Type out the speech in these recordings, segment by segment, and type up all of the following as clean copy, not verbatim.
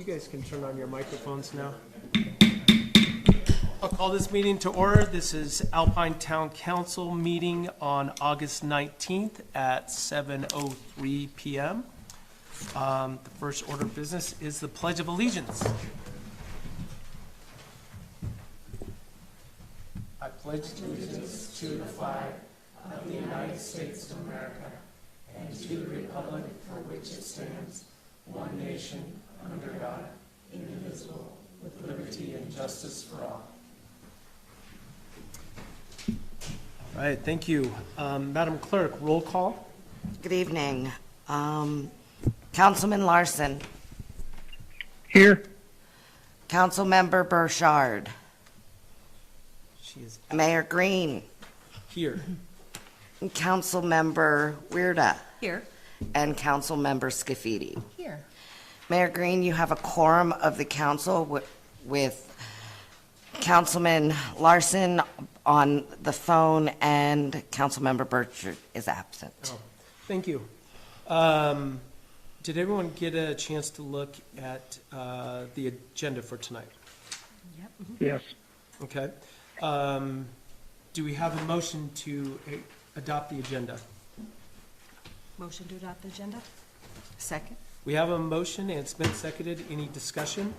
You guys can turn on your microphones now. I'll call this meeting to order. This is Alpine Town Council meeting on August 19th at 7:03 p.m. The first order of business is the Pledge of Allegiance. I pledge allegiance to the flag of the United States of America and to the republic for which it stands, one nation, under God, indivisible, with liberty and justice for all. All right, thank you. Madam Clerk, roll call. Good evening. Councilman Larson. Here. Councilmember Burchard. She is Mayor Green. here. And Councilmember Weirda. Here. And Councilmember Scafidi. Here. Mayor Green, you have a quorum of the council with Councilman Larson on the phone and Councilmember Burchard is absent. Oh, thank you. Did everyone get a chance to look at the agenda for tonight? Yep. Yes. Okay. Do we have a motion to adopt the agenda? Motion to adopt the agenda? Second. We have a motion and it's been seconded. Any discussion?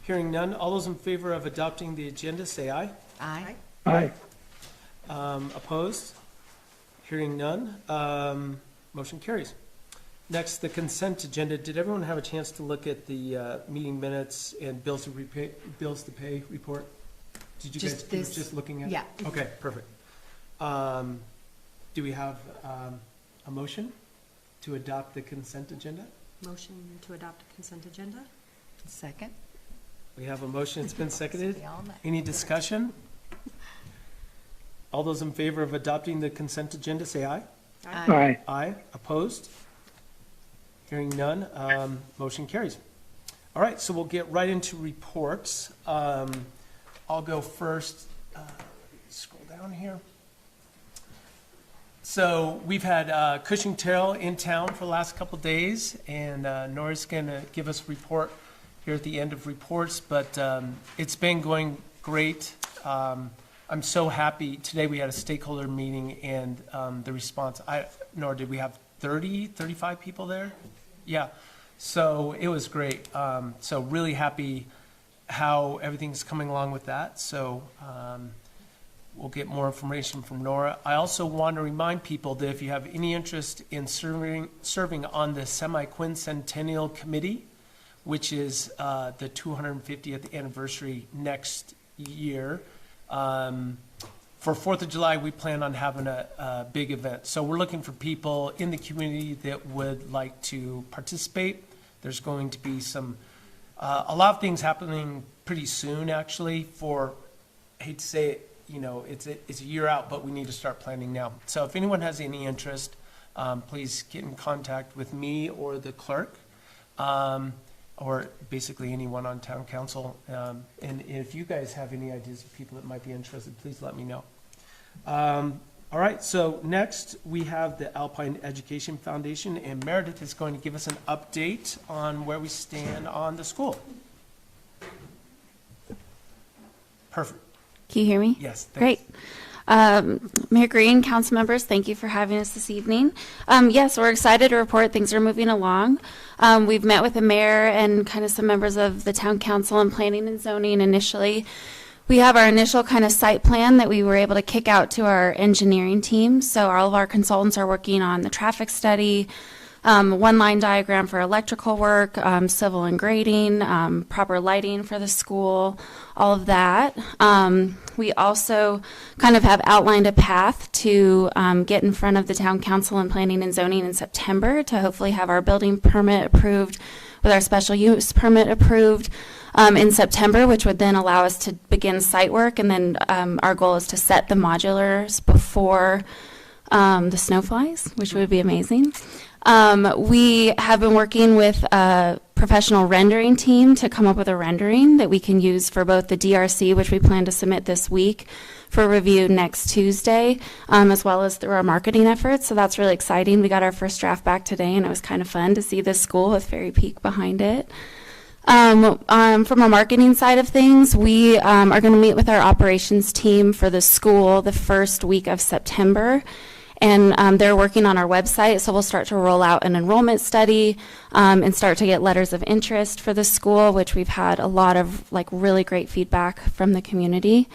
Hearing none. All those in favor of adopting the agenda, say aye. Aye. Aye. Opposed? Hearing none. Motion carries. Next, the consent agenda. Did everyone have a chance to look at the meeting minutes and bills to pay report? Did you Just guys, you were this- just looking at it? yeah. Okay, perfect. Do we have a motion to adopt the consent agenda? Motion to adopt the consent agenda? Second. We have a motion. It's been seconded. We all met. Any discussion? All those in favor of adopting the consent agenda, say aye. Aye. Aye. Opposed? Hearing none, motion carries. All right, so we'll get right into reports. I'll go first. Scroll down here. So we've had Cushing Terrell in town for the last couple days, and Nora's going to give us a report here at the end of reports, but it's been going great. I'm so happy. Today we had a stakeholder meeting, and the response, Nora, did we have 30, 35 people there? Yeah, so it was great. So really happy how everything's coming along with that. So we'll get more information from Nora. I also want to remind people that if you have any interest in serving on the Semi-Quincentennial Committee, which is the 250th anniversary next year, for 4th of July, we plan on having a big event. So we're looking for people in the community that would like to participate. There's going to be a lot of things happening pretty soon, actually, I hate to say it, it's a year out, but we need to start planning now. So if anyone has any interest, please get in contact with me or the clerk, or basically anyone on town council. And if you guys have any ideas of people that might be interested, please let me know. All right, so next we have the Alpine Education Foundation, and Meredith is going to give us an update on where we stand on the school. Perfect. Can you hear me? Yes. Thanks. Great. Mayor Green, council members, thank you for having us this evening. Yes, we're excited to report things are moving along. We've met with the mayor and kind of some members of the town council and planning and zoning initially. We have our initial kind of site plan that we were able to kick out to our engineering team. So all of our consultants are working on the traffic study, one line diagram for electrical work, civil and grading, proper lighting for the school, all of that. We also kind of have outlined a path to get in front of the town council and planning and zoning in September to hopefully have our building permit approved with our special use permit approved in September, which would then allow us to begin site work. And then our goal is to set the modulars before the snow flies, which would be amazing. We have been working with a professional rendering team to come up with a rendering that we can use for both the DRC, which we plan to submit this week, for review next Tuesday, as well as through our marketing efforts. So that's really exciting. We got our first draft back today, and it was kind of fun to see this school with Ferry Peak behind it. From a marketing side of things, we are going to meet with our operations team for the school the first week of September. And they're working on our website, so we'll start to roll out an enrollment study and start to get letters of interest for the school, which we've had a lot of really great feedback from the community.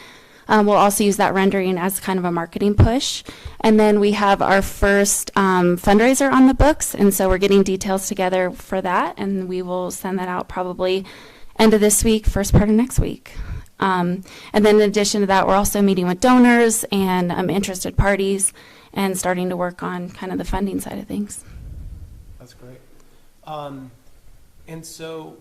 We'll also use that rendering as kind of a marketing push. And then we have our first fundraiser on the books, and so we're getting details together for that, and we will send that out probably end of this week, first part of next week. And then in addition to that, we're also meeting with donors and interested parties and starting to work on kind of the funding side of things. That's great. And so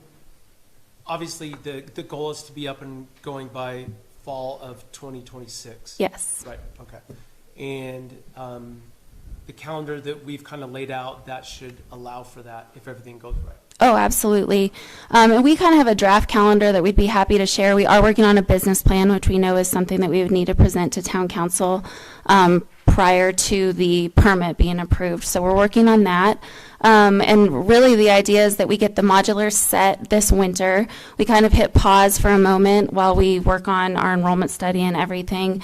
obviously the goal is to be up and going by fall of 2026. Yes. Right, okay. And the calendar that we've kind of laid out, that should allow for that if everything goes right. Oh, absolutely. And we kind of have a draft calendar that we'd be happy to share. We are working on a business plan, which we know is something that we would need to present to town council prior to the permit being approved. So we're working on that. And really the idea is that we get the modular set this winter. We kind of hit pause for a moment while we work on our enrollment study and everything.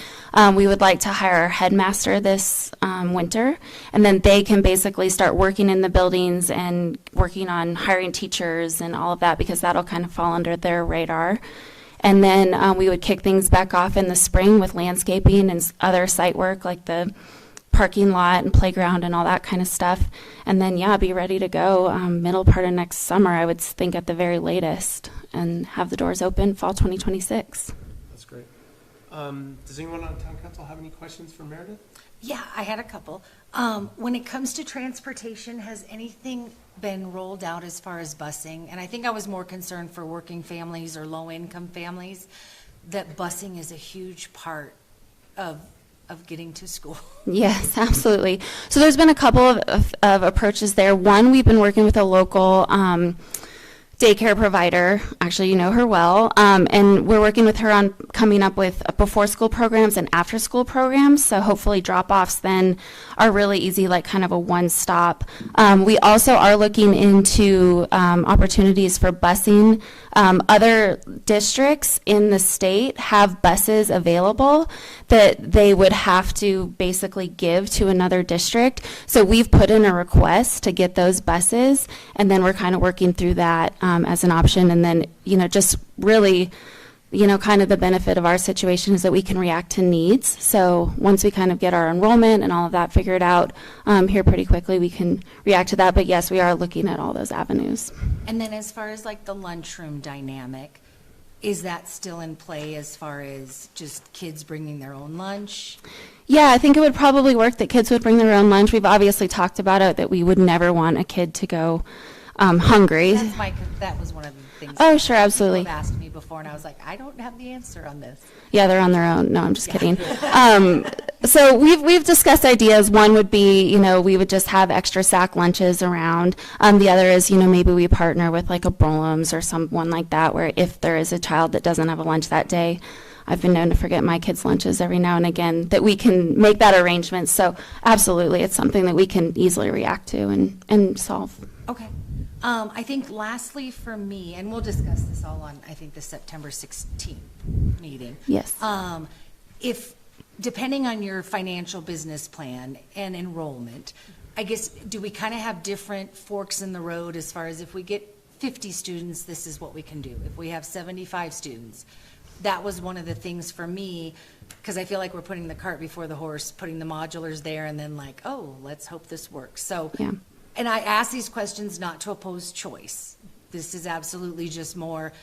We would like to hire a headmaster this winter, and then they can basically start working in the buildings and working on hiring teachers and all of that, because that'll kind of fall under their radar. And then we would kick things back off in the spring with landscaping and other site work like the parking lot and playground and all that kind of stuff. And then, yeah, be ready to go middle part of next summer, I would think at the very latest, and have the doors open fall 2026. That's great. Does anyone on town council have any questions for Meredith? Yeah, I had a couple. When it comes to transportation, has anything been rolled out as far as busing? And I think I was more concerned for working families or low-income families, that busing is a huge part of getting to school. Yes, absolutely. So there's been a couple of approaches there. One, we've been working with a local daycare provider. Actually, you know her well. And we're working with her on coming up with before school programs and after school programs. So hopefully drop-offs then are really easy, like kind of a one-stop. We also are looking into opportunities for busing. Other districts in the state have buses available that they would have to basically give to another district. So we've put in a request to get those buses, and then we're kind of working through that as an option. And then, just really, kind of the benefit of our situation is that we can react to needs. So once we kind of get our enrollment and all of that figured out here pretty quickly, we can react to that. But yes, we are looking at all those avenues. And then as far as like the lunchroom dynamic, is that still in play as far as just kids bringing their own lunch? Yeah, I think it would probably work that kids would bring their own lunch. We've obviously talked about it, that we would never want a kid to go hungry. That was one of the things. Oh, sure, absolutely. People have asked me before, and I was like, I don't have the answer on this. Yeah, they're on their own. No, I'm just kidding. So we've discussed ideas. One would be, we would just have extra sack lunches around. The other is, maybe we partner with like a Brolum's or someone like that, where if there is a child that doesn't have a lunch that day, I've been known to forget my kids' lunches every now and again, that we can make that arrangement. So absolutely, it's something that we can easily react to and solve. Okay. I think lastly for me, and we'll discuss this all on, I think, the September 16th meeting. Yes. If, depending on your financial business plan and enrollment, I guess, do we kind of have different forks in the road as far as if we get 50 students, this is what we can do. If we have 75 students, that was one of the things for me, because I feel like we're putting the cart before the horse, putting the modulars there, and then like, oh, let's hope this works. So. Yeah. And I ask these questions not to oppose choice. This is absolutely just more,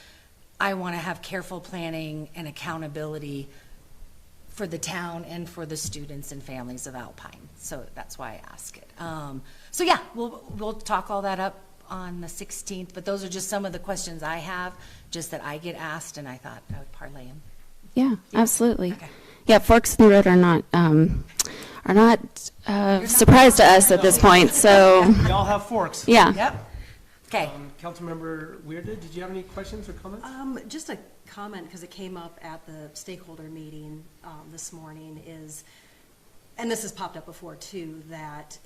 I want to have careful planning and accountability for the town and for the students and families of Alpine. So that's why I ask it. So yeah, we'll talk all that up on the 16th, but those are just some of the questions I have, just that I get asked, and I thought I would parlay them. Yeah, absolutely. Okay. Yeah, forks in the road are not surprise to us at this point. So We all have forks. yeah. Yep. Okay. Councilmember Weirda, did you have any questions or comments? Just a comment, because it came up at the stakeholder meeting this morning, and this has popped up before too, that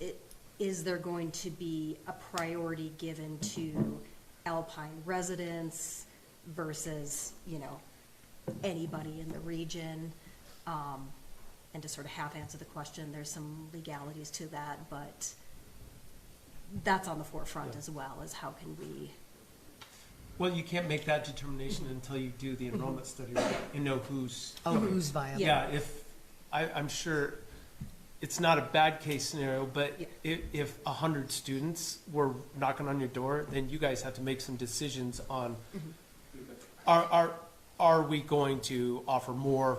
is there going to be a priority given to Alpine residents versus, anybody in the region? And to sort of half answer the question, there's some legalities to that, but that's on the forefront as well, is how can we. Well, you can't make that determination until you do the enrollment study, right? And know who's. Who's viable? Yeah, I'm sure it's not a bad case scenario, but Yeah. if 100 students were knocking on your door, then you guys have to make some decisions on, are we going to offer more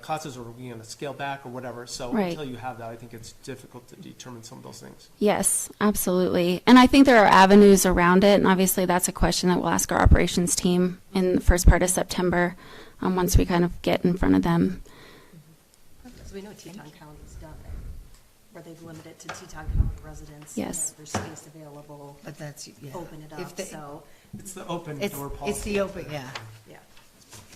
classes, or are we going to scale back or whatever? So Right. until you have that, I think it's difficult to determine some of those things. Yes, absolutely. And I think there are avenues around it, and obviously that's a question that we'll ask our operations team in the first part of September, once we kind of get in front of them. Because we know Teton County's done it, where they've limited it to Teton County residents. Yes. There's space available, But that's, yeah. open it If up, they- so, It's the open It's, door it's policy. the open, yeah, yeah.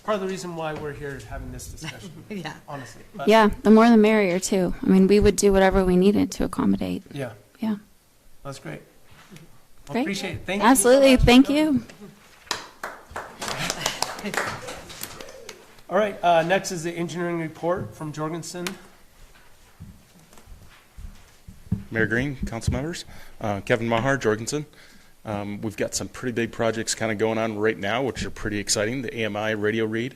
Part of the reason why we're here having this discussion, yeah. honestly. But, Yeah, the more the merrier too. I mean, we would do whatever we needed to accommodate. Yeah, Yeah. that's great. Well, Great. appreciate it. Thank you so Absolutely. much for Thank coming. you. All right, next is the engineering report from Jorgensen. Mayor Green, council members, Kevin Maher, Jorgensen. We've got some pretty big projects kind of going on right now, which are pretty exciting. The AMI radio read.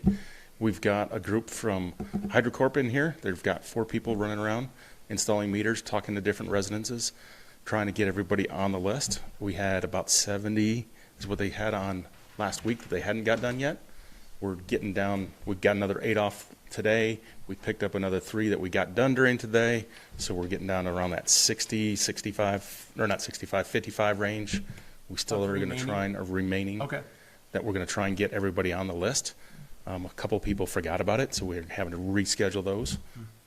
We've got a group from HydroCorp in here. They've got 4 people running around installing meters, talking to different residences, trying to get everybody on the list. We had about 70 is what they had on last week that they hadn't got done yet. We're getting down. We've got another 8 off today. We picked up another 3 that we got done during today. So we're getting down around that 60, 65, or not 65, 55 range. We still Of are going to try and remaining Okay. that we're going to try and get everybody on the list. A couple people forgot about it, so we're having to reschedule those.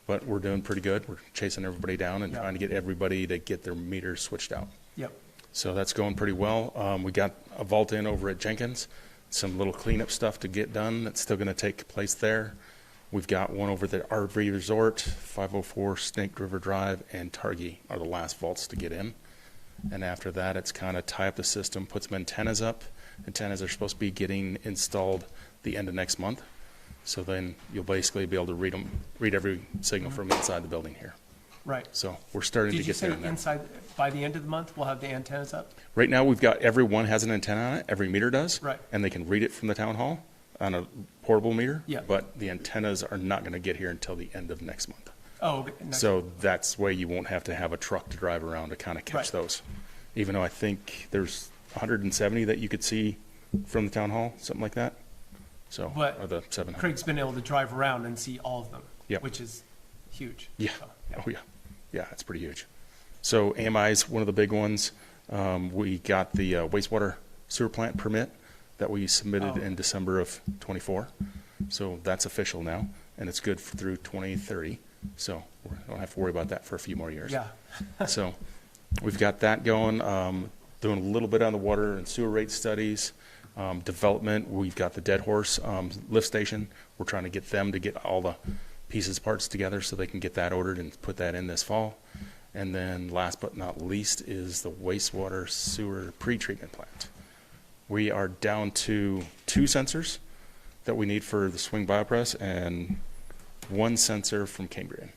But we're doing pretty good. We're chasing everybody down and Yeah. trying to get everybody to get their meters switched out. Yep. So that's going pretty well. We got a vault in over at Jenkins, some little cleanup stuff to get done that's still going to take place there. We've got one over at the RV Resort, 504 Snake River Drive, and Targhee are the last vaults to get in. And after that, it's kind of tie up the system, put some antennas up. Antennas are supposed to be getting installed the end of next month. So then you'll basically be able to read every signal from inside the building here. Right. So we're starting to Did you get there say in there. inside, by the end of the month, we'll have the antennas up? Right now, we've got everyone has an antenna on it. Every meter does. Right. And they can read it from the town hall on a portable meter. Yeah. But the antennas are not going to get here until the end of next month. Oh, okay. Nice. So that's why you won't have to have a truck to drive around to kind of catch Right. those. Even though I think there's 170 that you could see from the town hall, something like that. So, But or the 700. Craig's been able to drive around and see all of them. Yep. Which is huge. Yeah. So, Oh, yeah. Yeah, it's pretty huge. So AMI is one of the big ones. We got the wastewater sewer plant permit that we submitted Oh. in December of '24. So that's official now, and it's good through 2030. So we don't have to worry about that for a few more years. Yeah. So we've got that going, doing a little bit on the water and sewer rate studies. Development, we've got the Dead Horse lift station. We're trying to get them to get all the pieces, parts together so they can get that ordered and put that in this fall. And then last but not least is the wastewater sewer pretreatment plant. We are down to 2 sensors that we need for the swing biopress and 1 sensor from Cambrian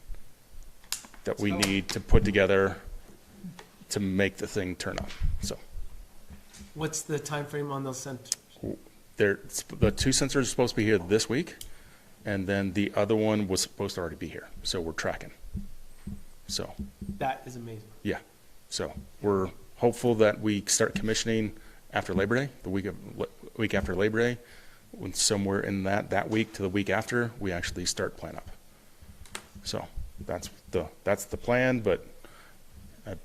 that we need to put together to make the thing turn on. So What's the time frame on those sensors? the 2 sensors are supposed to be here this week, and then the other one was supposed to already be here. So we're tracking. So That is amazing. yeah, so we're hopeful that we start commissioning after Labor Day, the week after Labor Day. When somewhere in that week to the week after, we actually start plan up. So that's the plan, but I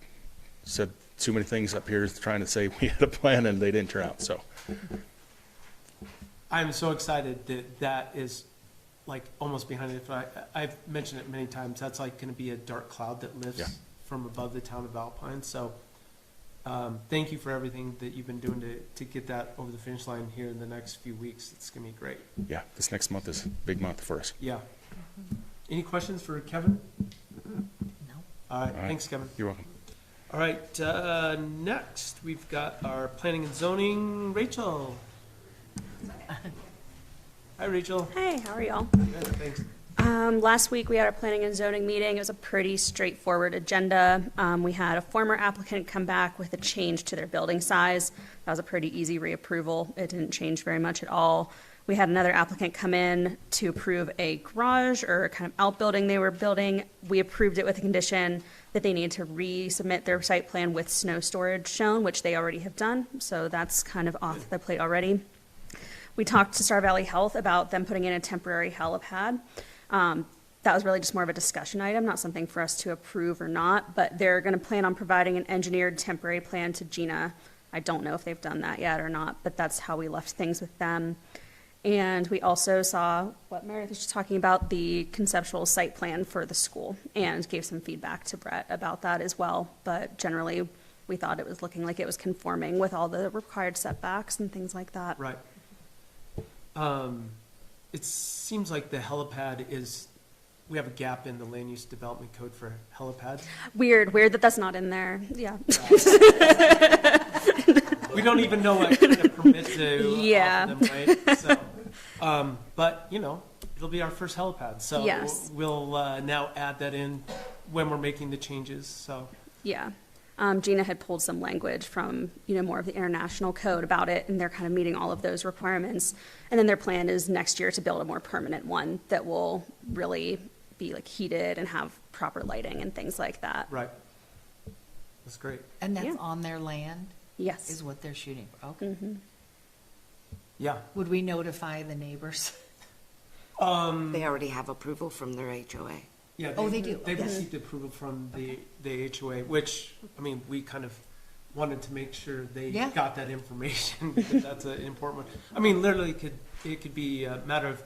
said too many things up here trying to say we had a plan and they didn't turn out, so. I'm so excited that that is like almost behind it. I've mentioned it many times. That's like going to be a dark cloud that lifts Yeah. from above the town of Alpine. So thank you for everything that you've been doing to get that over the finish line here in the next few weeks. It's gonna be great. Yeah, this next month is a big month for us. Yeah. Any questions for Kevin? No. All right, All right. thanks, Kevin. You're welcome. All right, next, we've got our planning and zoning, Rachel. Hi, Rachel. Hey, how are y'all? Good, thanks. Last week, we had our planning and zoning meeting. It was a pretty straightforward agenda. We had a former applicant come back with a change to their building size. That was a pretty easy reapproval. It didn't change very much at all. We had another applicant come in to approve a garage or a kind of outbuilding they were building. We approved it with a condition that they needed to resubmit their site plan with snow storage shown, which they already have done. So that's kind of off the plate already. We talked to Star Valley Health about them putting in a temporary helipad. That was really just more of a discussion item, not something for us to approve or not, but they're going to plan on providing an engineered temporary plan to Gina. I don't know if they've done that yet or not, but that's how we left things with them. And we also saw what Meredith was just talking about, the conceptual site plan for the school, and gave some feedback to Brett about that as well. But generally, we thought it was looking like it was conforming with all the required setbacks and things like that. Right. It seems like the helipad is, we have a gap in the land use development code for helipads. Weird that that's not in there. Yeah. We don't even know what kind of permit to Yeah. offer them, right? So, but, you know, it'll be our first helipad, so Yes. we'll now add that in when we're making the changes, so. Yeah. Gina had pulled some language from, more of the international code about it, and they're kind of meeting all of those requirements. And then their plan is next year to build a more permanent one that will really be like heated and have proper lighting and things like that. Right. That's great. And that's Yeah. on their land Yes. is what they're shooting for? Okay. Yeah. Would we notify the neighbors? They already have approval from their HOA. Yeah. Oh, they do. They've Okay. received approval from the HOA, which, I mean, we kind of wanted to make sure they Yeah. got that information, because that's an important one. I mean, literally, it could be a matter of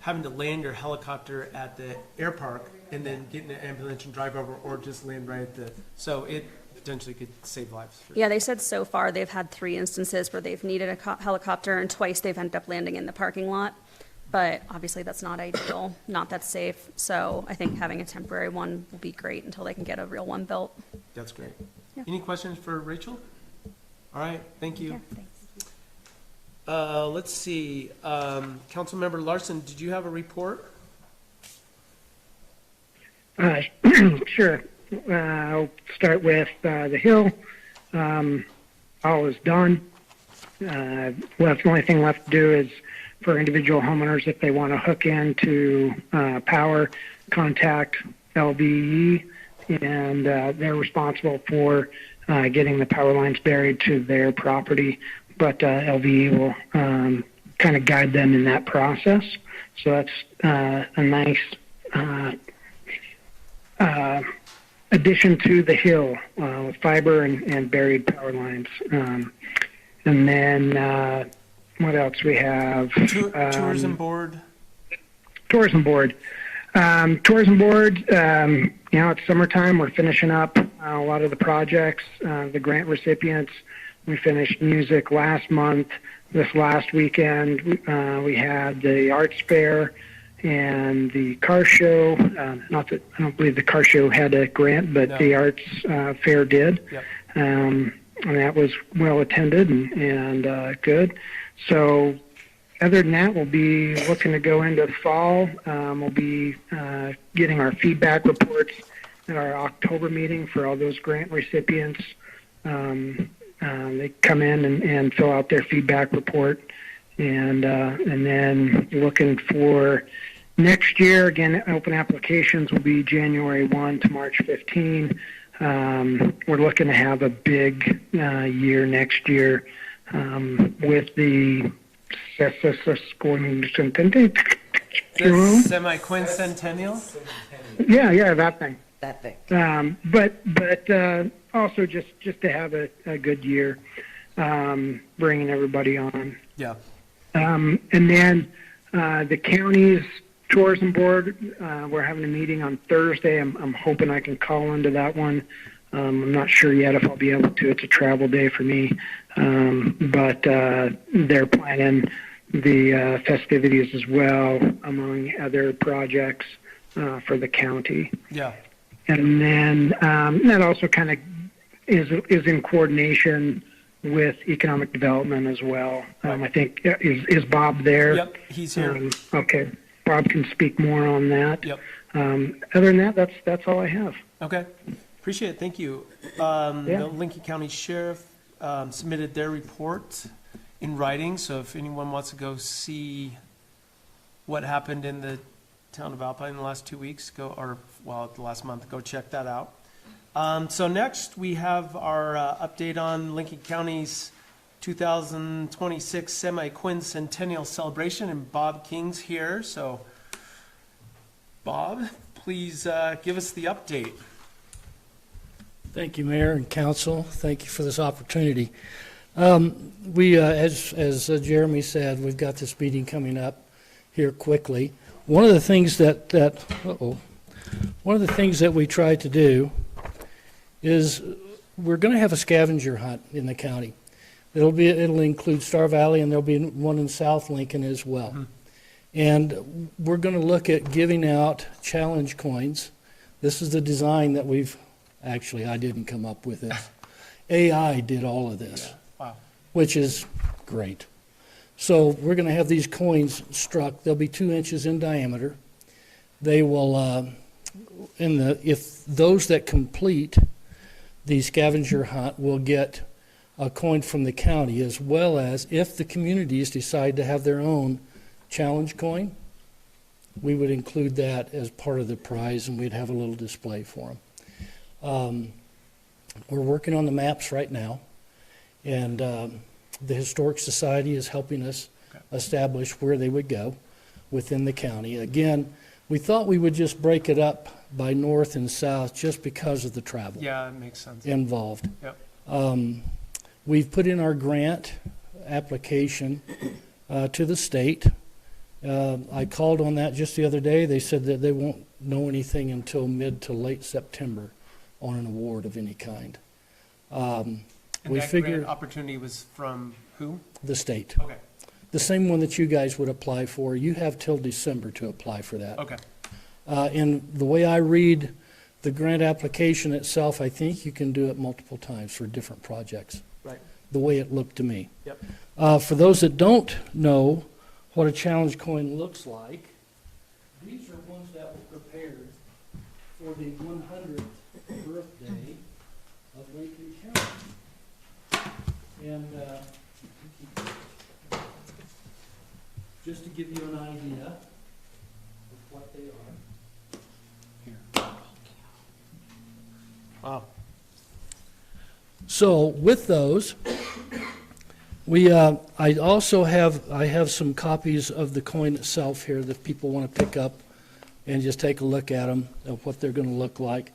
having to land your helicopter at the air park and then get in an ambulance and drive over, or just land right at the, so it potentially could save lives. Yeah, they said so far they've had 3 instances where they've needed a helicopter, and twice they've ended up landing in the parking lot. But obviously, that's not ideal, not that safe. So I think having a temporary one will be great until they can get a real one built. That's great. Yeah. Any questions for Rachel? All right, thank you. Yeah, thanks. Let's see, Councilmember Larson, did you have a report? Sure. I'll start with the Hill. All is done. The only thing left to do is for individual homeowners, if they want to hook into power, contact LVE, and they're responsible for getting the power lines buried to their property. But LVE will kind of guide them in that process. So that's a nice addition to the Hill with fiber and buried power lines. And then what else we have? Tourism board? Tourism board. Tourism board, it's summertime. We're finishing up a lot of the projects, the grant recipients. We finished music last month. This last weekend, we had the arts fair and the car show. Not that I don't believe the car show had a grant, but No. the arts fair did. Yep. And that was well attended and good. So other than that, we'll be looking to go into the fall. We'll be getting our feedback reports at our October meeting for all those grant recipients. They come in and fill out their feedback report, and then looking for next year. Again, open applications will be January 1 to March 15. We're looking to have a big year next year with the The semi-quincentennial? yeah, that thing. That thing. But also just to have a good year, bringing everybody on. Yeah. And then the county's tourism board, we're having a meeting on Thursday. I'm hoping I can call into that one. I'm not sure yet if I'll be able to. It's a travel day for me. But they're planning the festivities as well, among other projects for the county. Yeah. And then that also kind of is in coordination with economic development as well. I think, is Bob there? Yep, he's here. Okay, Bob can speak more on that. Yep. Other than that, that's all I have. Okay, appreciate it, thank you. The Lincoln County Sheriff submitted their report in writing, so if anyone wants to go see what happened in the town of Alpine in the last 2 weeks, the last month, go check that out. So next, we have our update on Lincoln County's 2026 semi-quincentennial celebration, and Bob King's here, so Bob, please give us the update. Thank you, Mayor and Council. Thank you for this opportunity. We, as Jeremy said, we've got this meeting coming up here quickly. One of the things that we try to do is we're going to have a scavenger hunt in the county. It'll include Star Valley, and there'll be one in South Lincoln as well. Mm-hmm. And we're going to look at giving out challenge coins. This is the design that I didn't come up with this. AI did all of this, Wow. which is great. So we're going to have these coins struck. They'll be 2 inches in diameter. They will, if those that complete the scavenger hunt will get a coin from the county, as well as if the communities decide to have their own challenge coin, we would include that as part of the prize, and we'd have a little display for them. We're working on the maps right now, and the Historic Society is helping us establish where they would go within the county. Again, we thought we would just break it up by north and south just because of the travel Yeah, it makes sense. involved. Yep. We've put in our grant application to the state. I called on that just the other day. They said that they won't know anything until mid to late September on an award of any kind. And We that figure grant opportunity was from who? the state, Okay, the same one that you guys would apply for. You have till December to apply for that. okay. And the way I read the grant application itself, I think you can do it multiple times for different projects, Right. the way it looked to me. Yep. For those that don't know what a challenge coin looks like, these are ones that were prepared for the 100th birthday of Lincoln County. And just to give you an idea of what they are. Wow. So with those, I also have some copies of the coin itself here that people want to pick up and just take a look at them, of what they're going to look like.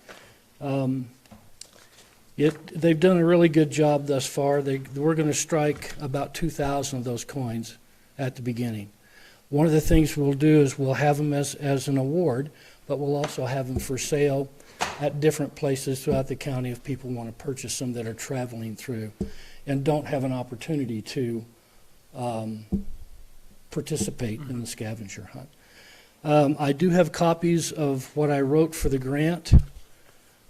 They've done a really good job thus far. We're going to strike about 2,000 of those coins at the beginning. One of the things we'll do is we'll have them as an award, but we'll also have them for sale at different places throughout the county if people want to purchase them that are traveling through and don't have an opportunity to participate in the scavenger hunt. I do have copies of what I wrote for the grant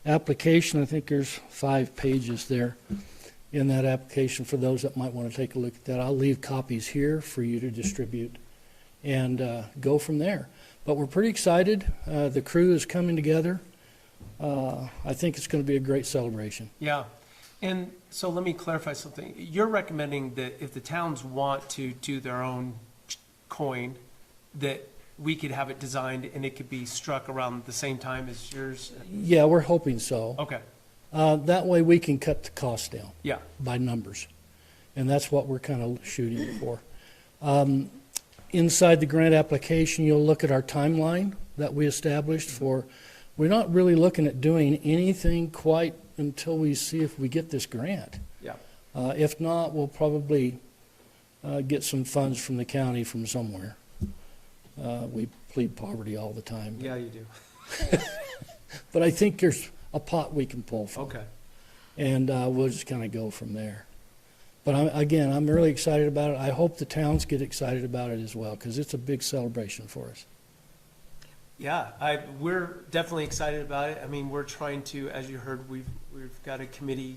application. I think there's 5 pages there in that application for those that might want to take a look at that. I'll leave copies here for you to distribute and go from there. But we're pretty excited. The crew is coming together. I think it's going to be a great celebration. Yeah. And so let me clarify something. You're recommending that if the towns want to do their own coin, that we could have it designed and it could be struck around the same time as yours? Yeah, we're hoping so. Okay. That way we can cut the cost down Yeah. by numbers. And that's what we're kind of shooting for. Inside the grant application, you'll look at our timeline that we established for. We're not really looking at doing anything quite until we see if we get this grant. Yeah. If not, we'll probably get some funds from the county from somewhere. We plead poverty all the time. Yeah, you do. But I think a pot we can pull from. Okay. And we'll just kind of go from there. But I'm really excited about it. I hope the towns get excited about it as well, because it's a big celebration for us. Yeah, we're definitely excited about it. I mean, we're trying to, as you heard, we've got a committee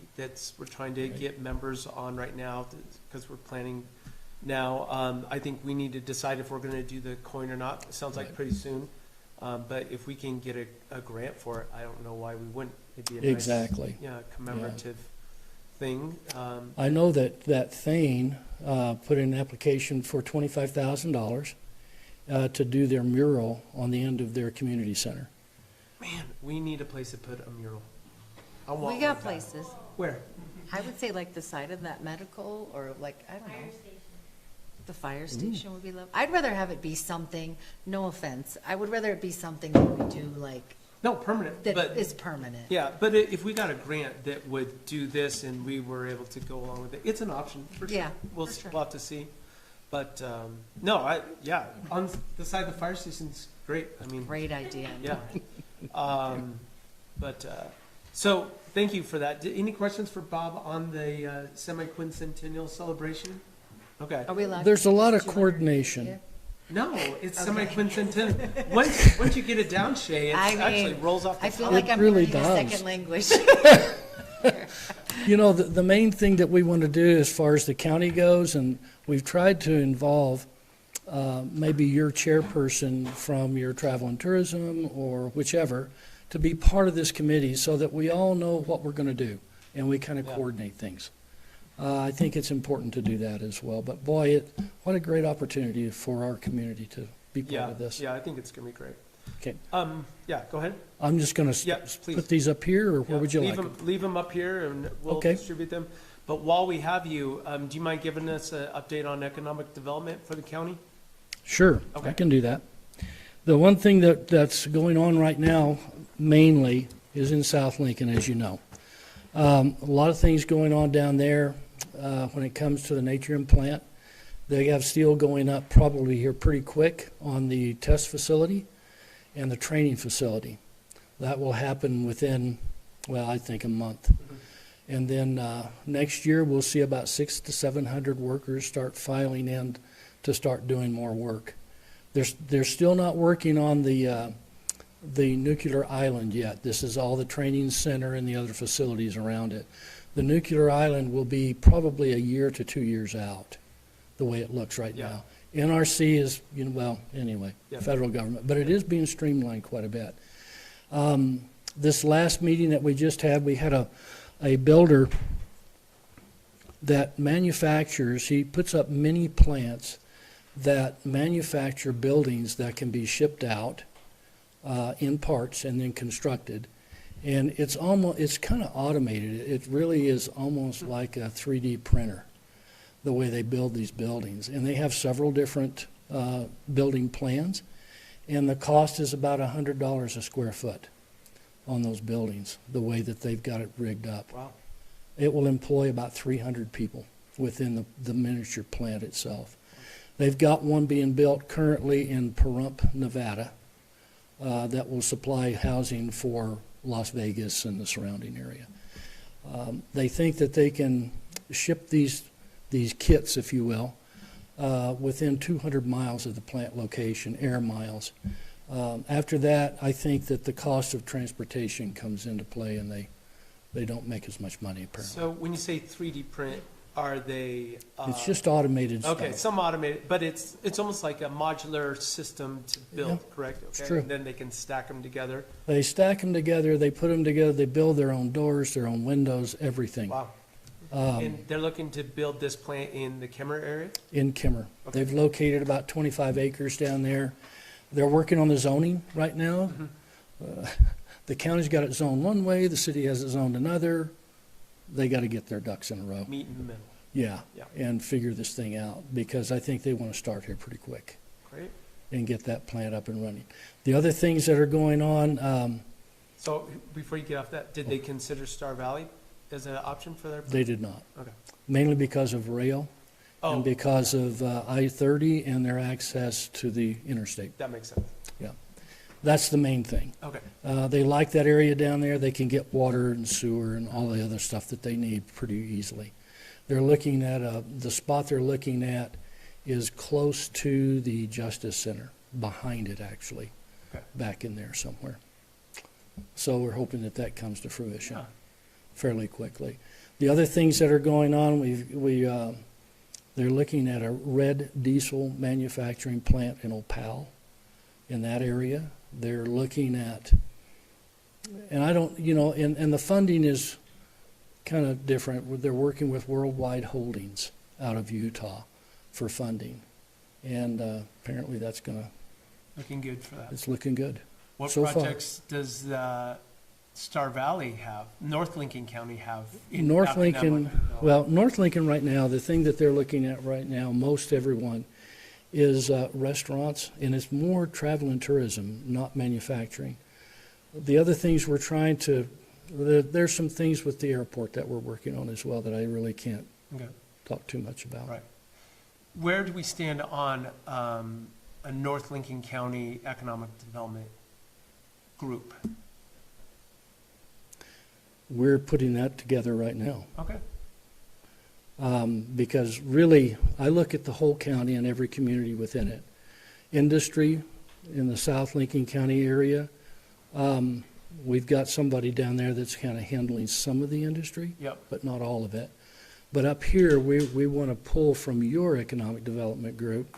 we're trying to get members on right now because we're planning now. I think we need to decide if we're going to do the coin or not. It sounds like Right. pretty soon. But if we can get a grant for it, I don't know why we wouldn't. It'd be a nice, Exactly. commemorative thing. I know that Thane put in an application for $25,000 to do their mural on the end of their community center. Man, we need a place to put a mural. I want We got one bad. places. Where? I would say like the side of that medical or like, I don't know. The fire station would be lovely. I'd rather have it be something, no offense, I would rather it be something that we do like, No, permanent. that but is permanent. yeah, but if we got a grant that would do this and we were able to go along with it, it's an option for sure. Yeah, We'll, for sure. we'll have to see. But, no, on the side of the fire station's great. I mean, Great idea. yeah. So thank you for that. Any questions for Bob on the semi-quincentennial celebration? Okay. Are we allowed? There's a lot of 200? coordination. Yeah. No, it's Okay. semi-quincentennial. Once you get it down, Shay, it I mean, actually rolls off the I feel tongue. like I'm really learning a does. second language. You know, the main thing that we want to do as far as the county goes, and we've tried to involve maybe your chairperson from your travel and tourism or whichever to be part of this committee so that we all know what we're going to do and we kind of Yeah. coordinate things. I think it's important to do that as well. But boy, what a great opportunity for our community to be part Yeah, of this. yeah, I think it's gonna be great. Okay, Yeah, go ahead. I'm just going to Yeah, please. put these up here, or where Yeah, would you leave like them? Leave them up here and we'll Okay. distribute them. But while we have you, do you mind giving us an update on economic development for the county? Sure, Okay. I can do that. The one thing that's going on right now mainly is in South Lincoln, as you know. A lot of things going on down there when it comes to the Natrium plant. They have steel going up probably here pretty quick on the test facility and the training facility. That will happen within, well, I think a month. And then next year, we'll see about 600 to 700 workers start filing in to start doing more work. They're still not working on the nuclear island yet. This is all the training center and the other facilities around it. The nuclear island will be probably a year to 2 years out, the way it looks right Yeah. now. NRC is, well, anyway, Yeah. federal government, but it is being streamlined quite a bit. This last meeting that we just had, we had a builder that manufactures, he puts up mini plants that manufacture buildings that can be shipped out in parts and then constructed. And it's kind of automated. It really is almost like a 3D printer, the way they build these buildings. And they have several different building plans, and the cost is about $100 a square foot on those buildings, the way that they've got it rigged up. Wow. It will employ about 300 people within the miniature plant itself. They've got one being built currently in Pahrump, Nevada, that will supply housing for Las Vegas and the surrounding area. They think that they can ship these kits, if you will, within 200 miles of the plant location, air miles. After that, I think that the cost of transportation comes into play, and they don't make as much money apparently. So when you say 3D print, are they? It's just automated stuff. Okay, some automated, but it's almost like a modular system to build, correct? Okay, true. and then they can stack them together. They stack them together, they put them together, they build their own doors, their own windows, everything. Wow. And they're looking to build this plant in the Kimmer area? In Kimmer. Okay. They've located about 25 acres down there. They're working on the zoning right now. The county's got it zoned one way, the city has it zoned another. They got to get their ducks in a row. Meet in the middle. Yeah, Yeah. and figure this thing out, because I think they want to start here pretty quick Great. and get that plant up and running. The other things that are going on, So before you get off that, did they consider Star Valley as an option for their? they did not, Okay. mainly because of rail Oh, and because of I-30 and their access to the interstate. that makes sense. That's the main thing. Okay, They like that area down there. They can get water and sewer and all the other stuff that they need pretty easily. They're looking at, the spot they're looking at is close to the Justice Center, behind it actually, Okay. back in there somewhere. So we're hoping that that comes to fruition Huh. fairly quickly. The other things that are going on, they're looking at a red diesel manufacturing plant in Opal, in that area. They're looking at, and I don't, and the funding is kind of different. They're working with Worldwide Holdings out of Utah for funding. And apparently that's looking good for that. it's looking good. What so far. projects does Star Valley have, North Lincoln County have? in North Alpine Lincoln, Element? well, North Lincoln right now, the thing that they're looking at right now, most everyone, is restaurants, and it's more travel and tourism, not manufacturing. The other things we're trying to, there's some things with the airport that we're working on as well that I really can't Okay, talk too much about. right. Where do we stand on a North Lincoln County Economic Development Group? We're putting that together right now. Okay, Because really, I look at the whole county and every community within it. Industry in the South Lincoln County area, we've got somebody down there that's kind of handling some of the industry, yep, but not all of it. But up here, we want to pull from your economic development group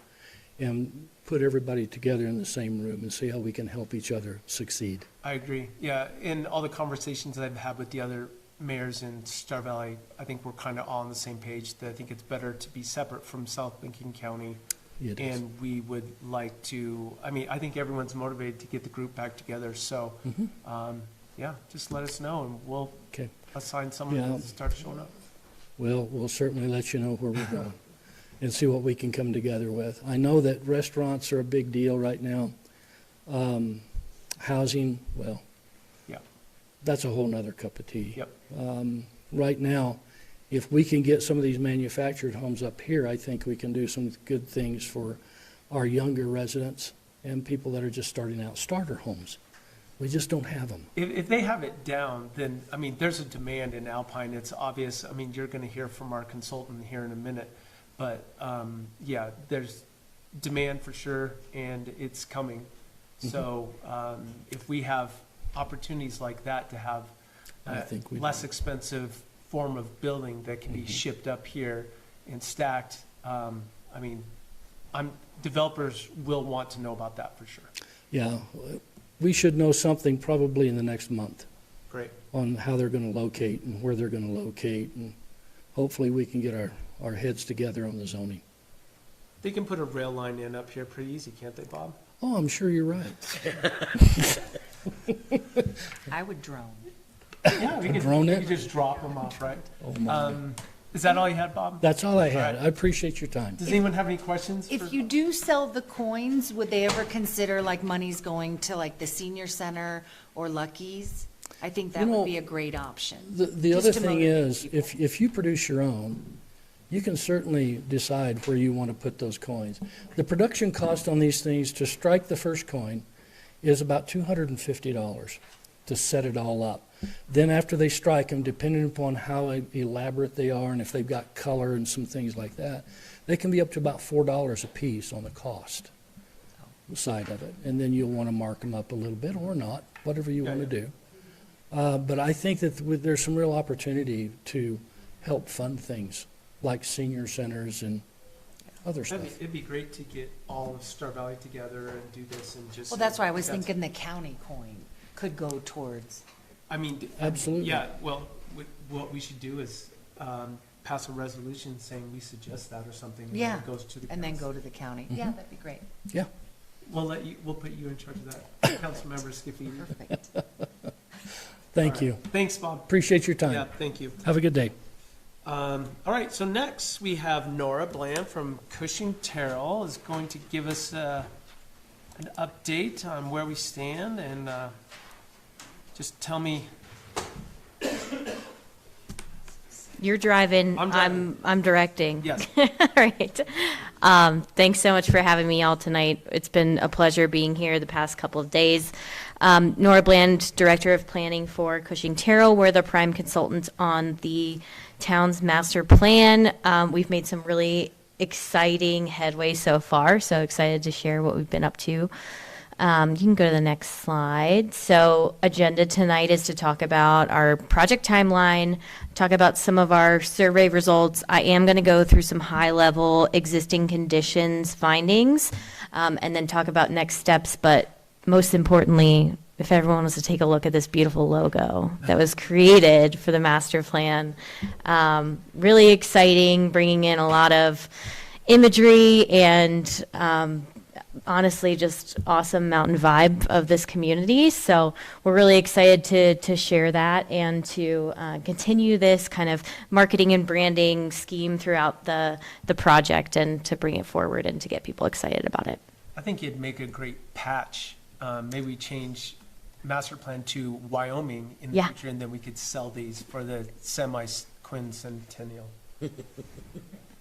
and put everybody together in the same room and see how we can help each other succeed. I agree. Yeah, in all the conversations that I've had with the other mayors in Star Valley, I think we're kind of all on the same page, that I think it's better to be separate from South Lincoln County. It is. And we would like to, I think everyone's motivated to get the group back together, so, yeah, just let us know and we'll Okay. assign someone Yeah. to start showing up. We'll certainly let you know where we're going and see what we can come together with. I know that restaurants are a big deal right now. Housing, well, Yeah, that's a whole nother cup of tea. yep, Right now, if we can get some of these manufactured homes up here, I think we can do some good things for our younger residents and people that are just starting out, starter homes. We just don't have them. if they have it down, then, there's a demand in Alpine, it's obvious, you're gonna hear from our consultant here in a minute, but, yeah, there's demand for sure, and it's coming. So, if we have opportunities like that to have I a think we less do. expensive form of building that can be shipped up here and stacked, developers will want to know about that for sure. Yeah, we should know something probably in the next month Great. on how they're going to locate and where they're going to locate, and hopefully we can get our heads together on the zoning. They can put a rail line in up here pretty easy, can't they, Bob? Oh, I'm sure you're right. I would drone. Yeah, we could, drone we it? could just drop them off, right? Oh, my. Is that all you had, Bob? That's all I had. Right. I appreciate your time. Does anyone have any questions? If you do sell the coins, would they ever consider like monies going to like the senior center or Lucky's? I think that You know, would be a great option. The Just other to thing motivate is, people. if you produce your own, you can certainly decide where you want to put those coins. The production cost on these things to strike the first coin is about $250 to set it all up. Then after they strike them, depending upon how elaborate they are and if they've got color and some things like that, they can be up to about $4 a piece on the cost side of it. And then you'll want to mark them up a little bit or not, whatever you want to do. But I think that there's some real opportunity to help fund things like senior centers and other stuff. It'd be great to get all of Star Valley together and do this and just. Well, that's why I was thinking the county coin could go towards. Absolutely. Yeah, well, what we should do is pass a resolution saying we suggest that or something. And Yeah, then it goes to the and then council. go to the county. Yeah, that'd be great. Yeah. We'll put you in charge of that, Councilmember Skiffy. Perfect. Thank All right. you. Thanks, Bob. Appreciate your time. Yeah, thank you. Have a good day. All right, so next we have Nora Bland from Cushing Terrell is going to give us an update on where we stand and just tell me. You're driving. I'm driving. I'm directing. Yes. All right. Thanks so much for having me all tonight. It's been a pleasure being here the past couple of days. Nora Bland, Director of Planning for Cushing Terrell. We're the prime consultant on the town's master plan. We've made some really exciting headway so far, so excited to share what we've been up to. You can go to the next slide. So agenda tonight is to talk about our project timeline, talk about some of our survey results. I am going to go through some high-level existing conditions findings, and then talk about next steps. But most importantly, if everyone wants to take a look at this beautiful logo that was created for the master plan, really exciting, bringing in a lot of imagery and honestly just awesome mountain vibe of this community. So we're really excited to share that and to continue this kind of marketing and branding scheme throughout the project and to bring it forward and to get people excited about it. I think it'd make a great patch. Maybe change master plan to Wyoming in the Yeah. future, and then we could sell these for the semi-quincentennial.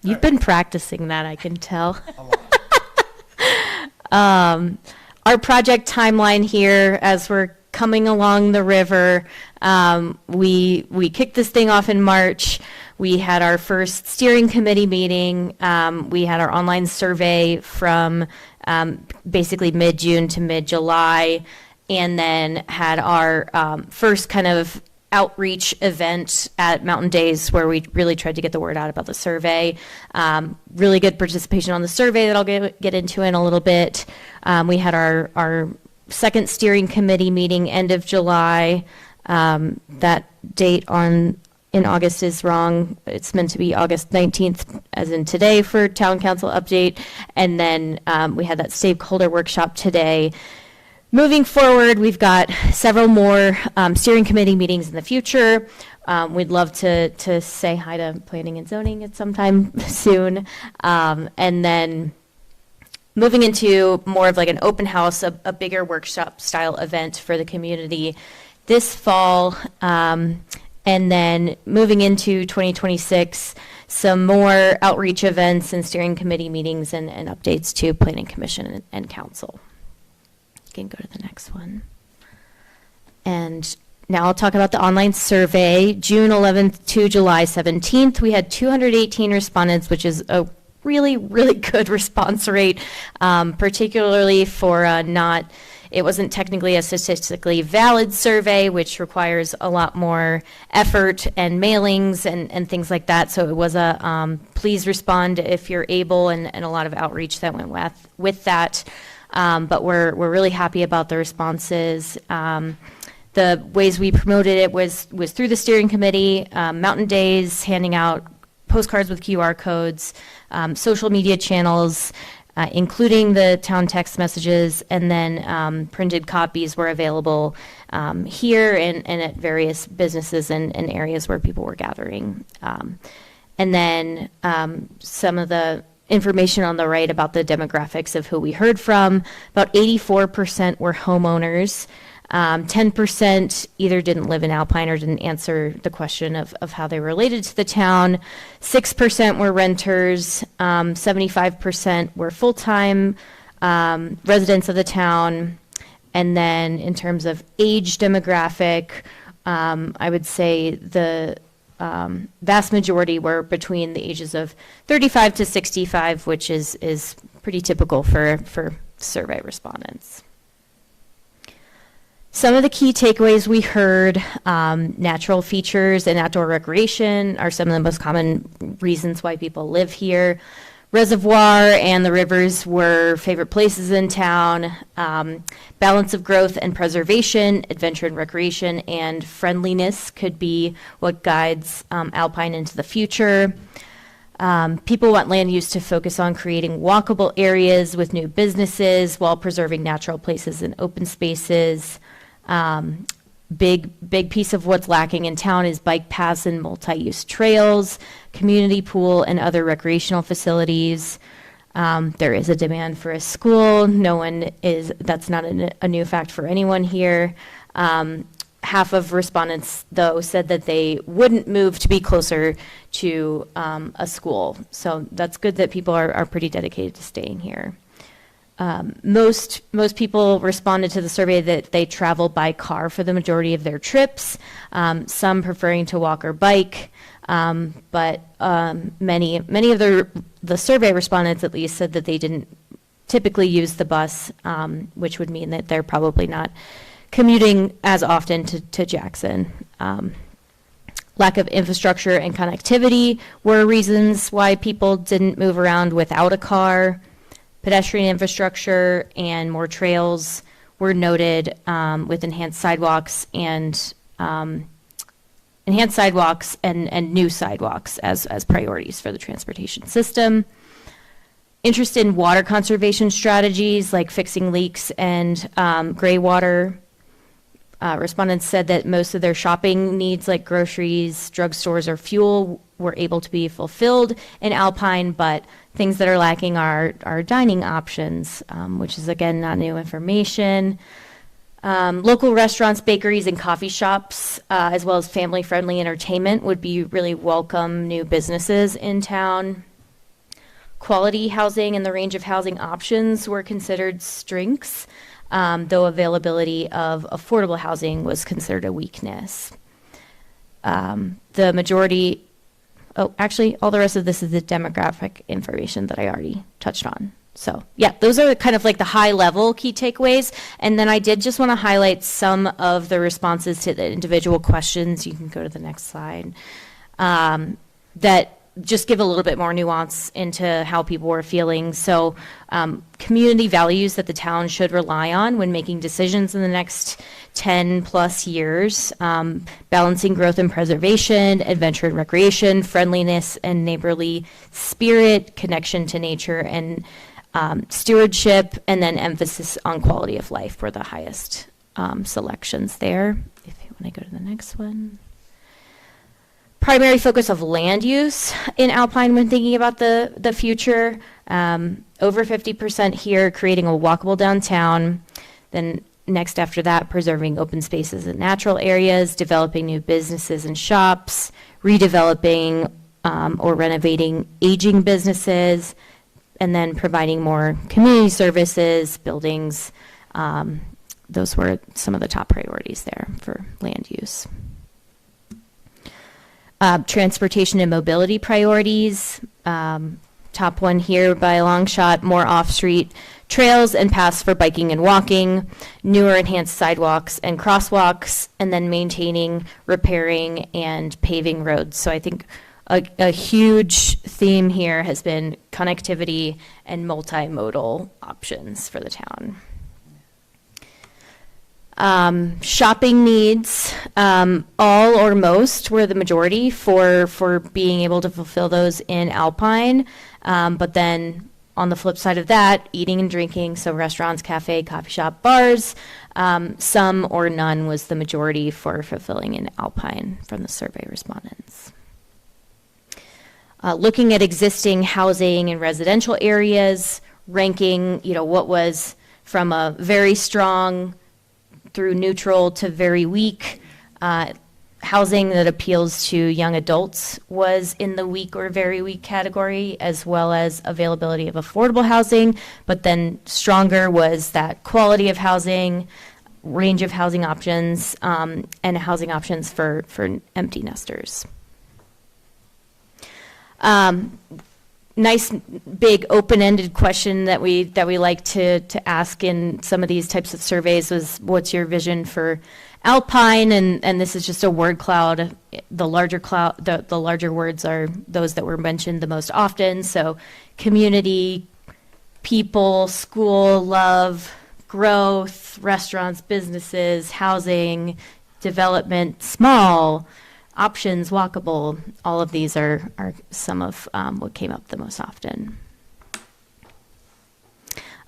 You've been practicing that, I can tell. A lot. Our project timeline here, as we're coming along the river, we kicked this thing off in March. We had our first steering committee meeting. We had our online survey from basically mid-June to mid-July, and then had our first kind of outreach event at Mountain Days where we really tried to get the word out about the survey. Really good participation on the survey that I'll get into in a little bit. We had our second steering committee meeting end of July. That date in August is wrong. It's meant to be August 19th, as in today, for town council update. And then we had that stakeholder workshop today. Moving forward, we've got several more steering committee meetings in the future. We'd love to say hi to planning and zoning at some time soon. And then moving into more of like an open house, a bigger workshop style event for the community this fall. And then moving into 2026, some more outreach events and steering committee meetings and updates to planning commission and council. Can go to the next one. And now I'll talk about the online survey. June 11th to July 17th, we had 218 respondents, which is a really, really good response rate, particularly for it wasn't technically a statistically valid survey, which requires a lot more effort and mailings and things like that. So it was a please respond if you're able, and a lot of outreach that went with that. But we're really happy about the responses. The ways we promoted it was through the steering committee, Mountain Days, handing out postcards with QR codes, social media channels, including the town text messages, and then printed copies were available here and at various businesses and areas where people were gathering. And then some of the information on the right about the demographics of who we heard from. About 84% were homeowners. 10% either didn't live in Alpine or didn't answer the question of how they related to the town. 6% were renters. 75% were full-time residents of the town. And then in terms of age demographic, I would say the vast majority were between the ages of 35 to 65, which is pretty typical for survey respondents. Some of the key takeaways we heard, natural features and outdoor recreation are some of the most common reasons why people live here. Reservoir and the rivers were favorite places in town. Balance of growth and preservation, adventure and recreation, and friendliness could be what guides Alpine into the future. People want land use to focus on creating walkable areas with new businesses while preserving natural places and open spaces. Big piece of what's lacking in town is bike paths and multi-use trails, community pool, and other recreational facilities. There is a demand for a school. That's not a new fact for anyone here. half of respondents, though, said that they wouldn't move to be closer to a school. So that's good that people are pretty dedicated to staying here. Most people responded to the survey that they travel by car for the majority of their trips, some preferring to walk or bike, but many of the survey respondents at least said that they didn't typically use the bus, which would mean that they're probably not commuting as often to Jackson. Lack of infrastructure and connectivity were reasons why people didn't move around without a car. Pedestrian infrastructure and more trails were noted, with enhanced sidewalks and new sidewalks as priorities for the transportation system. Interest in water conservation strategies like fixing leaks and gray water. Respondents said that most of their shopping needs like groceries, drugstores, or fuel were able to be fulfilled in Alpine, but things that are lacking are dining options, which is, again, not new information. Local restaurants, bakeries, and coffee shops, as well as family-friendly entertainment would be really welcome new businesses in town. Quality housing and the range of housing options were considered strengths, though availability of affordable housing was considered a weakness. The majority, actually, all the rest of this is the demographic information that I already touched on. So, yeah, those are kind of like the high-level key takeaways. And then I did just want to highlight some of the responses to the individual questions. You can go to the next slide. That just give a little bit more nuance into how people were feeling. So community values that the town should rely on when making decisions in the next 10 plus years, balancing growth and preservation, adventure and recreation, friendliness and neighborly spirit, connection to nature and stewardship, and then emphasis on quality of life were the highest selections there. If you want to go to the next one. Primary focus of land use in Alpine when thinking about the future. Over 50% here, creating a walkable downtown. Then next after that, preserving open spaces and natural areas, developing new businesses and shops, redeveloping or renovating aging businesses, and then providing more community services, buildings. Those were some of the top priorities there for land use. Transportation and mobility priorities. Top one here by a long shot, more off-street trails and paths for biking and walking, newer enhanced sidewalks and crosswalks, and then maintaining, repairing, and paving roads. So I think a huge theme here has been connectivity and multimodal options for the town. Shopping needs, all or most were the majority for being able to fulfill those in Alpine. But then on the flip side of that, eating and drinking, so restaurants, cafe, coffee shop, bars, some or none was the majority for fulfilling in Alpine from the survey respondents. Looking at existing housing and residential areas, ranking, what was from a very strong through neutral to very weak. Housing that appeals to young adults was in the weak or very weak category, as well as availability of affordable housing, but then stronger was that quality of housing, range of housing options, and housing options for empty nesters. Nice big open-ended question that we like to ask in some of these types of surveys was, what's your vision for Alpine? And this is just a word cloud. The larger words are those that were mentioned the most often. So community, people, school, love, growth, restaurants, businesses, housing, development, small, options, walkable. All of these are some of what came up the most often.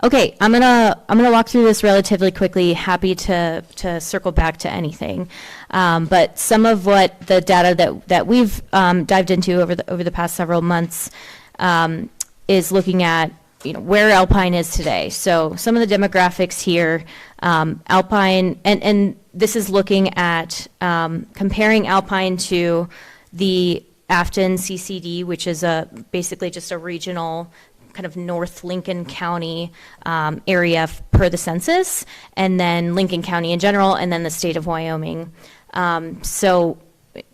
Okay, I'm gonna walk through this relatively quickly. Happy to circle back to anything, but some of what the data that we've dived into over the past several months is looking at where Alpine is today. So some of the demographics here, Alpine, and this is looking at comparing Alpine to the Afton CCD, which is basically just a regional kind of North Lincoln County area per the census, and then Lincoln County in general, and then the state of Wyoming. So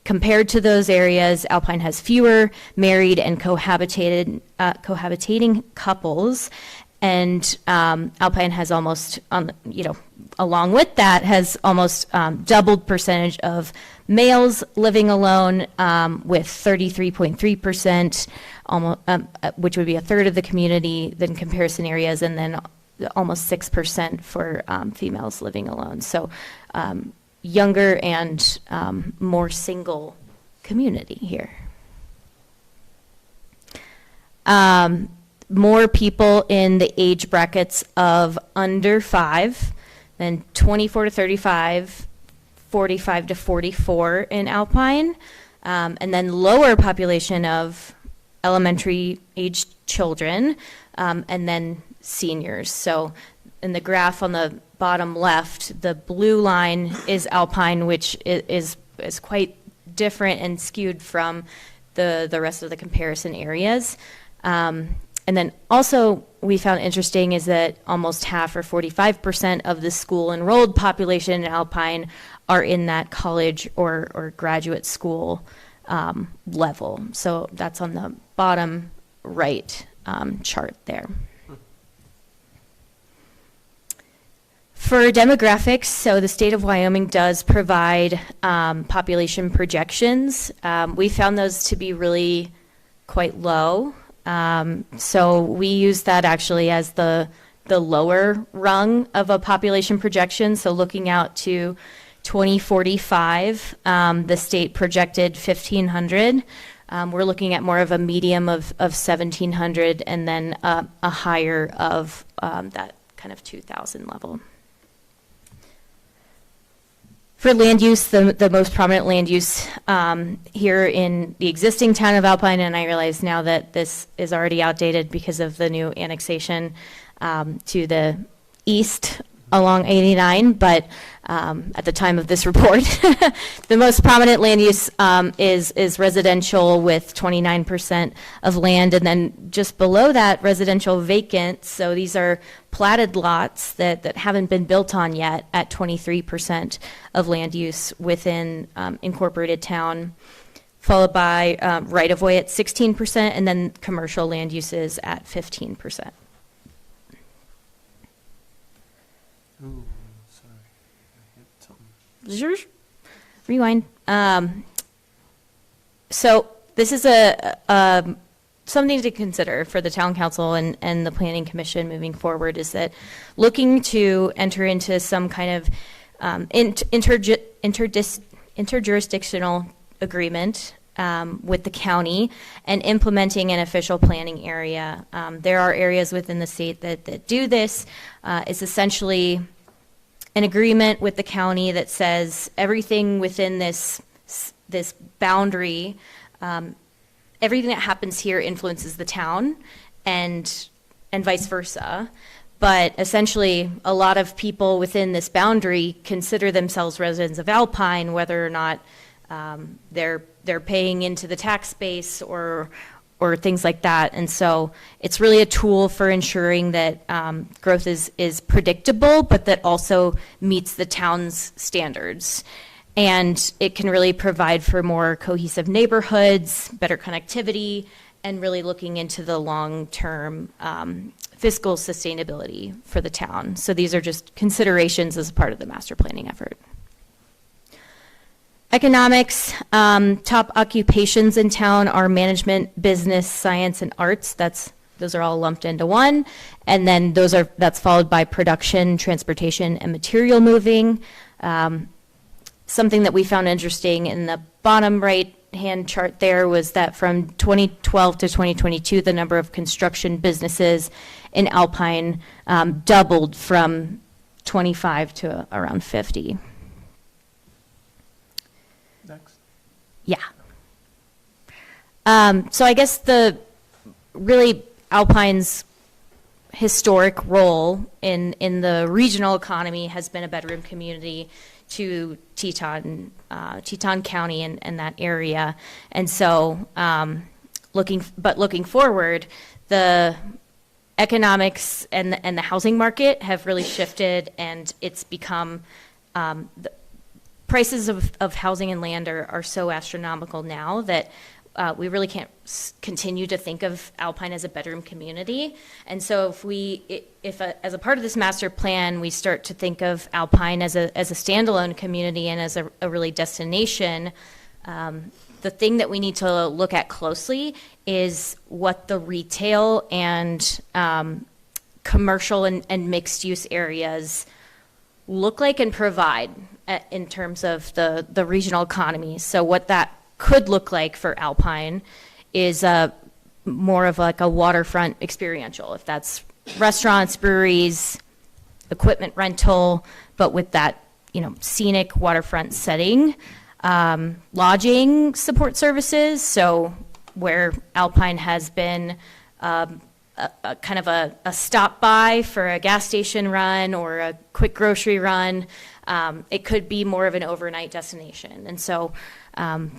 compared to those areas, Alpine has fewer married and cohabitating couples, and Alpine has almost, along with that, has almost doubled percentage of males living alone, with 33.3%, almost, which would be a third of the community than comparison areas, and then almost 6% for females living alone. So younger and more single community here. More people in the age brackets of under 5, then 24 to 35, 45 to 44 in Alpine, and then lower population of elementary age children, and then seniors. So in the graph on the bottom left, the blue line is Alpine, which is quite different and skewed from the rest of the comparison areas. And then also we found interesting is that almost half or 45% of the school enrolled population in Alpine are in that college or graduate school level. So that's on the bottom right chart there. For demographics, so the state of Wyoming does provide population projections. We found those to be really quite low. So we use that actually as the lower rung of a population projection. So looking out to 2045, the state projected 1,500. We're looking at more of a medium of 1,700, and then a higher of that kind of 2,000 level. For land use, the most prominent land use here in the existing town of Alpine, and I realize now that this is already outdated because of the new annexation to the east along 89, but at the time of this report, the most prominent land use is residential with 29% of land, and then just below that, residential vacant. So these are platted lots that haven't been built on yet at 23% of land use within incorporated town, followed by right-of-way at 16%, and then commercial land uses at 15%. Ooh, sorry. I hit something. Rewind. So this is a something to consider for the town council and the planning commission moving forward, is that looking to enter into some kind of interjurisdictional agreement with the county and implementing an official planning area. There are areas within the state that do this. It's essentially an agreement with the county that says everything within this boundary, everything that happens here influences the town, and vice versa. But essentially, a lot of people within this boundary consider themselves residents of Alpine, whether or not they're paying into the tax base or things like that. And so it's really a tool for ensuring that growth is predictable, but that also meets the town's standards. And it can really provide for more cohesive neighborhoods, better connectivity, and really looking into the long-term fiscal sustainability for the town. So these are just considerations as part of the master planning effort. Economics, top occupations in town are management, business, science, and arts. Those are all lumped into one. And then that's followed by production, transportation, and material moving. Something that we found interesting in the bottom right-hand chart there was that from 2012 to 2022, the number of construction businesses in Alpine doubled from 25 to around 50. Next. Yeah. So I guess Alpine's historic role in the regional economy has been a bedroom community to Teton County and that area. And so looking forward, the economics and the housing market have really shifted, and it's become the prices of housing and land are so astronomical now that we really can't continue to think of Alpine as a bedroom community. And so if as a part of this master plan, we start to think of Alpine as a standalone community and as a really destination, the thing that we need to look at closely is what the retail and commercial and mixed use areas look like and provide in terms of the regional economy. So what that could look like for Alpine is more of like a waterfront experiential, if that's restaurants, breweries, equipment rental, but with that, scenic waterfront setting. Lodging support services, so where Alpine has been a kind of a stop by for a gas station run or a quick grocery run, it could be more of an overnight destination. And so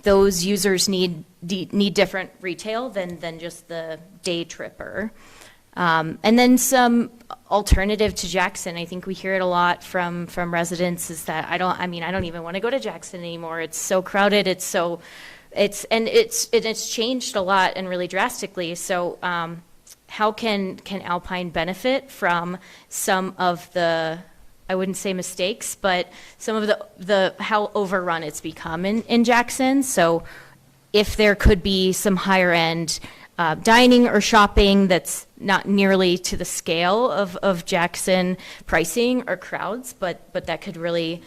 those users need different retail than just the day tripper. And then some alternative to Jackson. I think we hear it a lot from residents is that I don't even want to go to Jackson anymore. It's so crowded. It's changed a lot and really drastically. So how can Alpine benefit from some of the, I wouldn't say mistakes, but some of the how overrun it's become in Jackson? So if there could be some higher end dining or shopping that's not nearly to the scale of Jackson pricing or crowds, but that could really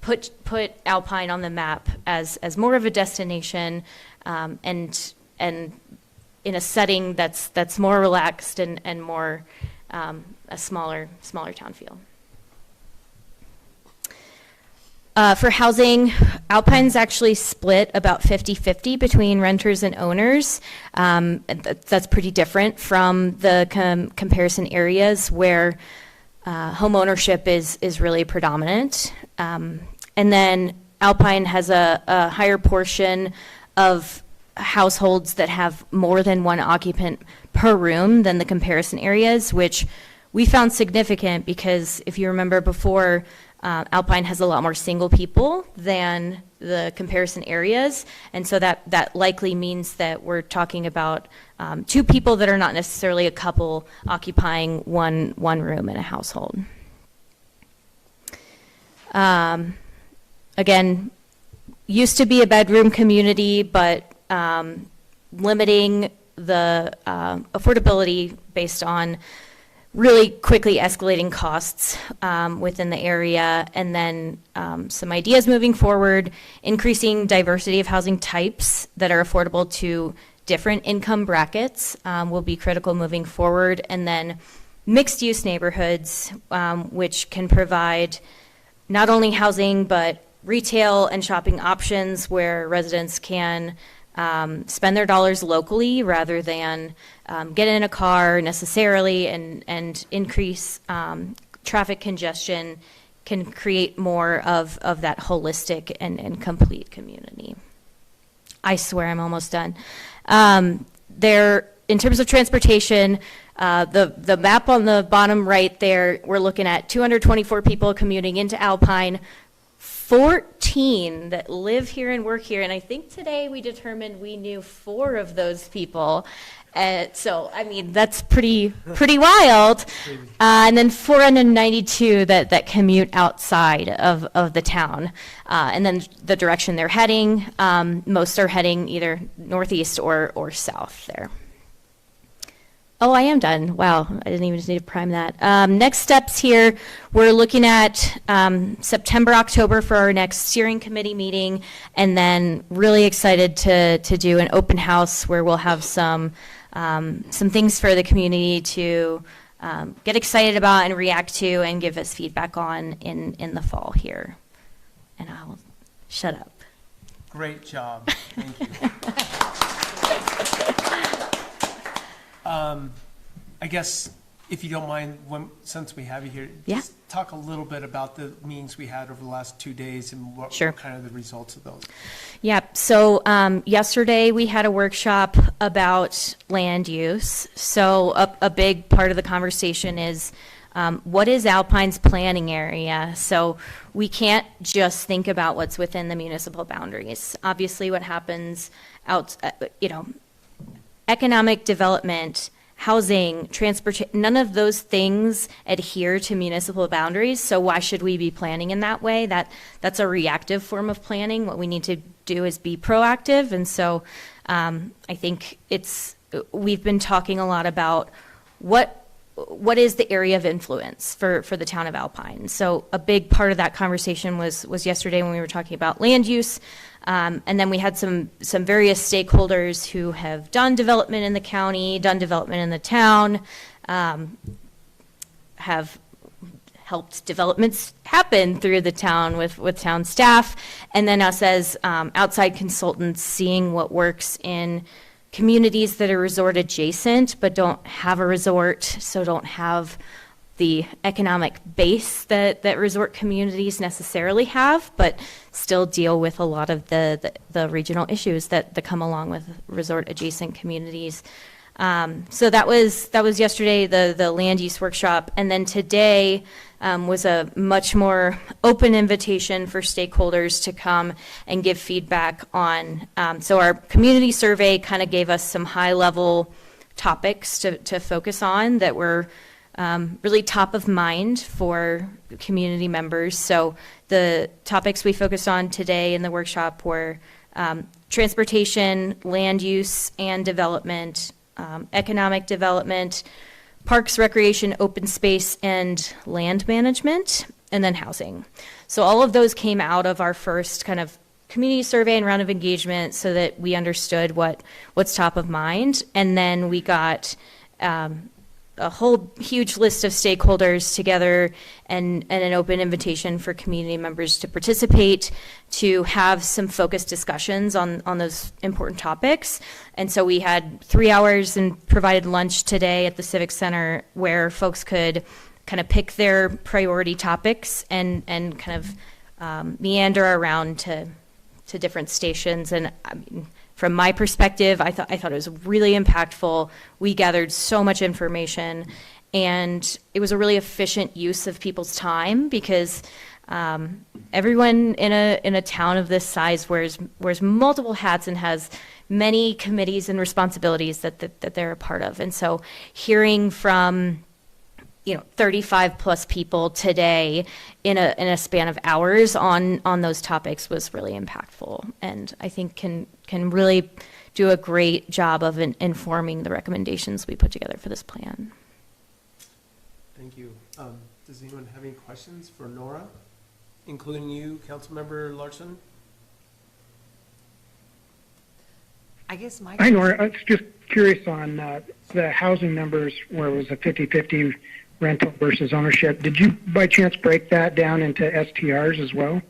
put Alpine on the map as more of a destination, and in a setting that's more relaxed and more a smaller town feel. For housing, Alpine's actually split about 50-50 between renters and owners. That's pretty different from the comparison areas where home ownership is really predominant. And then Alpine has a higher portion of households that have more than one occupant per room than the comparison areas, which we found significant because if you remember before, Alpine has a lot more single people than the comparison areas, and so that likely means that we're talking about two people that are not necessarily a couple occupying one room in a household. Again, used to be a bedroom community, but limiting the affordability based on really quickly escalating costs within the area, and then some ideas moving forward, increasing diversity of housing types that are affordable to different income brackets will be critical moving forward, and then mixed use neighborhoods, which can provide not only housing but retail and shopping options where residents can spend their dollars locally rather than get in a car necessarily and increase traffic congestion, can create more of that holistic and complete community. I swear I'm almost done. In terms of transportation, the map on the bottom right there, we're looking at 224 people commuting into Alpine, 14 that live here and work here, and I think today we determined we knew 4 of those people. So, I mean, that's pretty wild. And then 492 that commute outside of the town. And then the direction they're heading, most are heading either northeast or south there. Oh, I am done. Wow, I didn't even need to prime that. Next steps here, we're looking at September, October for our next steering committee meeting, and then really excited to do an open house where we'll have some things for the community to get excited about and react to and give us feedback on in the fall here. And I'll shut up. Great job. Thank you. I guess if you don't mind, since we have you here, Yeah. just talk a little bit about the meetings we had over the last 2 days and what Sure. were kind of the results of those. Yeah, so yesterday we had a workshop about land use. So a big part of the conversation is what is Alpine's planning area? So we can't just think about what's within the municipal boundaries. Obviously, what happens out, economic development, housing, transportation, none of those things adhere to municipal boundaries. So why should we be planning in that way? That's a reactive form of planning. What we need to do is be proactive. And so I think we've been talking a lot about what is the area of influence for the town of Alpine. So a big part of that conversation was yesterday when we were talking about land use. And then we had some various stakeholders who have done development in the county, done development in the town, have helped developments happen through the town with town staff, and then us as outside consultants seeing what works in communities that are resort adjacent but don't have a resort, so don't have the economic base that resort communities necessarily have, but still deal with a lot of the regional issues that come along with resort adjacent communities. So that was yesterday, the land use workshop, and then today was a much more open invitation for stakeholders to come and give feedback on. So our community survey kind of gave us some high level topics to focus on that were really top of mind for community members. So the topics we focused on today in the workshop were transportation, land use and development, economic development, parks, recreation, open space, and land management, and then housing. So all of those came out of our first kind of community survey and round of engagement so that we understood what's top of mind. And then we got a whole huge list of stakeholders together and an open invitation for community members to participate, to have some focused discussions on those important topics. And so we had 3 hours and provided lunch today at the Civic Center where folks could kind of pick their priority topics and kind of meander around to different stations. And I mean, from my perspective, I thought it was really impactful. We gathered so much information, and it was a really efficient use of people's time because everyone in a town of this size wears multiple hats and has many committees and responsibilities that they're a part of. And so hearing from 35 plus people today in a span of hours on those topics was really impactful, and I think can really do a great job of informing the recommendations we put together for this plan. Thank you. Does anyone have any questions for Nora, including you, Councilmember Larson? I guess my. Hi, Nora. I was just curious on the housing numbers where it was a 50-50 rental versus ownership. Did you by chance break that down into STRs as well?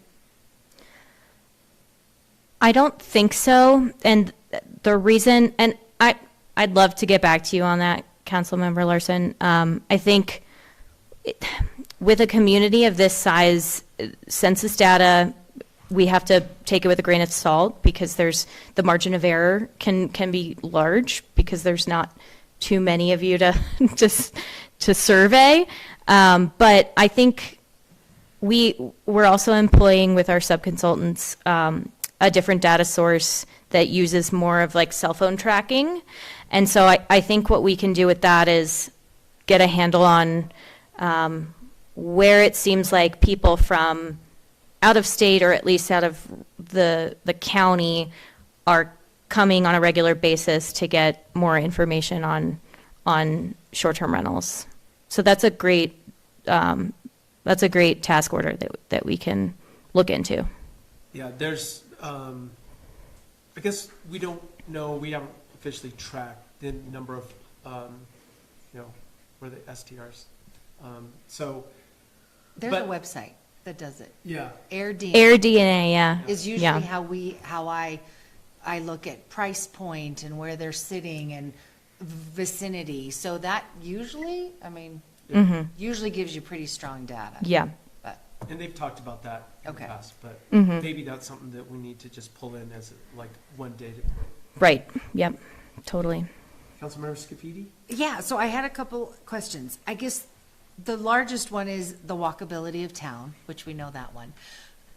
I don't think so. And the reason, and I'd love to get back to you on that, Councilmember Larson. I think with a community of this size, census data, we have to take it with a grain of salt because the margin of error can be large because there's not too many of you to survey. But I think we're also employing with our subconsultants a different data source that uses more of like cell phone tracking. And so I think what we can do with that is get a handle on where it seems like people from out of state or at least out of the county are coming on a regular basis to get more information on short-term rentals. So that's a great task order that we can look into. Yeah, there's, I guess we don't know, we haven't officially tracked the number of, where the STRs. So. There's a website that does it. Yeah. Air DNA, yeah. is usually Yeah. how I look at price point and where they're sitting and vicinity. So that usually, I mean, usually gives you pretty strong data. Yeah. But And they've talked about that in the Okay. past, but Mm-hmm. maybe that's something that we need to just pull in as like one data. Right. Yep. Totally. Councilmember Scafidi? yeah, so I had a couple questions. I guess the largest one is the walkability of town, which we know that one.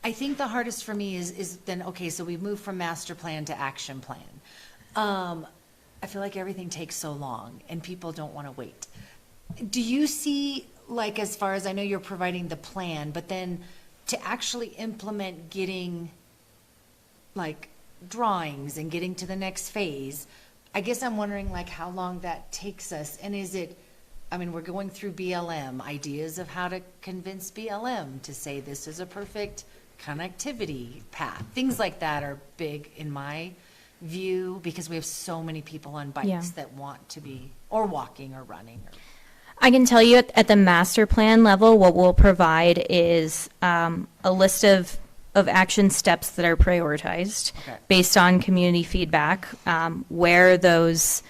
I think the hardest for me is then, okay, so we've moved from master plan to action plan. I feel like everything takes so long and people don't want to wait. Do you see, like, as far as I know you're providing the plan, but then to actually implement getting like drawings and getting to the next phase, I guess I'm wondering like how long that takes us, and is it, I mean, we're going through BLM, ideas of how to convince BLM to say this is a perfect connectivity path. Things like that are big in my view because we have so many people on bikes Yeah. that want to be, or walking or running. I can tell you at the master plan level, what we'll provide is a list of action steps that are prioritized Okay. based on community feedback, where those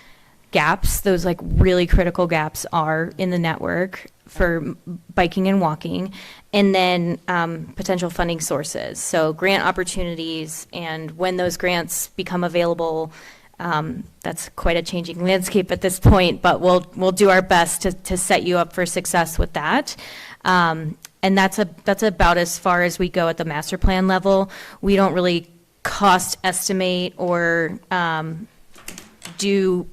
gaps, those like really critical gaps are in the network for biking and walking, and then potential funding sources. So grant opportunities, and when those grants become available, that's quite a changing landscape at this point, but we'll do our best to set you up for success with that. And that's about as far as we go at the master plan level. We don't really cost estimate or do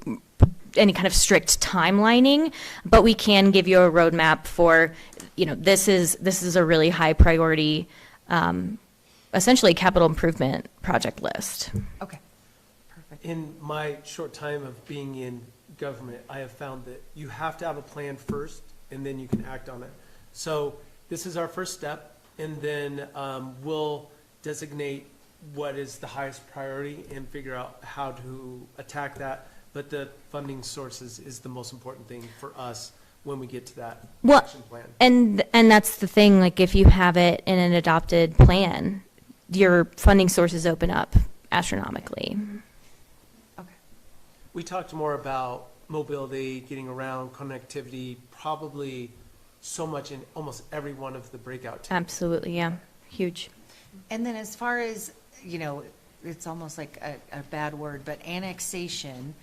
any kind of strict timelining, but we can give you a roadmap for, this is a really high priority, essentially capital improvement project list. Okay, perfect. In my short time of being in government, I have found that you have to have a plan first, and then you can act on it. So this is our first step, and then we'll designate what is the highest priority and figure out how to attack that. But the funding sources is the most important thing for us when we get to that Well, action plan. and that's the thing, like if you have it in an adopted plan, your funding sources open up astronomically. Okay. We talked more about mobility, getting around, connectivity, probably so much in almost every one of the breakout teams. Absolutely, yeah, huge. And then as far as, it's almost like a bad word, but annexation,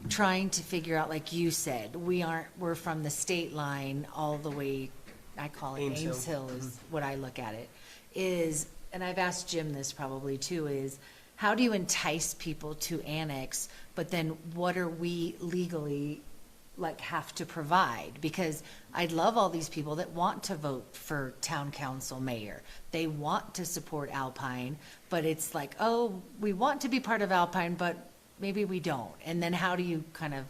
trying to figure out, like you said, we're from the state line all the way, I call it Ames Ames Hill. Hill is what I look at it, is, and I've asked Jim this probably too, is how do you entice people to annex, but then what are we legally like have to provide? Because I'd love all these people that want to vote for town council mayor. They want to support Alpine, but it's like, oh, we want to be part of Alpine, but maybe we don't. And then how do you kind of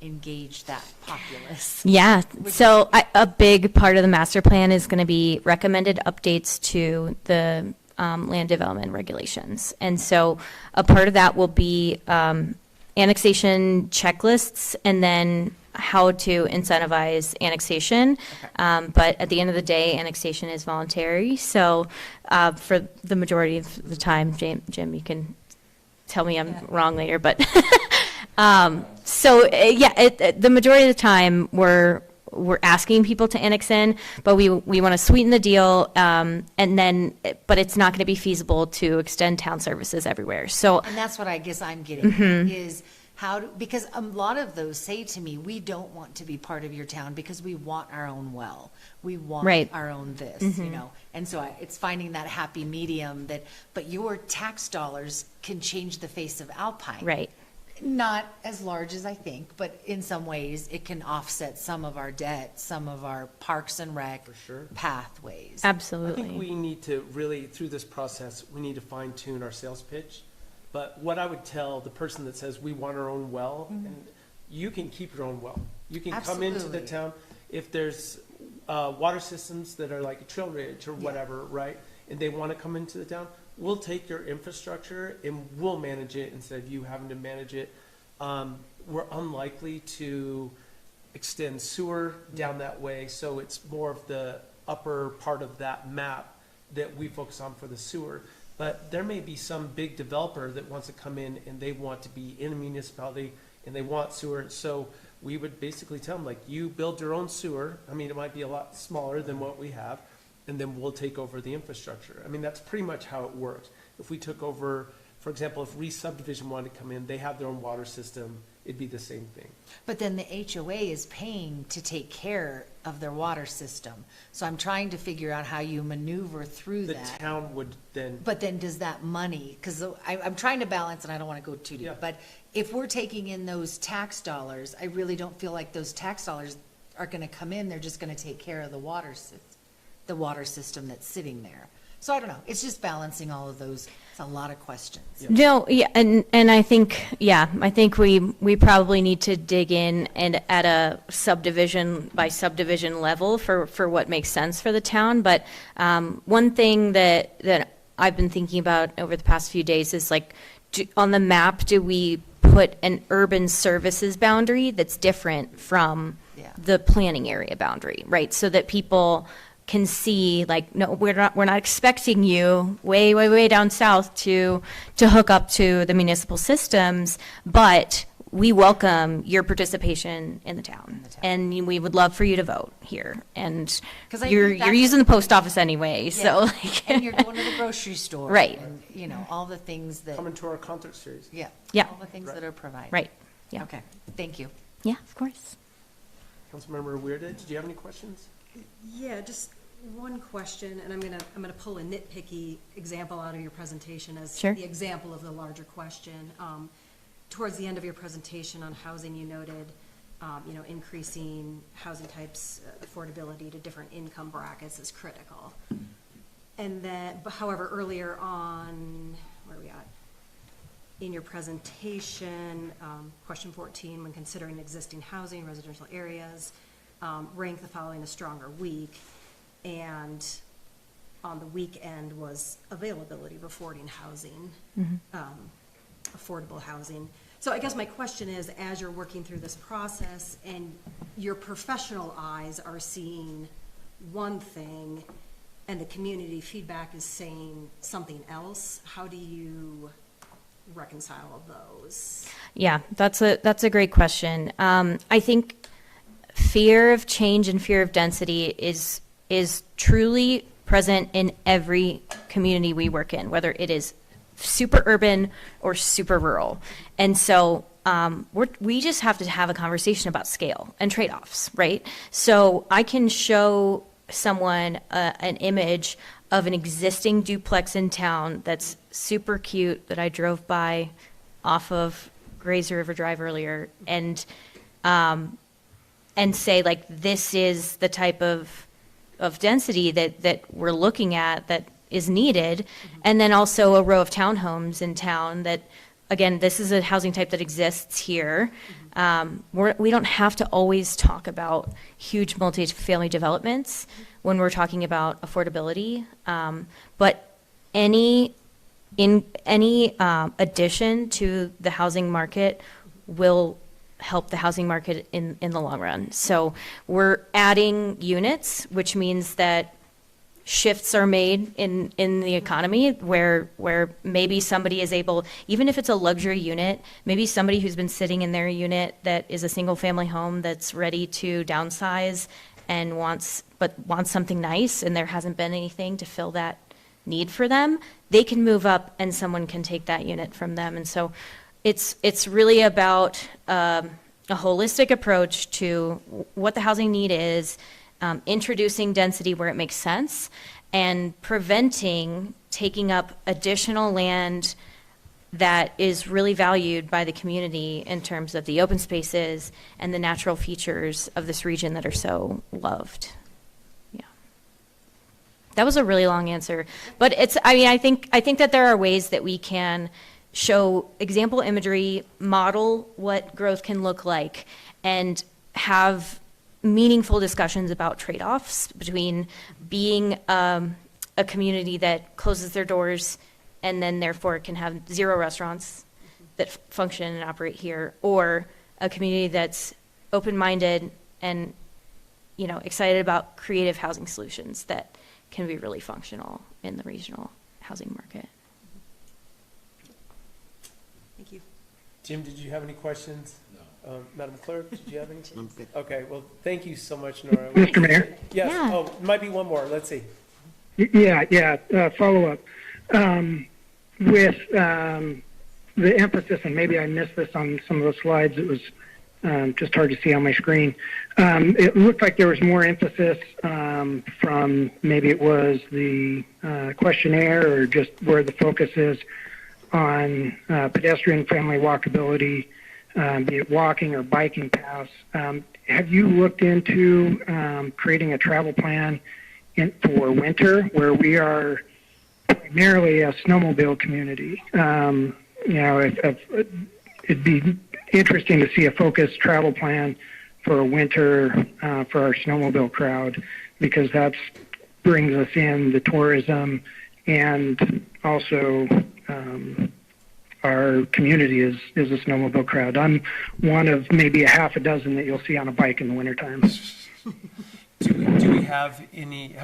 engage that populace? Yeah, so a big part of the master plan is going to be recommended updates to the land development regulations. And so a part of that will be annexation checklists, and then how to incentivize annexation. But at the end of the day, annexation is voluntary. So for the majority of the time, Jim, you can tell me I'm wrong later, but the majority of the time we're asking people to annex in, but we want to sweeten the deal, but it's not going to be feasible to extend town services everywhere. So And that's what I guess I'm getting at, is because a lot of those say to me, we don't want to be part of your town because we want our own well. We want Right. our own this, And so it's finding that happy medium but your tax dollars can change the face of Alpine. right. Not as large as I think, but in some ways it can offset some of our debt, some of our parks and rec sure. pathways. I Absolutely. think we need to really, through this process, we need to fine tune our sales pitch. But what I would tell the person that says we want our own well, and you can keep your own well. You can come into the Absolutely. town, if there's water systems that are like a Trail Ridge or whatever, right? And they want to come into the town, we'll take your infrastructure and we'll manage it instead of you having to manage it. We're unlikely to extend sewer down that way, so it's more of the upper part of that map that we focus on for the sewer. But there may be some big developer that wants to come in and they want to be in a municipality and they want sewer. So we would basically tell them, like, you build your own sewer. I mean, it might be a lot smaller than what we have, and then we'll take over the infrastructure. I mean, that's pretty much how it works. If we took over, for example, if re-subdivision wanted to come in, they have their own water system, it'd be the same thing. But then the HOA is paying to take care of their water system. So I'm trying to figure out how you maneuver through The that. town would then, But then does that money, because I'm trying to balance, and I don't want to go too deep, Yeah. but if we're taking in those tax dollars, I really don't feel like those tax dollars are going to come in, they're just going to take care of the water system that's sitting there. So I don't know, it's just balancing all of those, it's a lot of questions. No, yeah, and I think, I think we probably need to dig in and at a subdivision by subdivision level for what makes sense for the town. But one thing that I've been thinking about over the past few days is like, on the map, do we put an urban services boundary that's different from Yeah. the planning area boundary, right? So that people can see, like, no, we're not expecting you way down south to hook up to the municipal systems, but we welcome your participation in the town, and we would love for you to vote here. And 'Cause I you're think that's- using the post office anyway, Yeah. so like, And you're going to the grocery store. Right. And, you know, all the things that, come into our concert series. yeah. Yeah. All the things Right. that are provided. right, yeah, Okay, thank you. yeah, of course. Councilmember Weird, did you have any questions? Yeah, just one question, and I'm gonna pull a nitpicky example out of your presentation as Sure. the example of the larger question. Towards the end of your presentation on housing, you noted, increasing housing types, affordability to different income brackets is critical. And then, but however, earlier on, where are we at? In your presentation, question 14, when considering existing housing, residential areas, rank the following as strong or weak. And on the weak end was availability of affording housing, affordable housing. So I guess my question is, as you're working through this process and your professional eyes are seeing one thing and the community feedback is saying something else, how do you reconcile those? Yeah, that's a great question. I think fear of change and fear of density is truly present in every community we work in, whether it is super urban or super rural. And so we just have to have a conversation about scale and trade-offs, right? So I can show someone an image of an existing duplex in town that's super cute that I drove by off of Grazer River Drive earlier, and say, like, this is the type of density that we're looking at that is needed. And then also a row of townhomes in town that, again, this is a housing type that exists here. We don't have to always talk about huge multifamily developments when we're talking about affordability. But any addition to the housing market will help the housing market in the long run. So we're adding units, which means that shifts are made in the economy where maybe somebody is able, even if it's a luxury unit, maybe somebody who's been sitting in their unit that is a single family home that's ready to downsize and wants something nice, and there hasn't been anything to fill that need for them, they can move up and someone can take that unit from them. And so it's really about a holistic approach to what the housing need is, introducing density where it makes sense, and preventing taking up additional land that is really valued by the community in terms of the open spaces and the natural features of this region that are so loved. Yeah. That was a really long answer, but I think that there are ways that we can show example imagery, model what growth can look like, and have meaningful discussions about trade-offs between being a community that closes their doors and then therefore can have 0 restaurants that function and operate here, or a community that's open-minded and, excited about creative housing solutions that can be really functional in the regional housing market. Thank you. Jim, did you have any questions? No. Madam Clerk, did you have any? I'm good. Okay, well, thank you so much, Nora. Mr. Mayor? Yes, Yeah. oh, might be one more, let's see. Follow up. With the emphasis, and maybe I missed this on some of the slides, it was just hard to see on my screen. It looked like there was more emphasis from maybe it was the questionnaire or just where the focus is on pedestrian-friendly walkability, be it walking or biking paths. Have you looked into creating a travel plan for winter where we are primarily a snowmobile community? It'd be interesting to see a focused travel plan for a winter for our snowmobile crowd, because that brings us in the tourism, and also our community is a snowmobile crowd. I'm one of maybe a half a dozen that you'll see on a bike in the wintertime. Do we have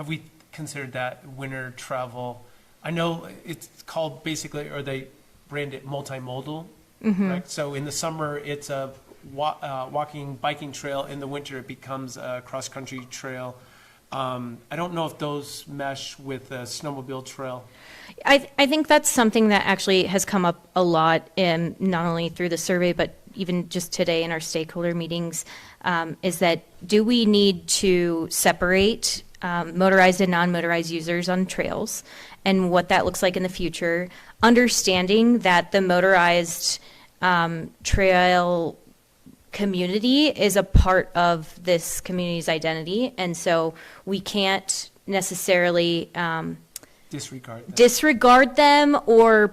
we considered that winter travel? I know it's called basically, or they brand it multimodal, right? So in the summer, it's a walking, biking trail. In the winter, it becomes a cross-country trail. I don't know if those mesh with a snowmobile trail. I think that's something that actually has come up a lot, not only through the survey, but even just today in our stakeholder meetings, is that do we need to separate motorized and non-motorized users on trails, and what that looks like in the future, understanding that the motorized trail community is a part of this community's identity, and so we can't necessarily disregard them or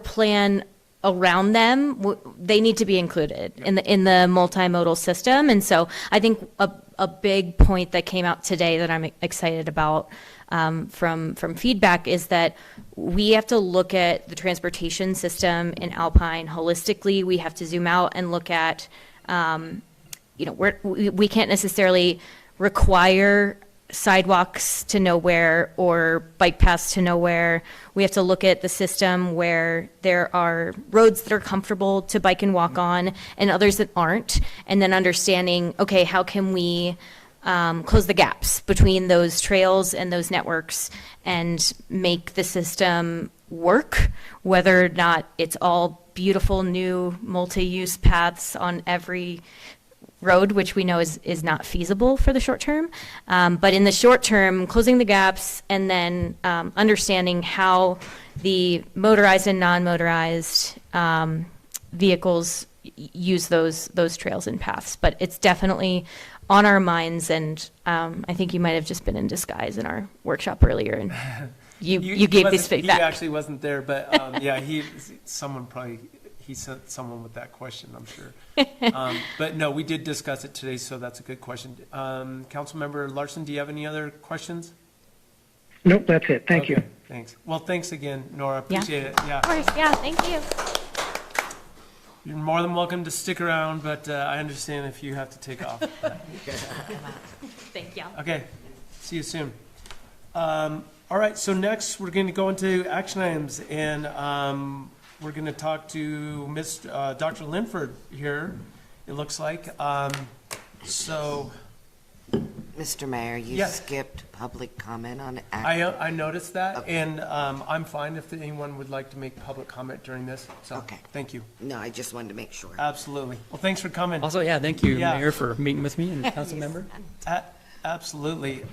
plan around them. They need to be included in the multimodal system. And so I think a big point that came out today that I'm excited about from feedback is that we have to look at the transportation system in Alpine holistically. We have to zoom out and look at, we can't necessarily require sidewalks to nowhere or bike paths to nowhere. We have to look at the system where there are roads that are comfortable to bike and walk on and others that aren't, and then understanding, okay, how can we close the gaps between those trails and those networks and make the system work, whether or not it's all beautiful new multi-use paths on every road, which we know is not feasible for the short term. But in the short term, closing the gaps and then understanding how the motorized and non-motorized vehicles use those trails and paths. But it's definitely on our minds, and I think you might have just been in disguise in our workshop earlier, and you gave this feedback. He actually wasn't there, but he sent someone with that question, I'm sure. But no, we did discuss it today, so that's a good question. Councilmember Larson, do you have any other questions? Nope, that's it. Thank you. Thanks. Well, thanks again, Nora. Appreciate it. Yeah. Of course, yeah, thank you. You're more than welcome to stick around, but I understand if you have to take off. Thank you. Okay, see you soon. All right, so next we're going to go into action items, and we're going to talk to Dr. Linford here, it looks like. Mr. Mayor, you Yes. skipped public comment on I noticed that, Okay. and I'm fine if anyone would like to make public comment during this. So, Okay. Thank you. No, I just wanted to make sure. Absolutely. Well, thanks for coming. Also, yeah, thank you, Yeah. Mayor, for meeting with me and council member. Absolutely.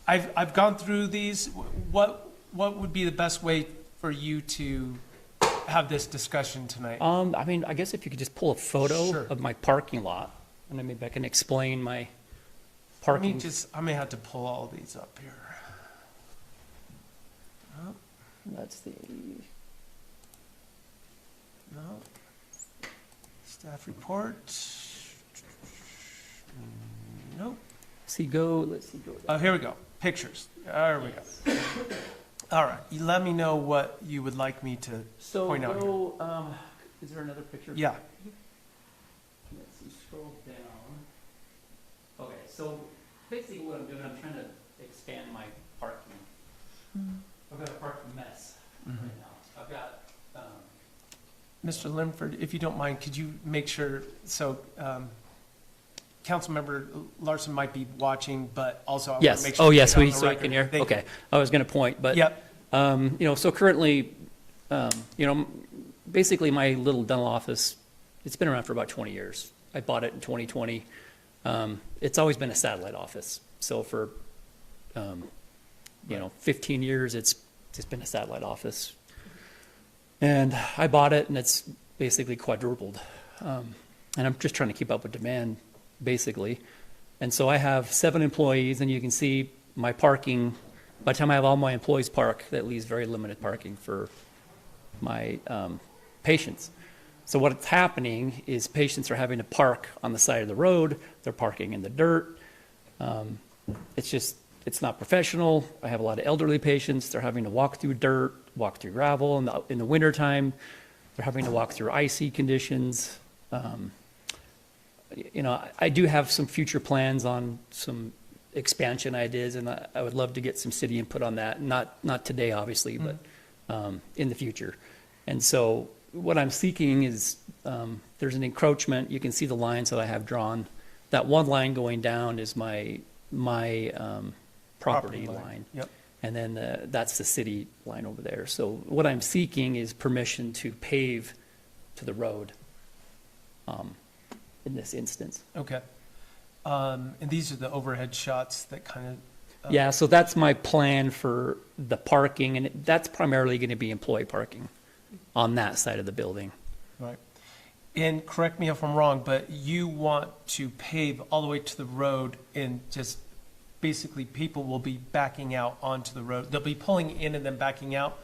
I've gone through these. What would be the best way for you to have this discussion tonight? I guess if you could just pull a photo Sure. of my parking lot, and then maybe I can explain my Let me parking. I may have to pull all these up here. That's the, No. Staff report. Nope. let's see, go. Oh, here we go. Pictures. There we go. All right. You let me know what you would like me to So point out here. go, is there another picture? Yeah. Let's see, scroll down. Okay, so basically what I'm doing, I'm trying to expand my parking. I've got a parking mess right now. I've got Mr. Linford, if you don't mind, could you make sure, so Councilmember Larson might be watching, but also I want to Yes. make sure. Oh, we yes, get on we, the so I record. can hear. Thank you. Okay. I was going to point, but, Yep, so currently, basically my little dental office, it's been around for about 20 years. I bought it in 2020. It's always been a satellite office. So for, 15 years, it's been a satellite office. And I bought it and it's basically quadrupled. And I'm just trying to keep up with demand, basically. And so I have 7 employees, and you can see my parking. By the time I have all my employees park, that leaves very limited parking for my patients. So what's happening is patients are having to park on the side of the road. They're parking in the dirt. It's not professional. I have a lot of elderly patients. They're having to walk through dirt, walk through gravel. In the wintertime, they're having to walk through icy conditions. I do have some future plans on some expansion ideas, and I would love to get some city input on that. Not today, obviously, but in the future. And so what I'm seeking is there's an encroachment. You can see the lines that I have drawn. That one line going down is my property line. Yep. And then that's the city line over there. So what I'm seeking is permission to pave to the road in this instance. Okay. And these are the overhead shots that kind of. Yeah, so that's my plan for the parking, and that's primarily going to be employee parking on that side of the building. Right. And correct me if I'm wrong, but you want to pave all the way to the road and just basically people will be backing out onto the road. They'll be pulling in and then backing out?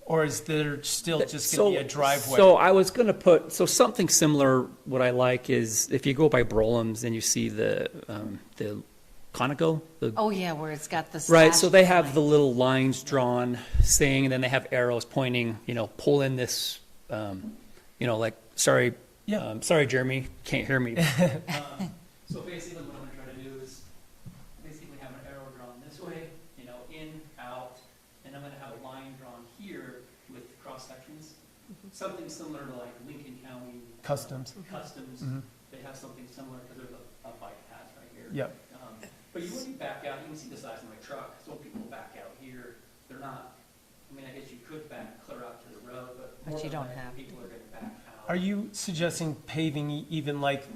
Or is there still just going to be a driveway? So I was going to put, something similar, what I like is if you go by Brolam's and you see the Conoco. Oh, yeah, where it's got the. Right, so slash they have line. the little lines drawn saying, and then they have arrows pointing, pull in this, like, sorry, Yeah. sorry, Jeremy, can't hear me. So basically what I'm gonna try to do is basically have an arrow drawn this way, in, out, and I'm gonna have a line drawn here with cross sections. Something similar to like Lincoln County. Customs. Customs, Mhm. they have something similar because there's a bike path right here. Yep. But you wouldn't back out, you can see the size of my truck, so people back out here, they're not, I guess you could back clear out to the road, but But more you than don't likely, have people are gonna back out. Are you suggesting paving even like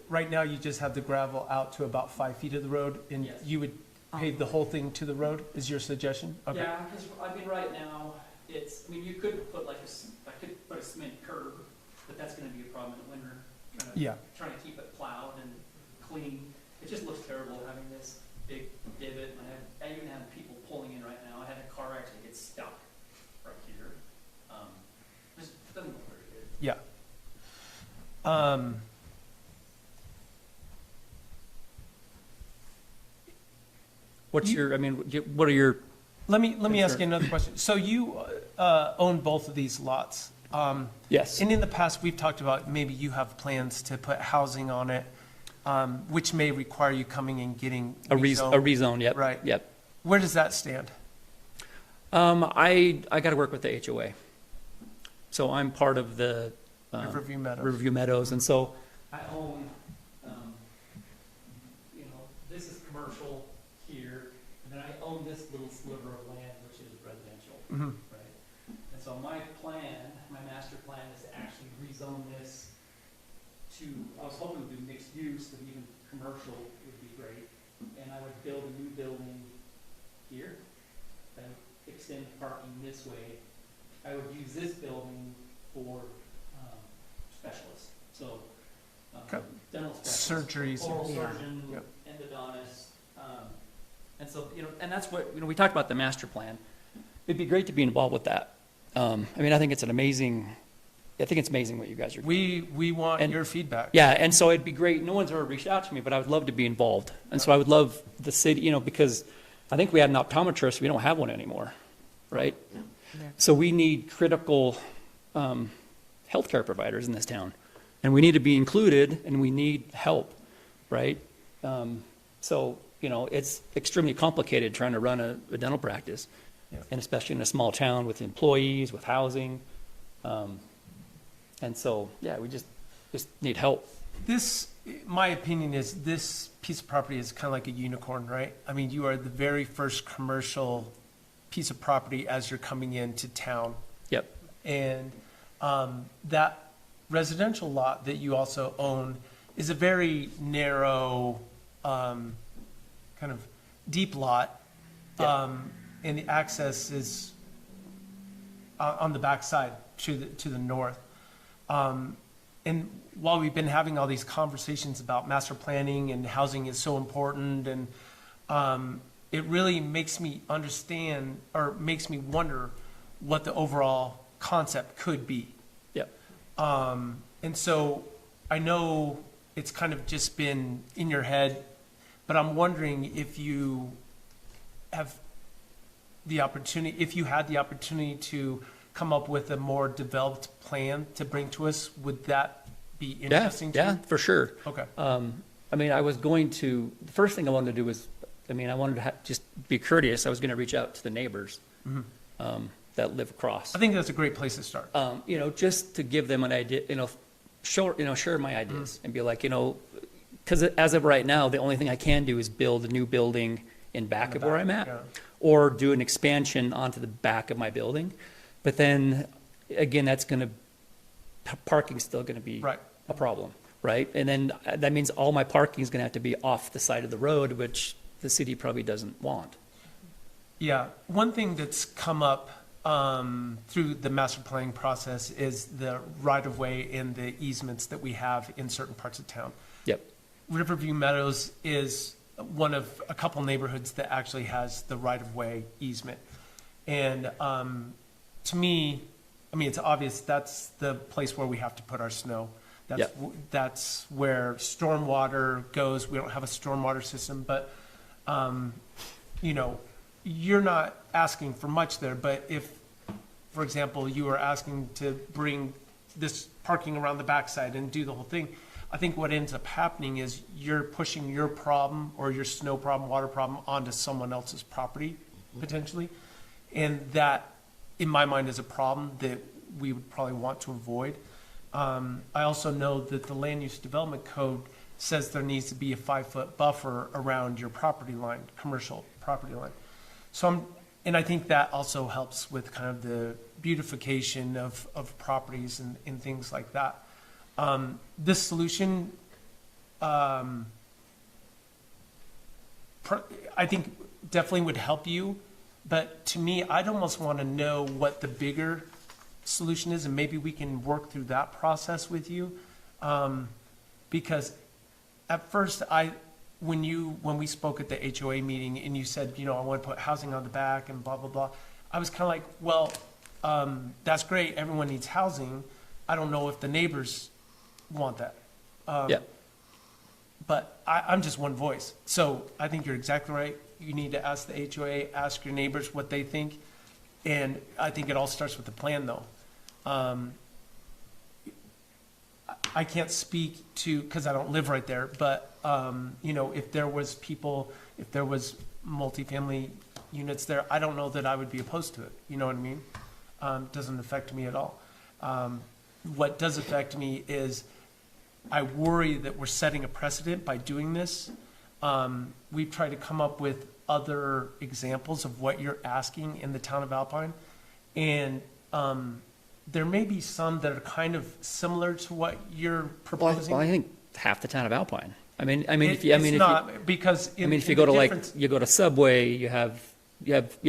right now you just have the gravel out to about 5 feet of the road? And Yes. you would pave the whole thing to the road, is your suggestion? Okay. Yeah, because right now, you could put I could put a cement curb, but that's gonna be a problem in the winter. Yeah. Trying to keep it plowed and clean. It just looks terrible having this big divot. I even have people pulling in right now. I had a car actually get stuck right here. Just doesn't look very good. Yeah. What's what are your, Let me ask Sure. you another question. So you own both of these lots. yes. And in the past, we've talked about maybe you have plans to put housing on it, which may require you coming and getting A rezoned. rezone, yep. Right. Yep. Where does that stand? I got to work with the HOA. So I'm part of the Riverview Meadows. Riverview Meadows, and so I own, this is commercial here, and then I own this little sliver of land, which is residential, Mhm. right? And so my master plan is to actually rezone this to, I was hoping it would be mixed use, but even commercial would be great. And I would build a new building here, and extend the parking this way. I would use this building for specialists, so Okay. dental specialists. Surgeries. Oral Yeah. surgeon, Yep. endodontist, and so, and that's what, we talked about the master plan. It'd be great to be involved with that. I think it's amazing what you guys are doing. We want And- your feedback. Yeah, and so it'd be great, no one's ever reached out to me, but I would love to be involved. And so I would love the city, because I think we had an optometrist, we don't have one anymore, right? So we need critical healthcare providers in this town. And we need to be included, and we need help, right? So, it's extremely complicated trying to run a dental practice. Yeah. And especially in a small town with employees, with housing. And so, yeah, we just need help. This, my opinion is this piece of property is kind of like a unicorn, right? I mean, you are the very first commercial piece of property as you're coming into town. Yep. And that residential lot that you also own is a very narrow, kind of deep lot. And the access is on the backside to the north. And while we've been having all these conversations about master planning and housing is so important, and it really makes me understand or makes me wonder what the overall concept could be. Yep. And so I know it's kind of just been in your head, but I'm wondering if you have the opportunity, if you had the opportunity to come up with a more developed plan to bring to us, would that be interesting to you? Yeah, for sure. Okay. I mean, the first thing I wanted to do was, I mean, I wanted to just be courteous. I was going to reach out to the neighbors that live across. I think that's a great place to start. You know, just to give them an idea, share my ideas and be like, because as of right now, the only thing I can do is build a new building in back of where I'm at, yeah. or do an expansion onto the back of my building. But then, again, parking's still going to be Right. a problem, right? And then that means all my parking is going to have to be off the side of the road, which the city probably doesn't want. Yeah, one thing that's come up through the master planning process is the right-of-way and the easements that we have in certain parts of town. Yep. Riverview Meadows is one of a couple neighborhoods that actually has the right-of-way easement. And to me, I mean, it's obvious that's the place where we have to put our snow. That's where stormwater goes. We don't have a stormwater system, but, you're not asking for much there. But if, for example, you are asking to bring this parking around the backside and do the whole thing, I think what ends up happening is you're pushing your problem or your snow problem, water problem onto someone else's property, potentially. And that, in my mind, is a problem that we would probably want to avoid. I also know that the Land Use Development Code says there needs to be a 5-foot buffer around your property line, commercial property line. So and I think that also helps with kind of the beautification of properties and things like that. This solution, I think definitely would help you, but to me, I'd almost want to know what the bigger solution is, and maybe we can work through that process with you. Because at first, when we spoke at the HOA meeting and you said, I want to put housing on the back and blah, blah, blah, I was kind of like, well, that's great. Everyone needs housing. I don't know if the neighbors want that. But I'm just one voice. So I think you're exactly right. You need to ask the HOA, ask your neighbors what they think. And I think it all starts with the plan, though. I can't speak to, because I don't live right there, but, if there was multifamily units there, I don't know that I would be opposed to it. You know what I mean? Doesn't affect me at all. What does affect me is I worry that we're setting a precedent by doing this. We've tried to come up with other examples of what you're asking in the town of Alpine. And there may be some that are kind of similar to what you're proposing. Well, I think half the town of Alpine. Subway, you have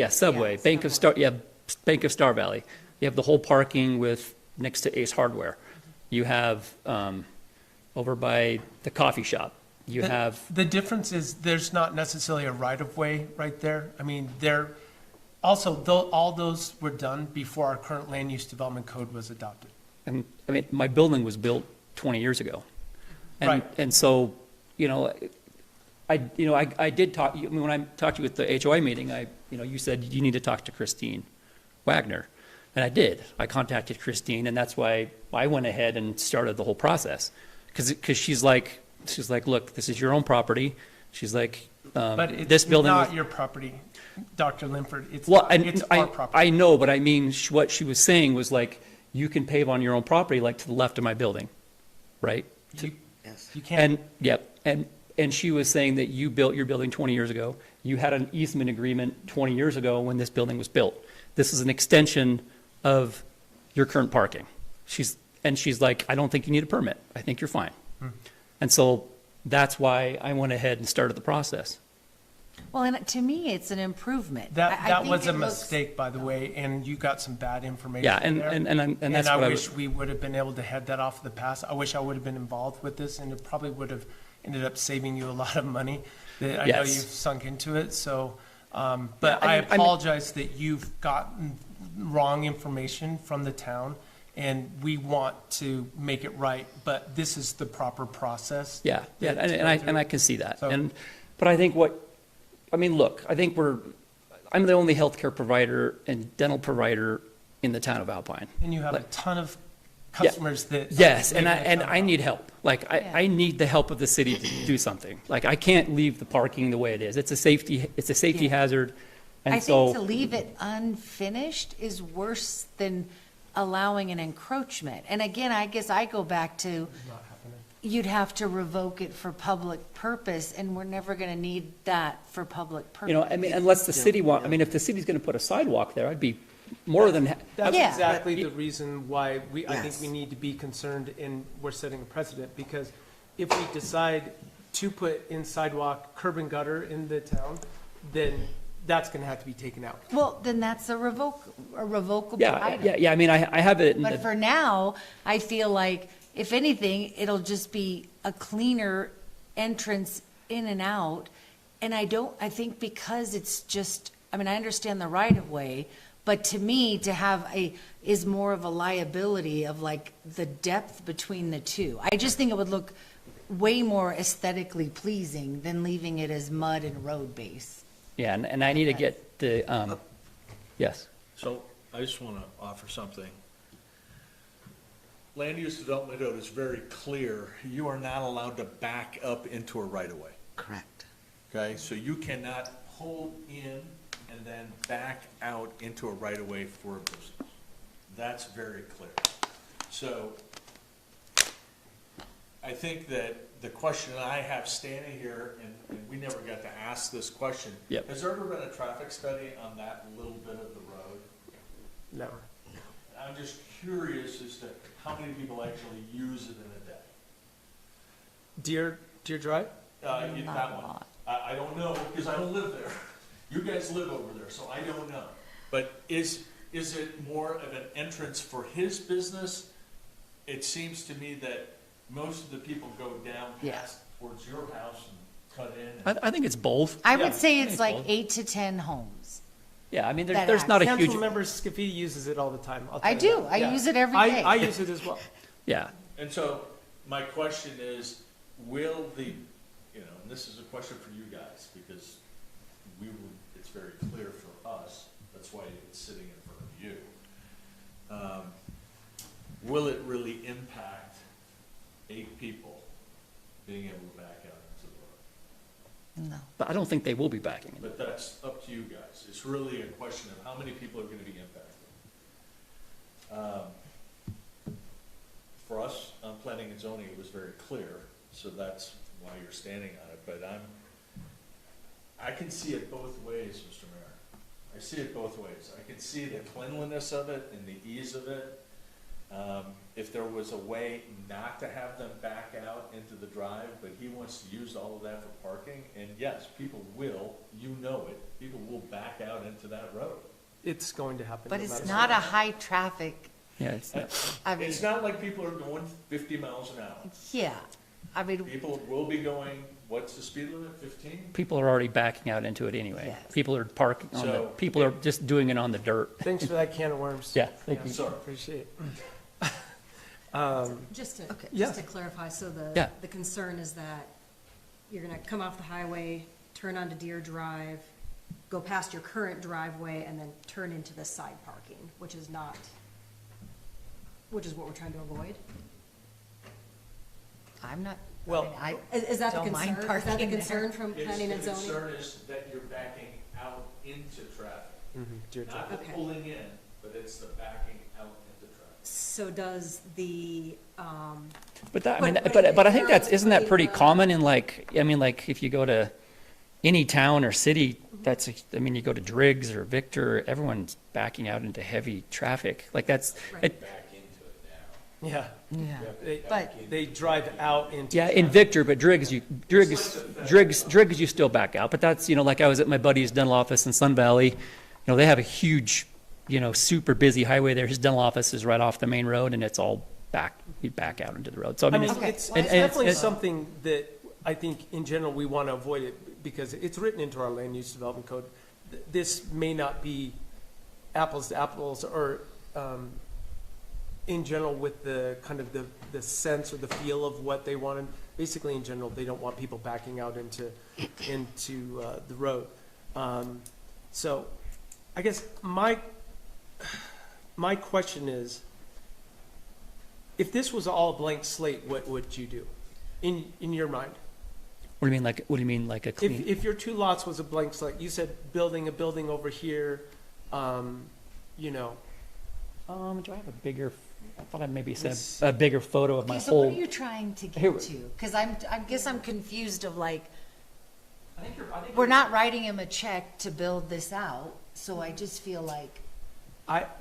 Subway, Yeah, you have Bank of Star Valley. You have the whole parking next to Ace Hardware. You have, over by the coffee shop, The difference is there's not necessarily a right-of-way right there. I mean, all those were done before our current land use development code was adopted. and, I mean, my building was built 20 years ago. Right. And so, I did talk, when I talked to you at the HOA meeting, you said you need to talk to Christine Wagner. And I did. I contacted Christine, and that's why I went ahead and started the whole process. Because she's like, look, this is your own property. She's like, But this it's building. not your property, Dr. Linford. It's Well, our property. I know, but I mean, what she was saying was like, you can pave on your own property, like to the left of my building, right? You can't, And she was saying that you built your building 20 years ago. You had an easement agreement 20 years ago when this building was built. This is an extension of your current parking. She's like, I don't think you need a permit. I think you're fine. And so that's why I went ahead and started the process. Well, and to me, it's an improvement. I that think was it a looks- mistake, by the way, and you got some bad information Yeah, there. and that's I what I wish was, we would have been able to head that off in the past. I wish I would have been involved with this, and it probably would have ended up saving you a lot of money that I know Yes. you've sunk into it, so, but Yeah, I I mean- apologize that you've gotten wrong information from the town, and we want to make it right, but this is the proper process. yeah, to and go I, through. and I can see that. So- But I think look, I think I'm the only healthcare provider and dental provider in the town of Alpine. And you have a Like- ton of customers that. Yes, live and in the I town. need help. Like, I need the help of the city to do something. Like, I can't leave the parking the way it is. It's a safety Yeah. hazard. I And think to so, leave it unfinished is worse than allowing an encroachment. And again, I guess I go back to, you'd have to revoke it for public purpose, and we're never going to need that for public purpose. I mean, unless the city if the city's going to put a sidewalk there, I'd be more than, That's Yeah. exactly the reason why I think Yes. we need to be concerned and we're setting a precedent, because if we decide to put in sidewalk, curb and gutter in the town, then that's gonna have to be taken out. Well, then that's a revocable yeah, item. yeah, I mean, I have it in But the, for now, I feel like, if anything, it'll just be a cleaner entrance in and out. And I think because it's just, I mean, I understand the right of way, but to me, to have is more of a liability of like the depth between the two. I just think it would look way more aesthetically pleasing than leaving it as mud and road base. yeah, and I need to get the, yes. So I just want to offer something. Land use development code is very clear. You are not allowed to back up into a right-of-way, Correct. okay? So you cannot pull in and then back out into a right-of-way for a business. That's very clear. So I think that the question I have standing here, and we never got to ask this question. Yep. Has there ever been a traffic study on that little bit of the road? No. I'm just curious as to how many people actually use it in a day. Deer Drive? Not That a one. lot. I don't know, because I don't live there. You guys live over there, so I don't know. But is it more of an entrance for his business? It seems to me that most of the people go down Yeah. past towards your house and cut in. I think it's both. I Yeah. would say I it's think like both. 8 to 10 homes. Yeah, I mean, That there's not a huge, Councilmember Scafidi uses it all the time. I'll tell I you do. that. I Yeah. use it every day. I use it as well. yeah. And so, my question is, will the, and this is a question for you guys, because it's very clear for us, that's why it's sitting in front of you. Will it really impact 8 people being able to back out into the road? No. But I don't think they will be backing it. But that's up to you guys. It's really a question of how many people are gonna be impacted. For us, on planning and zoning, it was very clear, so that's why you're standing on it, but I can see it both ways, Mr. Mayor. I see it both ways. I can see the cleanliness of it and the ease of it. If there was a way not to have them back out into the drive, but he wants to use all of that for parking, and yes, people will, people will back out into that road. It's going to happen. But no it's matter not a what. high traffic, Yeah, it's not. I mean, It's not like people are going 50 miles an hour. yeah. I mean, People will be going, what's the speed limit, 15? People are already backing out into it anyway. Yes. People are parking people are just doing it on the dirt. Thanks for that can of worms. Yeah, thank you. Sorry. Appreciate it. Just Yeah. to clarify, so Yeah. the concern is that you're gonna come off the highway, turn onto Deer Drive, go past your current driveway, and then turn into the side parking, which is what we're trying to avoid? I'm not, Well, I Is that the don't mind concern? Is that the parking there. concern from planning and The zoning? concern is that you're backing out into traffic. Deer Drive. Not the Okay. pulling in, but it's the backing out into traffic. So does the, But that, I mean, But- but I think but- isn't that pretty common in like, I mean, like if you go to any town or city, that's, I mean, you go to Driggs or Victor, everyone's backing out into heavy traffic. Like that's, Right. Yeah. Yeah. But they drive out into. yeah, in Victor, but Driggs, you still back out. But that's, you know, like I was at my buddy's dental office in Sun Valley, you know, they have a huge, you know, super busy highway there. His dental office is right off the main road and it's all you back out into the road. So I I mean, mean, it's, it's definitely something that I think in general we want to avoid it because it's written into our land use development code. This may not be apples to apples or, in general with the kind of the sense or the feel of what they wanted. Basically, in general, they don't want people backing out into the road. So I guess my question is, if this was all a blank slate, what would you do in your mind? what do you mean like a clean? If your two lots was a blank slate, you said building a building over here, you know. Do I have a bigger, I thought I maybe said a bigger photo of my Okay, so what whole. are you trying to Here- get to? Because I guess I'm confused of like, I think we're not writing him a check to build this out, so I just feel like,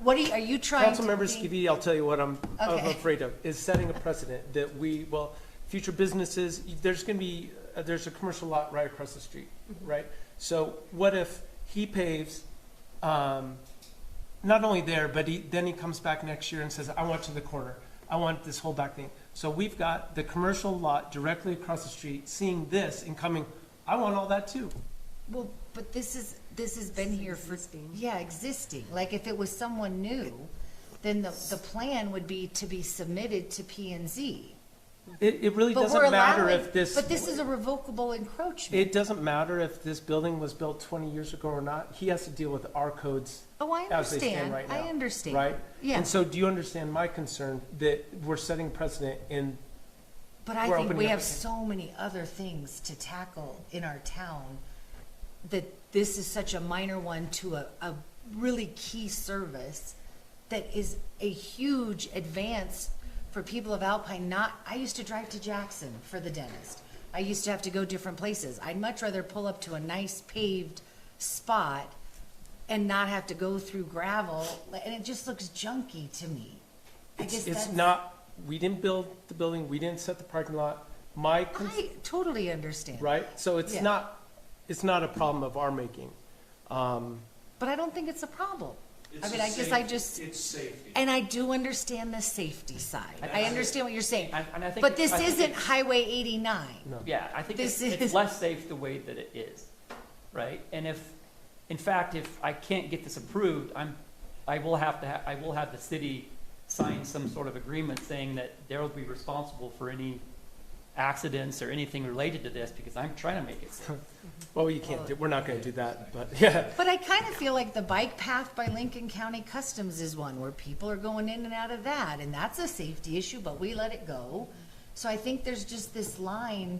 what are you trying to Councilmember be? Skibidi, I'll tell you what I'm Okay. afraid of, is setting a precedent that future businesses, there's gonna be, there's a commercial lot right across the street, right? So what if he paves, not only there, but then he comes back next year and says, I want to the corner. I want this whole back thing. So we've got the commercial lot directly across the street, seeing this and coming, I want all that too. Well, but this has been here for, yeah, existing. Like if it was someone new, then the plan would be to be submitted to P and Z. It really But we're doesn't matter allowing, if this. but this is a revocable encroachment. It doesn't matter if this building was built 20 years ago or not. He has to deal with our codes Oh, I as they stand understand. right now. I understand. Right? Yeah. And so do you understand my concern that we're setting precedent in, But I We're think we opening up have again. so many other things to tackle in our town that this is such a minor one to a really key service that is a huge advance for people of Alpine. I used to drive to Jackson for the dentist. I used to have to go different places. I'd much rather pull up to a nice paved spot and not have to go through gravel, and it just looks junky to me. I guess it's that's. not, we didn't build the building, we didn't set the parking lot. I totally understand. Right? So it's Yeah. not a problem of our making. But I don't think it's a problem. I mean, I guess It's safety. and I do understand the safety side. I understand what you're saying. And I think- But this I think isn't it's- Highway 89. Yeah, I think This it's is- less safe the way that it is, right? And in fact, if I can't get this approved, I will have the city sign some sort of agreement saying that they'll be responsible for any accidents or anything related to this because I'm trying to make it safe. Well, you can't we're not gonna do that, but yeah. But I kind of feel like the bike path by Lincoln County Customs is one where people are going in and out of that, and that's a safety issue, but we let it go. So I think there's just this line,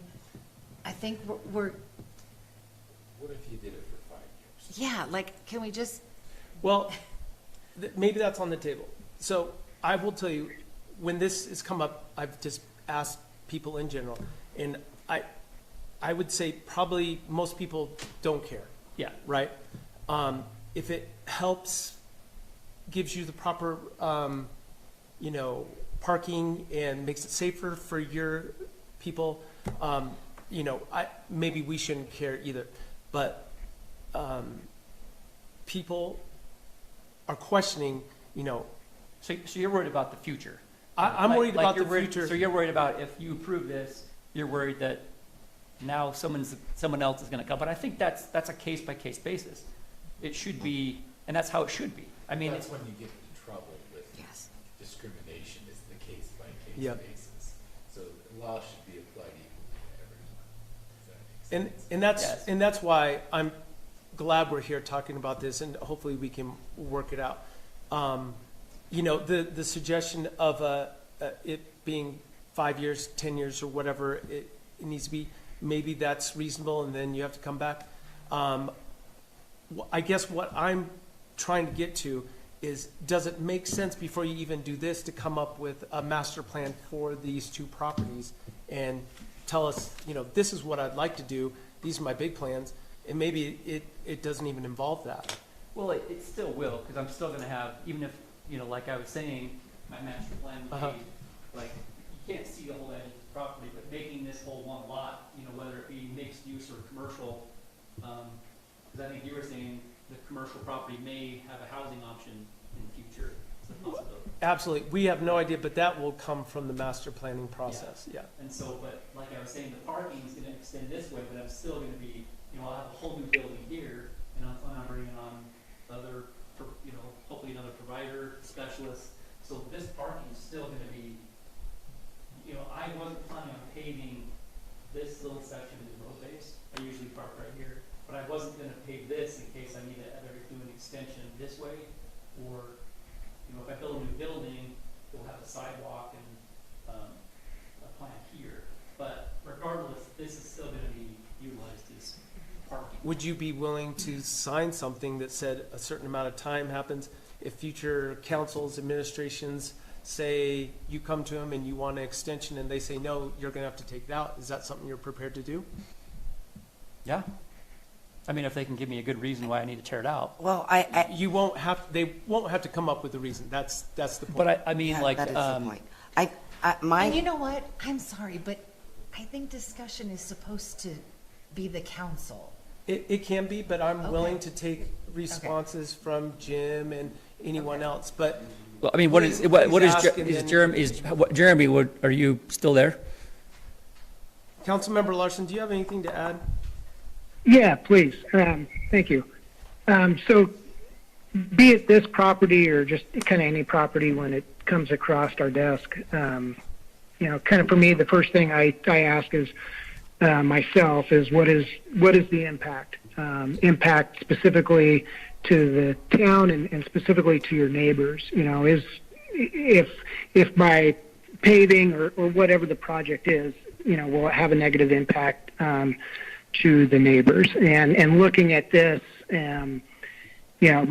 I think we're, What if you did it for 5 years? yeah, like, can we just, Well, maybe that's on the table. So I will tell you, when this has come up, I've just asked people in general, and I would say probably most people don't care, Yeah, right? If it helps, gives you the proper, parking and makes it safer for your people, maybe we shouldn't care either. But people are questioning, so you're worried about the future. I'm Like- worried like about you're the worried- future. So you're worried about if you approve this, you're worried that now someone else is gonna come. But I think that's a case-by-case basis. It should be, and that's how it should be. I mean, That's when you get into trouble with yes. discrimination, is the case-by-case Yep. basis. So the law should be applied equally to everyone. Does that make sense? Yes. And that's why I'm glad we're here talking about this, and hopefully we can work it out. The suggestion of it being 5 years, 10 years, or whatever it needs to be, maybe that's reasonable, and then you have to come back. I guess what I'm trying to get to is, does it make sense before you even do this to come up with a master plan for these two properties and tell us, you know, this is what I'd like to do, these are my big plans, and maybe it doesn't even involve that. Well, it still will, because I'm still gonna have, even if, you know, like I was saying, my master plan would be, like, you can't see the whole edge of the property, but making this whole one lot, you know, whether it be mixed use or commercial, because I think you were saying the commercial property may have a housing option in the future. It's a possibility. Absolutely, we have no idea, but that will come from the master planning process, yeah. And so, but like I was saying, the parking is gonna extend this way, but I'm still gonna be, you know, I'll have a whole new building here, and I'm planning on bringing on other, you know, hopefully another provider, specialist. So this parking is still gonna be, you know, I wasn't planning on paving this little section of the road base. I usually park right here, but I wasn't gonna pave this in case I need to ever do an extension this way, or, you know, if I build a new building, we'll have a sidewalk and, a plant here. But regardless, this is still gonna be utilized as parking. Would you be willing to sign something that said a certain amount of time happens if future councils, administrations say you come to them and you want an extension and they say, no, you're gonna have to take it out? Is that something you're prepared to do? Yeah. I mean, if they can give me a good reason why I need to tear it out. Well, You won't have, they won't have to come up with a reason. That's the point. But I mean, yeah, like, that is the point. And you know what? I'm sorry, but I think discussion is supposed to be the council. It can be, but I'm willing Okay. to take responses from Jim and anyone else, but well, I mean, what is Jeremy, are you still there? Councilmember Larson, do you have anything to add? Yeah, please. Thank you. So be it this property or just kind of any property when it comes across our desk, you know, kind of for me, the first thing I ask is myself is what is the impact? Impact specifically to the town and specifically to your neighbors. You know, if by paving or whatever the project is, you know, will it have a negative impact to the neighbors? And looking at this, you know,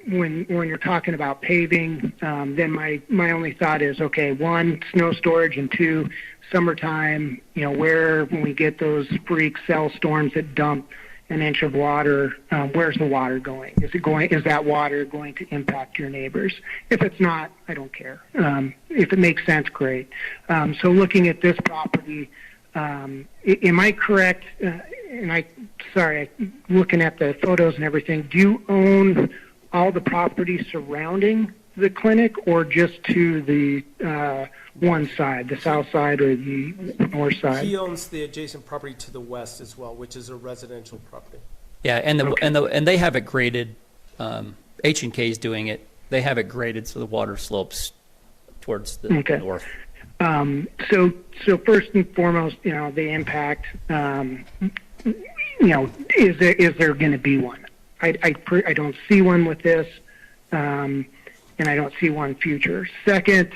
when you're talking about paving, then my only thought is, okay, one, snow storage, and two, summertime, you know, when we get those freak cell storms that dump an inch of water, where's the water going? Is that water going to impact your neighbors? If it's not, I don't care. If it makes sense, great. So looking at this property, am I correct? Looking at the photos and everything, do you own all the property surrounding the clinic, or just to the one side, the south side or the north side? He owns the adjacent property to the west as well, which is a residential property. Yeah, and they have it graded. H&K is doing it. They have it graded so the water slopes towards the north. So first and foremost, you know, the impact. You know, is there going to be one? I don't see one with this, and I don't see one future. Second,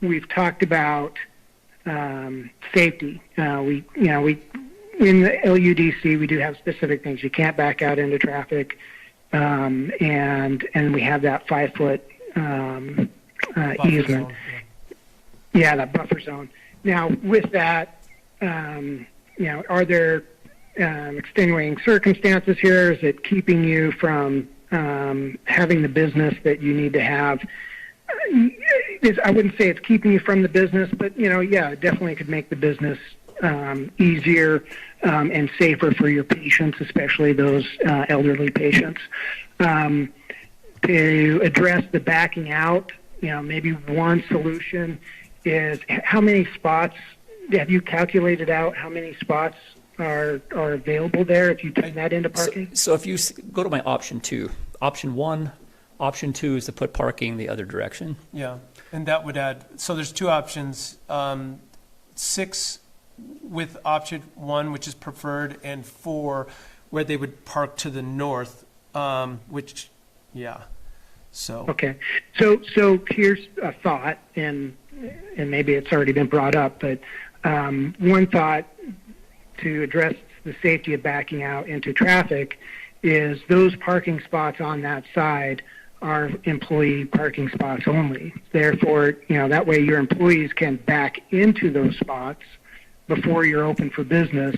we've talked about safety. We in the LUDC we do have specific things. You can't back out into traffic, and we have that 5-foot easement. Zone, yeah, that buffer zone. Now, with that, you know, are there extenuating circumstances here? Is it keeping you from having the business that you need to have? I wouldn't say it's keeping you from the business, but, you know, yeah, it definitely could make the business easier and safer for your patients, especially those elderly patients. To address the backing out, you know, maybe one solution is how many spots, have you calculated out how many spots are available there if you turn that into parking? So if you go to my option 2, option 1, option 2 is to put parking the other direction. Yeah, and that would add, so there's two options, 6 with option 1, which is preferred, and 4, where they would park to the north, which, yeah, so. Okay, so here's a thought, and maybe it's already been brought up, but one thought to address the safety of backing out into traffic is those parking spots on that side are employee parking spots only. Therefore, that way your employees can back into those spots before you're open for business.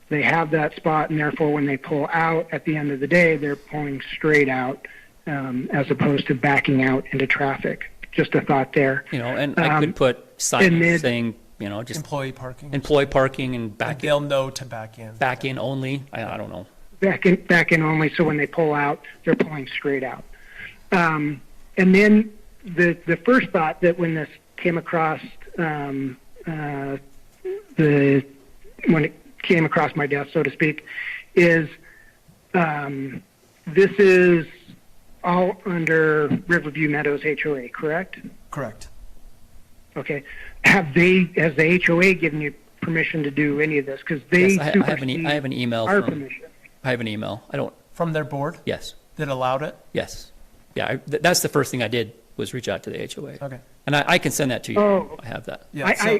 They have that spot, and therefore when they pull out at the end of the day, they're pulling straight out, as opposed to backing out into traffic. Just a thought there. And I could put signs saying, just Employee parking. employee parking and And they'll know to back in. back in only. I don't know. Back in only, so when they pull out, they're pulling straight out. And then the first thought that when this came across when it came across my desk, so to speak, is this is all under Riverview Meadows HOA, correct? Correct. Okay. Has the HOA given you permission to do any of this? Because they Yes, I have an email our from, permission. I have an email. I don't, From their board yes, that allowed it? yes. Yeah, that's the first thing I did was reach out to the HOA. Okay. And I can send that to you. Oh. I have that. Yeah. so-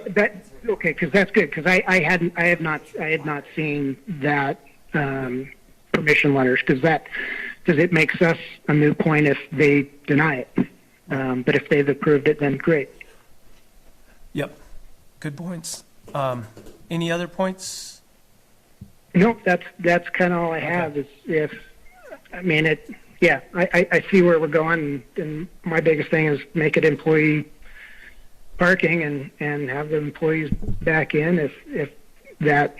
Because that's good, because I had not seen that permission letters, because it makes us a moot point if they deny it. But if they've approved it, then great. Yep. Good points. Any other points? No, that's kind of all I have. I see where we're going, and my biggest thing is make it employee parking and have the employees back in if that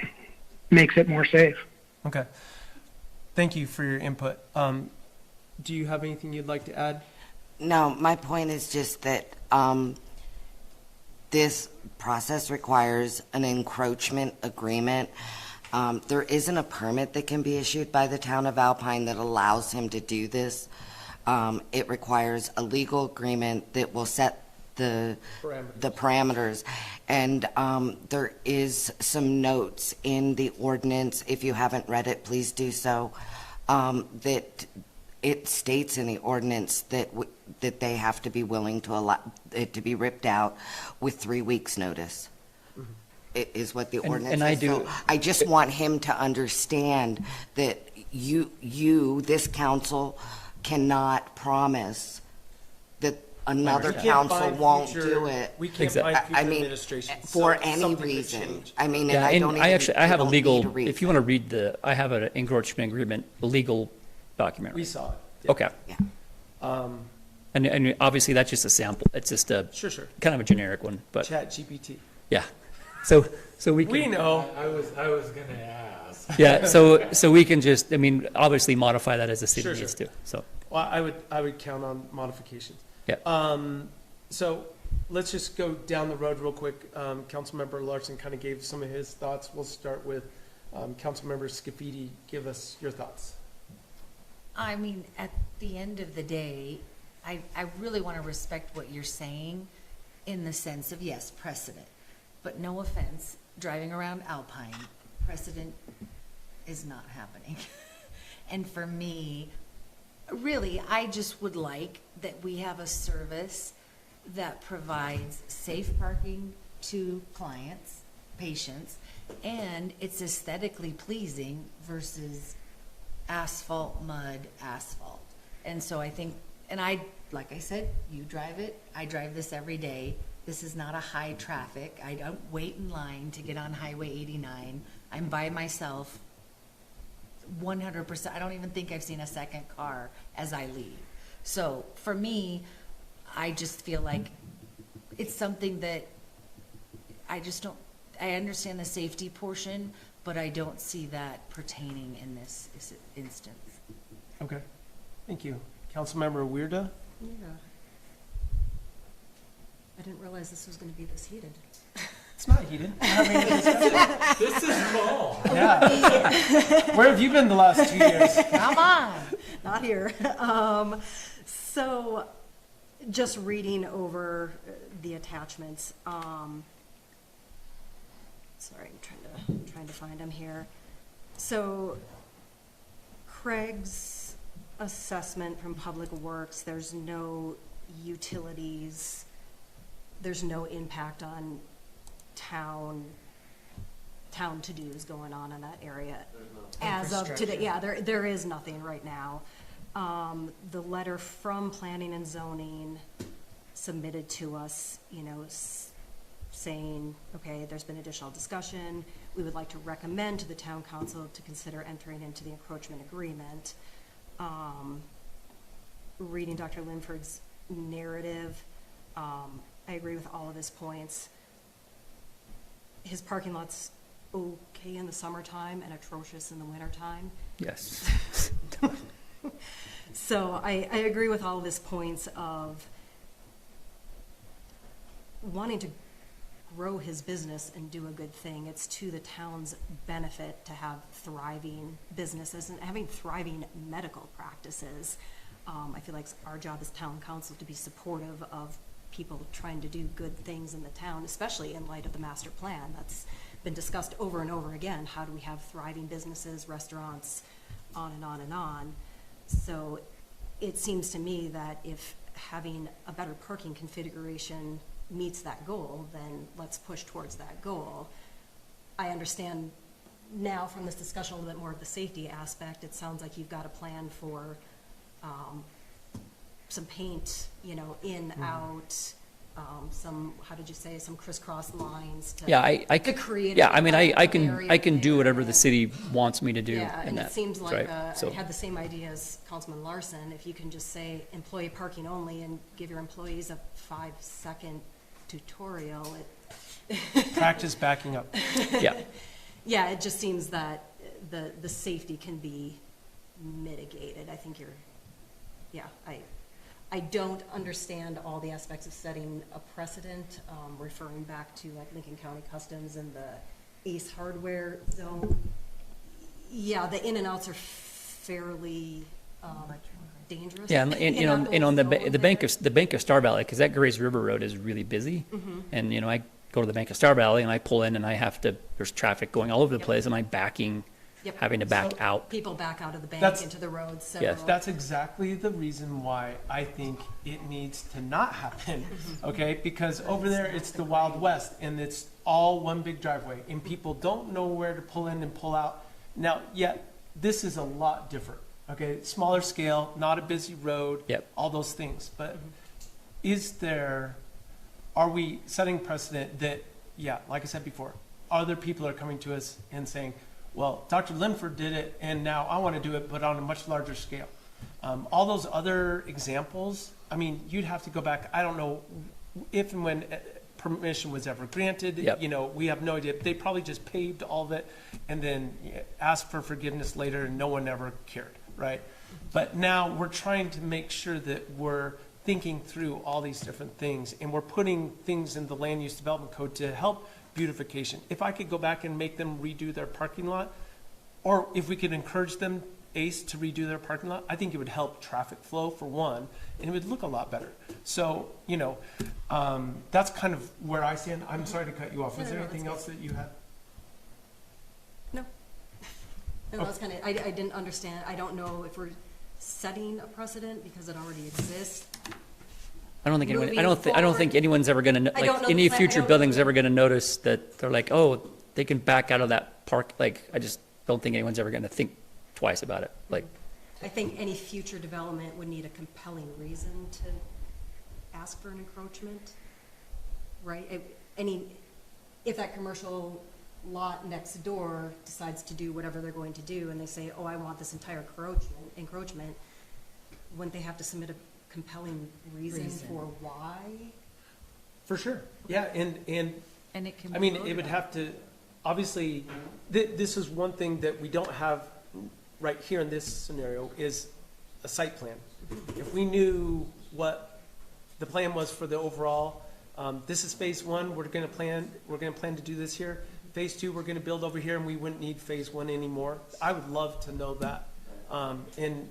makes it more safe. Okay. Thank you for your input. Do you have anything you'd like to add? No, my point is just that this process requires an encroachment agreement. There isn't a permit that can be issued by the town of Alpine that allows him to do this. It requires a legal agreement that will set the parameters. And there is some notes in the ordinance, if you haven't read it, please do so, that it states in the ordinance that that they have to be willing to allow it to be ripped out with 3 weeks' notice. It is what the ordinance and I is. do- So I just want him to understand that this council, cannot promise that another council won't do it. We can't Exactly. find future I mean, administration. for so any something could reason. change. I mean, Yeah, and I and don't even. I have a don't need legal, to read if you want to read I have an encroachment agreement, a legal document. We saw it. Yeah. Okay. Yeah. And obviously that's just a sample. It's just a Sure. kind of a generic one, but Chat GPT. yeah. So we can. We know. I was gonna ask. Yeah, so we can just, obviously modify that as the city Sure, needs to, so, Well, I would count on modifications. yeah. So let's just go down the road real quick. Councilmember Larson kind of gave some of his thoughts. We'll start with Councilmember Scafidi. Give us your thoughts. I mean, at the end of the day, I really want to respect what you're saying in the sense of, yes, precedent. But no offense, driving around Alpine, precedent is not happening. And for me, really, I just would like that we have a service that provides safe parking to clients, patients, and it's aesthetically pleasing versus asphalt, mud, asphalt. And so I think, and like I said, you drive it, I drive this every day. This is not a high traffic. I don't wait in line to get on Highway 89. I'm by myself 100%. I don't even think I've seen a second car as I leave. So for me, I just feel like it's something that I just don't, I understand the safety portion, but I don't see that pertaining in this instance. Okay. Thank you. Councilmember Weirda? Yeah. I didn't realize this was going to be this heated. It's not heated. This is fall. Yeah. Where have you been the last 2 years? Come on. Not here. So, just reading over the attachments. Sorry, I'm trying to find them here. So, Craig's assessment from Public Works. There's no utilities. There's no impact on town to-dos going on in that area. As of today, yeah, there is nothing right now. the letter from planning and zoning submitted to us, you know, saying, okay, there's been additional discussion. We would like to recommend to the town council to consider entering into the encroachment agreement. Reading Dr. Linford's narrative, I agree with all of his points. His parking lot's okay in the summertime and atrocious in the wintertime. Yes. So I agree with all of his points of wanting to grow his business and do a good thing. It's to the town's benefit to have thriving businesses and having thriving medical practices. I feel like it's our job as town council to be supportive of people trying to do good things in the town, especially in light of the master plan. That's been discussed over and over again. How do we have thriving businesses, restaurants, on and on and on? So it seems to me that if having a better parking configuration meets that goal, then let's push towards that goal. I understand now from this discussion a little bit more of the safety aspect. It sounds like you've got a plan for some paint, you know, in, out, some, how did you say, some crisscross lines to, Yeah, I to create. yeah, a I mean, I can area do there. whatever the city wants me to do. Yeah, in and that, it seems like, right? I So, had the same idea as Councilman Larson. If you can just say employee parking only and give your employees a 5-second tutorial, Practice backing up. yeah. yeah, it just seems that the safety can be mitigated. I think I don't understand all the aspects of setting a precedent, referring back to like Lincoln County Customs and the Ace Hardware zone. Yeah, the in and outs are fairly dangerous. Yeah, and you know, and on the bank of Star Valley, because that Grays River Road is really busy, and you know, I go to the bank of Star Valley and I pull in and I have to. There's traffic going all over the place, and I'm backing, having to back So out. People back out of the bank That's- into the road, so. Yes. That's exactly the reason why I think it needs to not happen, okay? Because over there, it's the Wild West, and it's all one big driveway, and people don't know where to pull in and pull out. Now, yet, this is a lot different, okay? Smaller scale, not a busy road, Yep. all those things. But are we setting precedent that, yeah, like I said before, other people are coming to us and saying, well, Dr. Linford did it, and now I want to do it, but on a much larger scale. All those other examples, I mean, you'd have to go back, I don't know if and when permission was ever granted. Yep. You know, we have no idea. They probably just paved all of it and then asked for forgiveness later, and no one ever cared, right? But now we're trying to make sure that we're thinking through all these different things, and we're putting things in the land use development code to help beautification. If I could go back and make them redo their parking lot, or if we could encourage them, ACE, to redo their parking lot, I think it would help traffic flow for one, and it would look a lot better. So, you know, that's kind of where I stand. I'm sorry to cut you off. Was No, there no, anything that's else that you had? No. No, that was kind of, I didn't understand. I don't know if we're setting a precedent because it already exists. I don't think anyone. Moving I don't think forward, anyone's ever going to I don't like know any the plan- I future don't- building's ever going to notice that they're like, oh, they can back out of that park. Like, I just don't think anyone's ever going to think twice about it. Like, I think any future development would need a compelling reason to ask for an encroachment, right? If that commercial lot next door decides to do whatever they're going to do, and they say, oh, I want this entire encroachment, wouldn't they have to submit a compelling reason for why? For sure. Yeah, and it can I be mean, voted it would on. have to, obviously, this is one thing that we don't have right here in this scenario is a site plan. If we knew what the plan was for the overall, this is phase one, we're gonna plan to do this here. Phase two, we're gonna build over here, and we wouldn't need phase one anymore. I would love to know that. And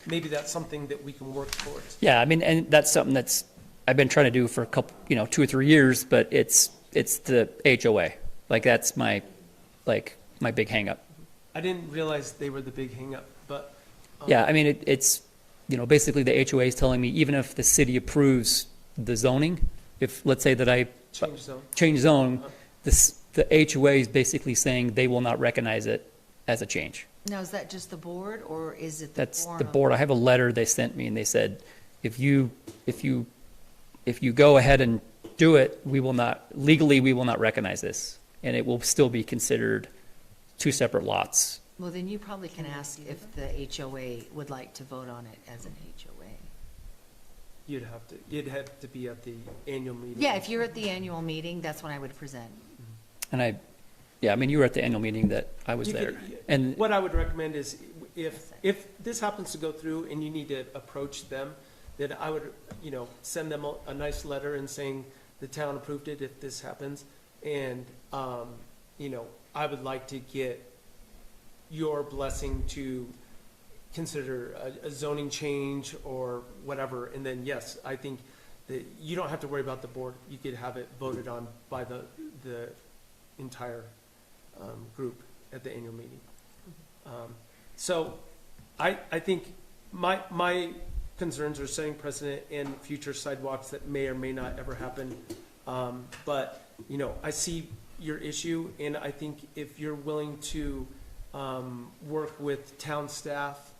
maybe that's something that we can work towards. yeah, I mean, and that's something that's I've been trying to do for a couple, 2 or 3 years, but it's the HOA. Like, that's my big hang up. I didn't realize they were the big hangup, but. Yeah, I mean, it's, basically the HOA is telling me, even if the city approves the zoning, if, let's say that I Change zone. change zone, the HOA is basically saying they will not recognize it as a change. Now, is that just the board, or is it the That's forum? the board. I have a letter they sent me, and they said, if you go ahead and do it, legally, we will not recognize this, and it will still be considered two separate lots. Well, then you probably can ask if the HOA would like to vote on it as an HOA. You'd have to be at the annual meeting. Yeah, if you're at the annual meeting, that's when I would present. And you were at the annual meeting that I was You there. could- And What I would recommend is, if this happens to go through and you need to approach them, then I would, send them a nice letter and saying the town approved it if this happens. And, I would like to get your blessing to consider a zoning change or whatever. And then, yes, I think that you don't have to worry about the board. You could have it voted on by the entire group at the annual meeting. So I think my concerns are setting precedent and future sidewalks that may or may not ever happen. But, I see your issue, and I think if you're willing to work with town staff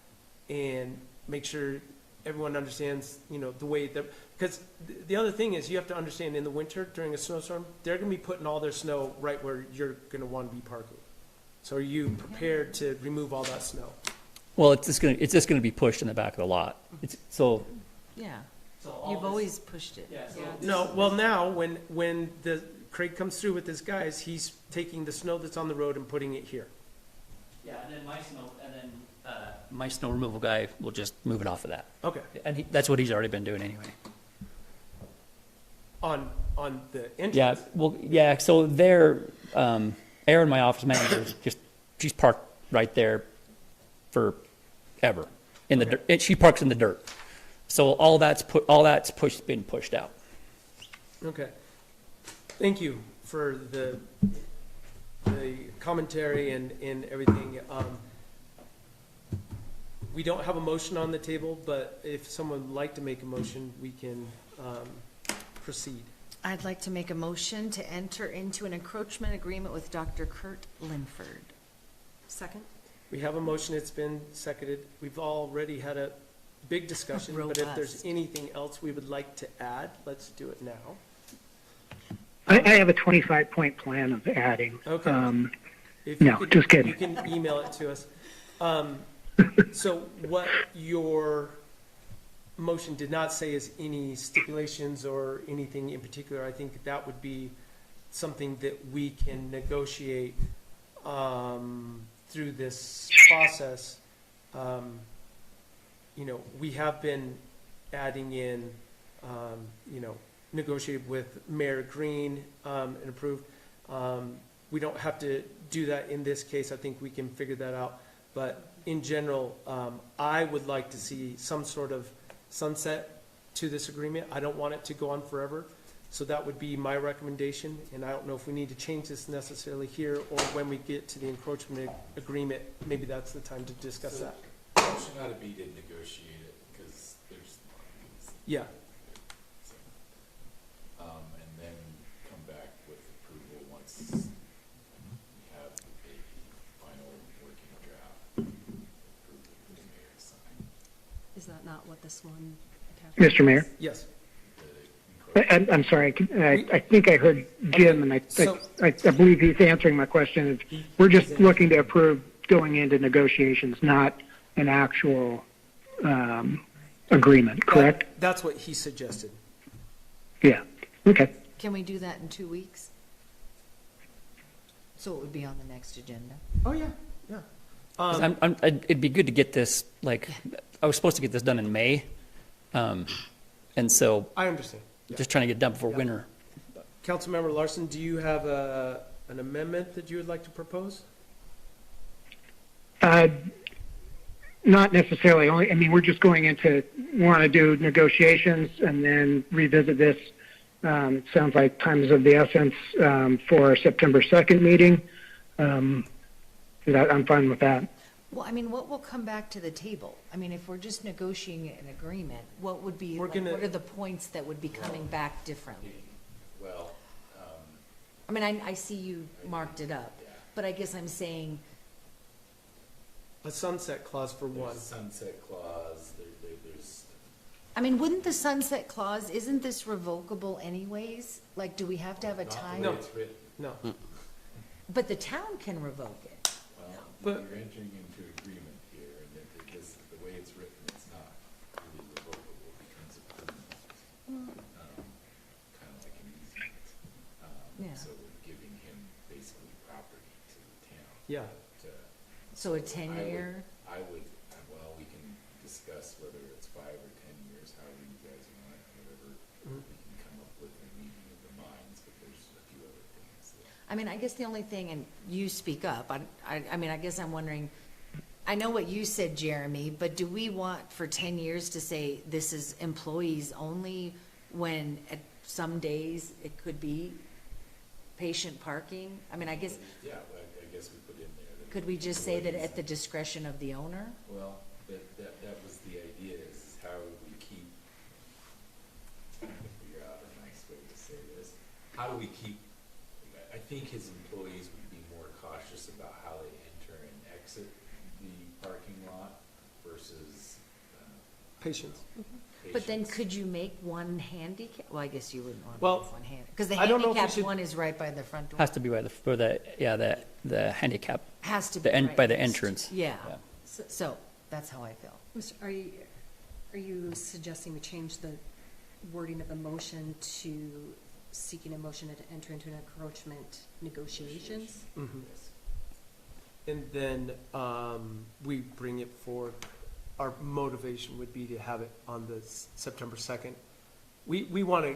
and make sure everyone understands, the way that, because the other thing is you have to understand in the winter during a snowstorm, they're going to be putting all their snow right where you're going to want to be parking. So are you prepared to remove all that snow? well, it's just gonna be pushed in the back of the lot. So Yeah. You've always pushed it. No, well now, when Craig comes through with his guys, he's taking the snow that's on the road and putting it here. yeah, and then my snow removal guy will just move it off of that. Okay. And that's what he's already been doing anyway. On the entrance? Yeah, well, yeah, so Erin, my office manager, she's parked right there forever in the dirt. She parks in the dirt. So all that's been pushed out. Okay. Thank you for the commentary and everything. We don't have a motion on the table, but if someone would like to make a motion, we can proceed. I'd like to make a motion to enter into an encroachment agreement with Dr. Kurt Linford. Second? We have a motion, it's been seconded. We've already had a big discussion, but if there's Robust. anything else we would like to add, let's do it now. I have a 25-point plan of adding. Okay. If you No, could- just kidding. You can email it to us. So what your motion did not say is any stipulations or anything in particular. I think that would be something that we can negotiate through this process. We have been adding in, negotiated with Mayor Green and approved. We don't have to do that in this case. I think we can figure that out. But in general, I would like to see some sort of sunset to this agreement. I don't want it to go on forever. So that would be my recommendation. And I don't know if we need to change this necessarily here or when we get to the encroachment agreement, maybe that's the time to discuss that. Motion ought to be to negotiate it, because there's, Yeah. and then come back with approval once we have a final working draft. Approved with the mayor sign. Is that not what this one Mr. Mayor, Yes. I'm sorry. I think I heard Jim, and I believe he's answering my question. We're just looking to approve going into negotiations, not an actual agreement, correct? That's what he suggested. Yeah. Okay. Can we do that in 2 weeks? So it would be on the next agenda. Oh, yeah, yeah. 'Cause it'd be good to get this, I was supposed to get this done in May. And so I understand. just trying to get it done before Yeah. winter. Councilmember Larson, do you have an amendment that you would like to propose? Not necessarily. We're just going into, want to do negotiations and then revisit this. Sounds like time is of the essence for our September 2nd meeting. I'm fine with that. Well, what will come back to the table? If we're just negotiating an agreement, what would be, We're what gonna- are the points that would be coming back differently? Well, I see you marked it up, but I guess I'm saying, A sunset clause for one. There's a sunset clause, there's, I mean, wouldn't the sunset clause, isn't this revocable anyways? Like, do we have to have a not the time? way it's written. No. But the town can revoke it. Well, But- you're entering into agreement here, and because the way it's written, it's not really revocable, it becomes a permanent, kind of like an easement. Yeah. So we're giving him basically property to the town. Yeah. To, So a 10-year? I would, well, we can discuss whether it's 5 or 10 years, however you guys want it, whatever we can come up with in a meeting of the minds, but there's a few other things that. I mean, I guess the only thing, and you speak up, I mean, I guess I'm wondering, I know what you said, Jeremy, but do we want for 10 years to say this is employees only when at some days it could be patient parking? I mean, I guess, Yeah, well, I guess we put in there that. could we just say that at the discretion of the owner? Well, that was the idea, is how we keep, trying to figure out a nice way to say this. How do we keep, I think his employees would be more cautious about how they enter and exit the parking lot versus, Patience. But then patients. could you make one handicap? Well, I guess you wouldn't want to Well, make one hand, because the I don't know if we handicapped should- one is right by the front door. Has to be by the handicap, Has to be the right by the next- entrance. Yeah, Yeah. so that's how I feel. Are you suggesting we change the wording of the motion to seeking a motion to enter into an encroachment negotiations? Mhm. And then we bring it forward. Our motivation would be to have it on the September 2nd. We want to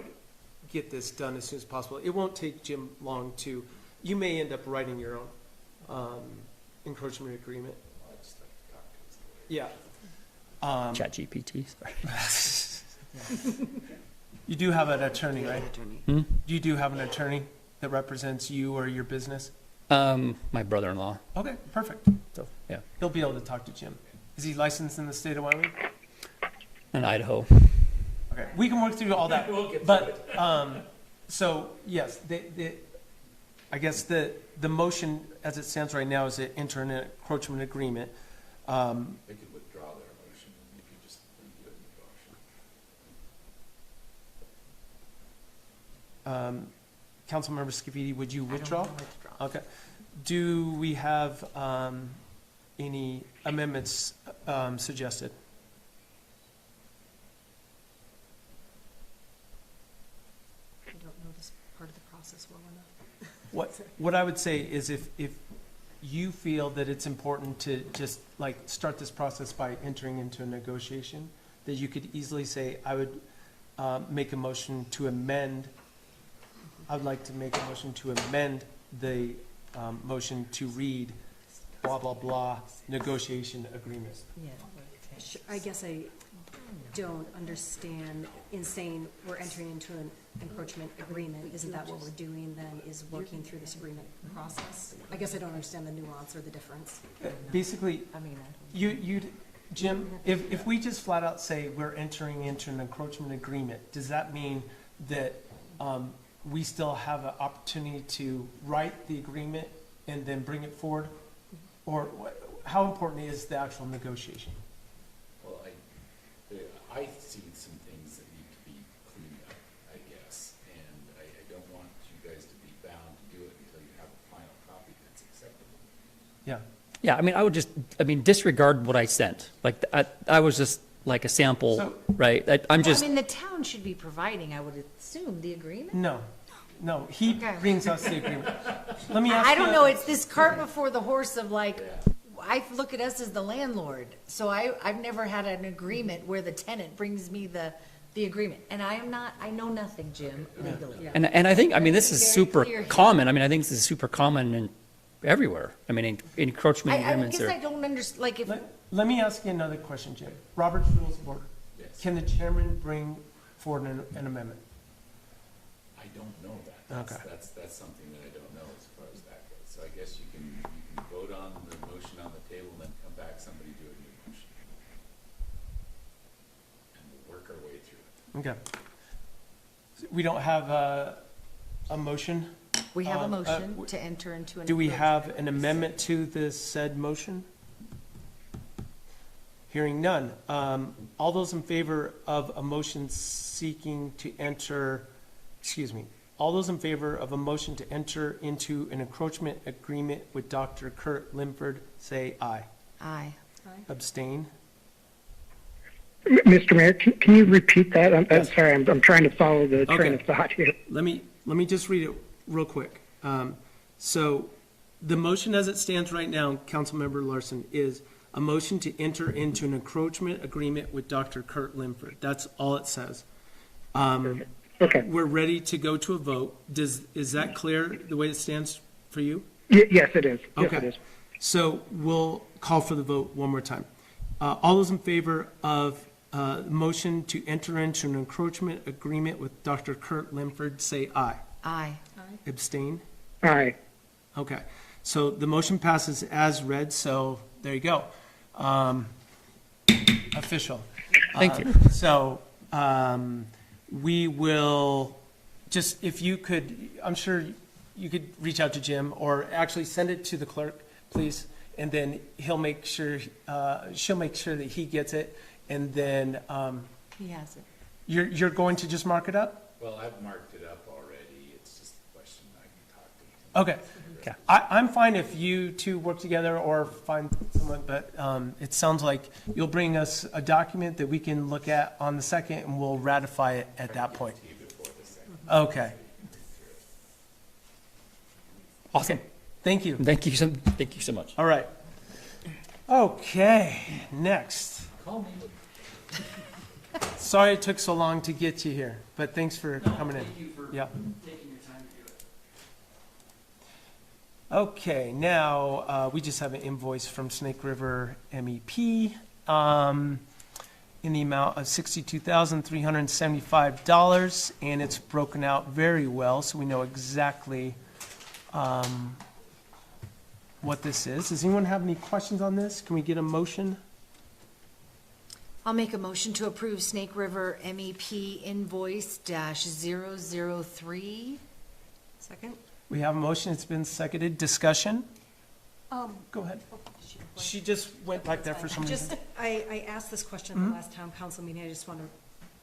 get this done as soon as possible. It won't take Jim long to, you may end up writing your own encroachment agreement. Well, I just like to talk to his lawyer. Yeah. Chat GPT, sorry. You do have an attorney, right? Hmm? You do have an attorney that represents you or your business? My brother-in-law, Okay, perfect. so, yeah, He'll be able to talk to Jim. Is he licensed in the state of Wyoming? in Idaho. Okay, we can work through all that. We'll get But, so, yes, I guess the motion as it stands right now is to enter an encroachment agreement. They could withdraw their motion and you could just redo it in the motion. Councilmember Scavidi, would you I don't withdraw? wanna withdraw. Okay. Do we have any amendments suggested? I don't know this part of the process well enough. What I would say is if you feel that it's important to just like start this process by entering into a negotiation, that you could easily say, I would make a motion to amend, I would like to make a motion to amend the motion to read blah, blah, blah, negotiation agreement. Yeah. I guess I don't understand in saying we're entering into an encroachment agreement. Isn't that what we're doing then, is working through this agreement process? I guess I don't understand the nuance or the difference. Basically, I mean, Jim, if we just flat out say we're entering into an encroachment agreement, does that mean that we still have an opportunity to write the agreement and then bring it forward? Or how important is the actual negotiation? Well, I see some things that need to be cleaned up, I guess, and I don't want you guys to be bound to do it until you have a final copy that's acceptable. Yeah. Yeah, I mean, disregard what I sent. Like, I was just like a sample, So- right? I'm I just, mean, the town should be providing, I would assume, the agreement? No, he Okay. brings us the agreement. Let me ask you. I don't know, it's this cart before the horse of like, I look at us as the landlord, so I've never had an agreement where the tenant brings me the agreement, and I know nothing, Jim, legally. and I think, I mean, this is Very super clear here. common. I mean, I think this is super common in everywhere. I mean, encroachment I agreements guess are. I don't understand, like, if, Let me ask you another question, Jim. Robert's Rules of Order. Yes. Can the chairman bring forward an amendment? I don't know that. Okay. That's something that I don't know as far as that goes. So I guess you can vote on the motion on the table and then come back, somebody do a new motion. And we'll work our way through it. Okay. We don't have a motion? we have a Um, motion to enter into an. Do we encroachment have an amendment to the said motion? Hearing none. All those in favor of a motion seeking to enter, all those in favor of a motion to enter into an encroachment agreement with Dr. Kurt Limford, say aye. Aye. Abstain? Mr. Mayor, can you repeat that? I'm sorry, I'm trying to follow the train of thought here. Let me just read it real quick. So the motion as it stands right now, Councilmember Larson, is a motion to enter into an encroachment agreement with Dr. Kurt Limford. That's all it says. Okay. We're ready to go to a vote. Is that clear, the way it stands for you? Yes, it is. Yes, Okay. it is. So we'll call for the vote one more time. All those in favor of motion to enter into an encroachment agreement with Dr. Kurt Limford, say aye. Aye. Abstain? Aye. Okay. So the motion passes as read, so there you go. Official. Thank you. So we will just, if you could, I'm sure you could reach out to Jim or actually send it to the clerk, please. And then he'll make sure, she'll make sure that he gets it. And then He has it. you're going to just mark it up? Well, I've marked it up already, it's just a question I can talk to you. Okay. I'm fine if you two work together or find someone, but it sounds like you'll bring us a document that we can look at on the 2nd and we'll ratify it at that point. Okay. Awesome. Thank you. Thank you so much. All right. Okay, next. Call me. Sorry it took so long to get you here, but thanks for coming in. Thank you for Yeah. taking your time to do it. Okay, now, we just have an invoice from Snake River MEP in the amount of $62,375, and it's broken out very well, so we know exactly what this is. Does anyone have any questions on this? Can we get a motion? I'll make a motion to approve Snake River MEP invoice -003. Second? We have a motion, it's been seconded. Discussion? Go ahead. She just went back there for some reason. Just, I asked this question at the last town council meeting, I just want to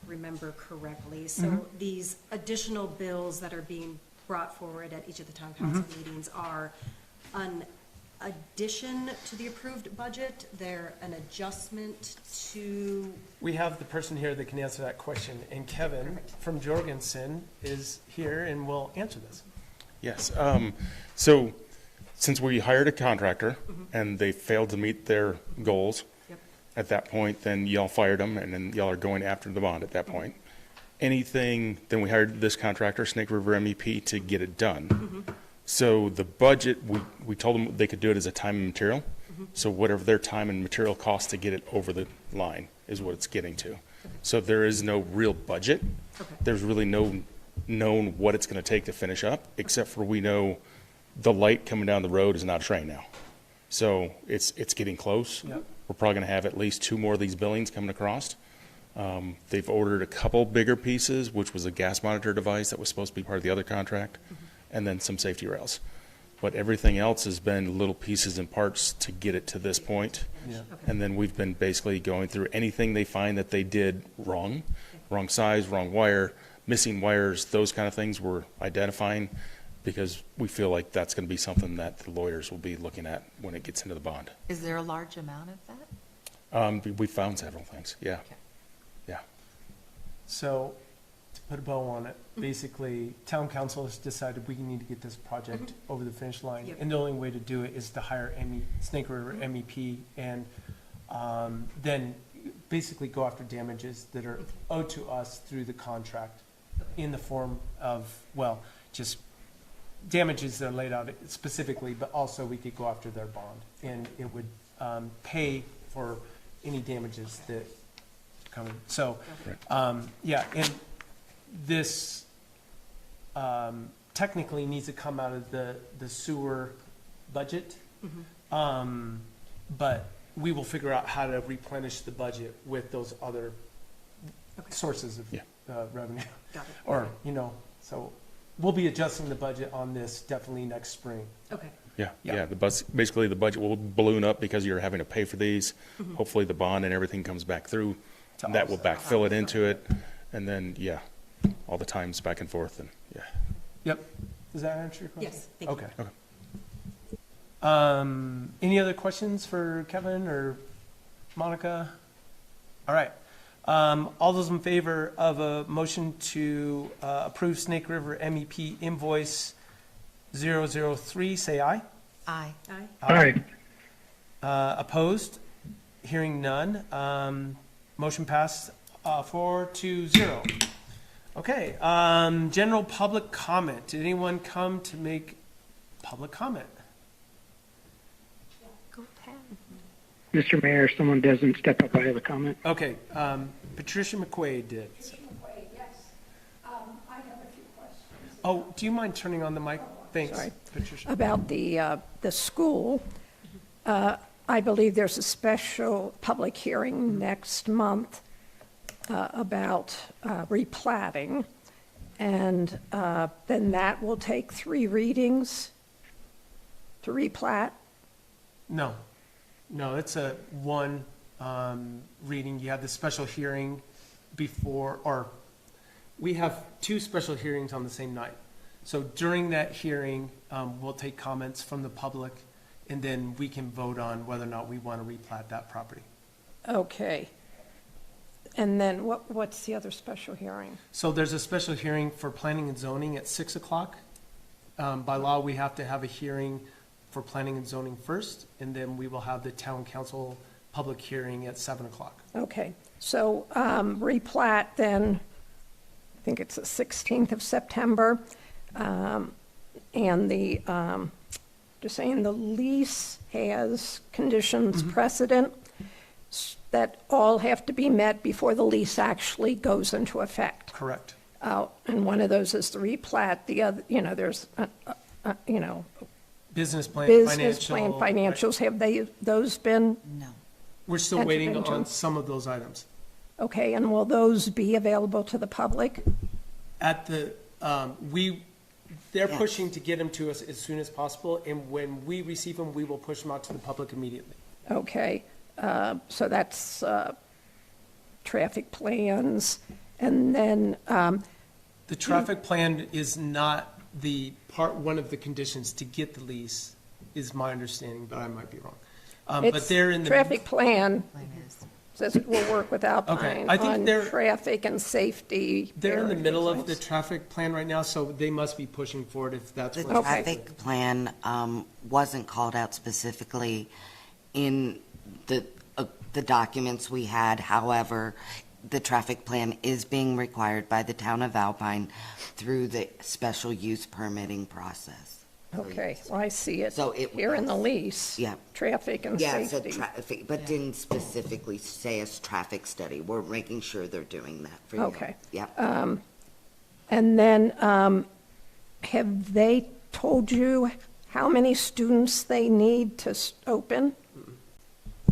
remember correctly. So these additional bills that are being brought forward at each of the town council meetings are an addition to the approved budget? They're an adjustment to? We have the person here that can answer that question, and Kevin from Jorgensen is here and will answer this. Yes. So since we hired a contractor and they failed to meet their goals, at that point, then y'all fired them and then y'all are going after the bond at that point. Anything, then we hired this contractor, Snake River MEP, to get it done. So the budget, we told them they could do it as a time and material. So whatever their time and material costs to get it over the line is what it's getting to. So there is no real budget. There's really no known what it's going to take to finish up, except for we know the light coming down the road is not a train now. So it's getting close. We're probably going to have at least 2 more of these billings coming across. They've ordered a couple bigger pieces, which was a gas monitor device that was supposed to be part of the other contract, and then some safety rails. But everything else has been little pieces and parts to get it to this point. And then we've been basically going through anything they find that they did wrong size, wrong wire, missing wires, those kind of things we're identifying, because we feel like that's going to be something that the lawyers will be looking at when it gets into the bond. Is there a large amount of that? We found several things, yeah. Yeah. So, to put a bow on it, basically, town council has decided we need to get this project over the finish line. And the only way to do it is to hire Snake River MEP and then basically go after damages that are owed to us through the contract in the form of, well, just damages that are laid out specifically, but also we could go after their bond. And it would pay for any damages that come in. So, yeah, and this technically needs to come out of the sewer budget. But we will figure out how to replenish the budget with those other sources of revenue. Or, so we'll be adjusting the budget on this definitely next spring. Okay. Yeah, Yeah. yeah, basically the budget will balloon up because you're having to pay for these. Mm-hmm. Hopefully the bond and everything comes back through. To That will offset. backfill it into it, and then, yeah, all the times back and forth, and, yeah. Yep. Does that answer your question? Yes, thank you. Okay. Okay. Any other questions for Kevin or Monica? All right. All those in favor of a motion to approve Snake River MEP invoice 003, say aye. Aye. Aye. Aye. Opposed? Hearing none. Motion passed 4-0. Okay, general public comment. Did anyone come to make public comment? Mr. Mayor, if someone doesn't step up, I have a comment. Okay, Patricia McQuaid did. Oh, do you mind turning on the mic? Thanks, Sorry. Patricia. About the school, I believe there's a special public hearing next month about replatting, and then that will take 3 readings to replat. No, it's a one reading. You have the special hearing before, or we have 2 special hearings on the same night. So during that hearing, we'll take comments from the public, and then we can vote on whether or not we want to replat that property. Okay. And then what's the other special hearing? So there's a special hearing for planning and zoning at 6 o'clock. By law, we have to have a hearing for planning and zoning first, and then we will have the town council public hearing at 7 o'clock. Okay, so replat then, I think it's the 16th of September. And just saying the lease has conditions precedent that all have to be met before the lease actually goes into effect. Correct. And one of those is the replat, the other, there's, Business plan, business plan, financial. financials, have those been, No. We're still Entered waiting into. on some of those items. okay, and will those be available to the public? At the, they're Yes. pushing to get them to us as soon as possible, and when we receive them, we will push them out to the public immediately. Okay, so that's traffic plans, and then, The traffic plan is not one of the conditions to get the lease, is my understanding, but I might be wrong. But it's they're in the. traffic plan Plan is. says it will work with Alpine I think on they're- traffic and safety. They're in the middle of the barriers. traffic plan right now, so they must be pushing forward if that's The what. Okay. traffic plan wasn't called out specifically in the documents we had. However, the traffic plan is being required by the town of Alpine through the special use permitting process. Okay, well, I see it So it here in the was- lease. Yeah. Traffic and Yeah, so safety. traffic, but didn't specifically say as traffic study. We're making sure they're doing that for you. Okay. Yep. And then, have they told you how many students they need to open?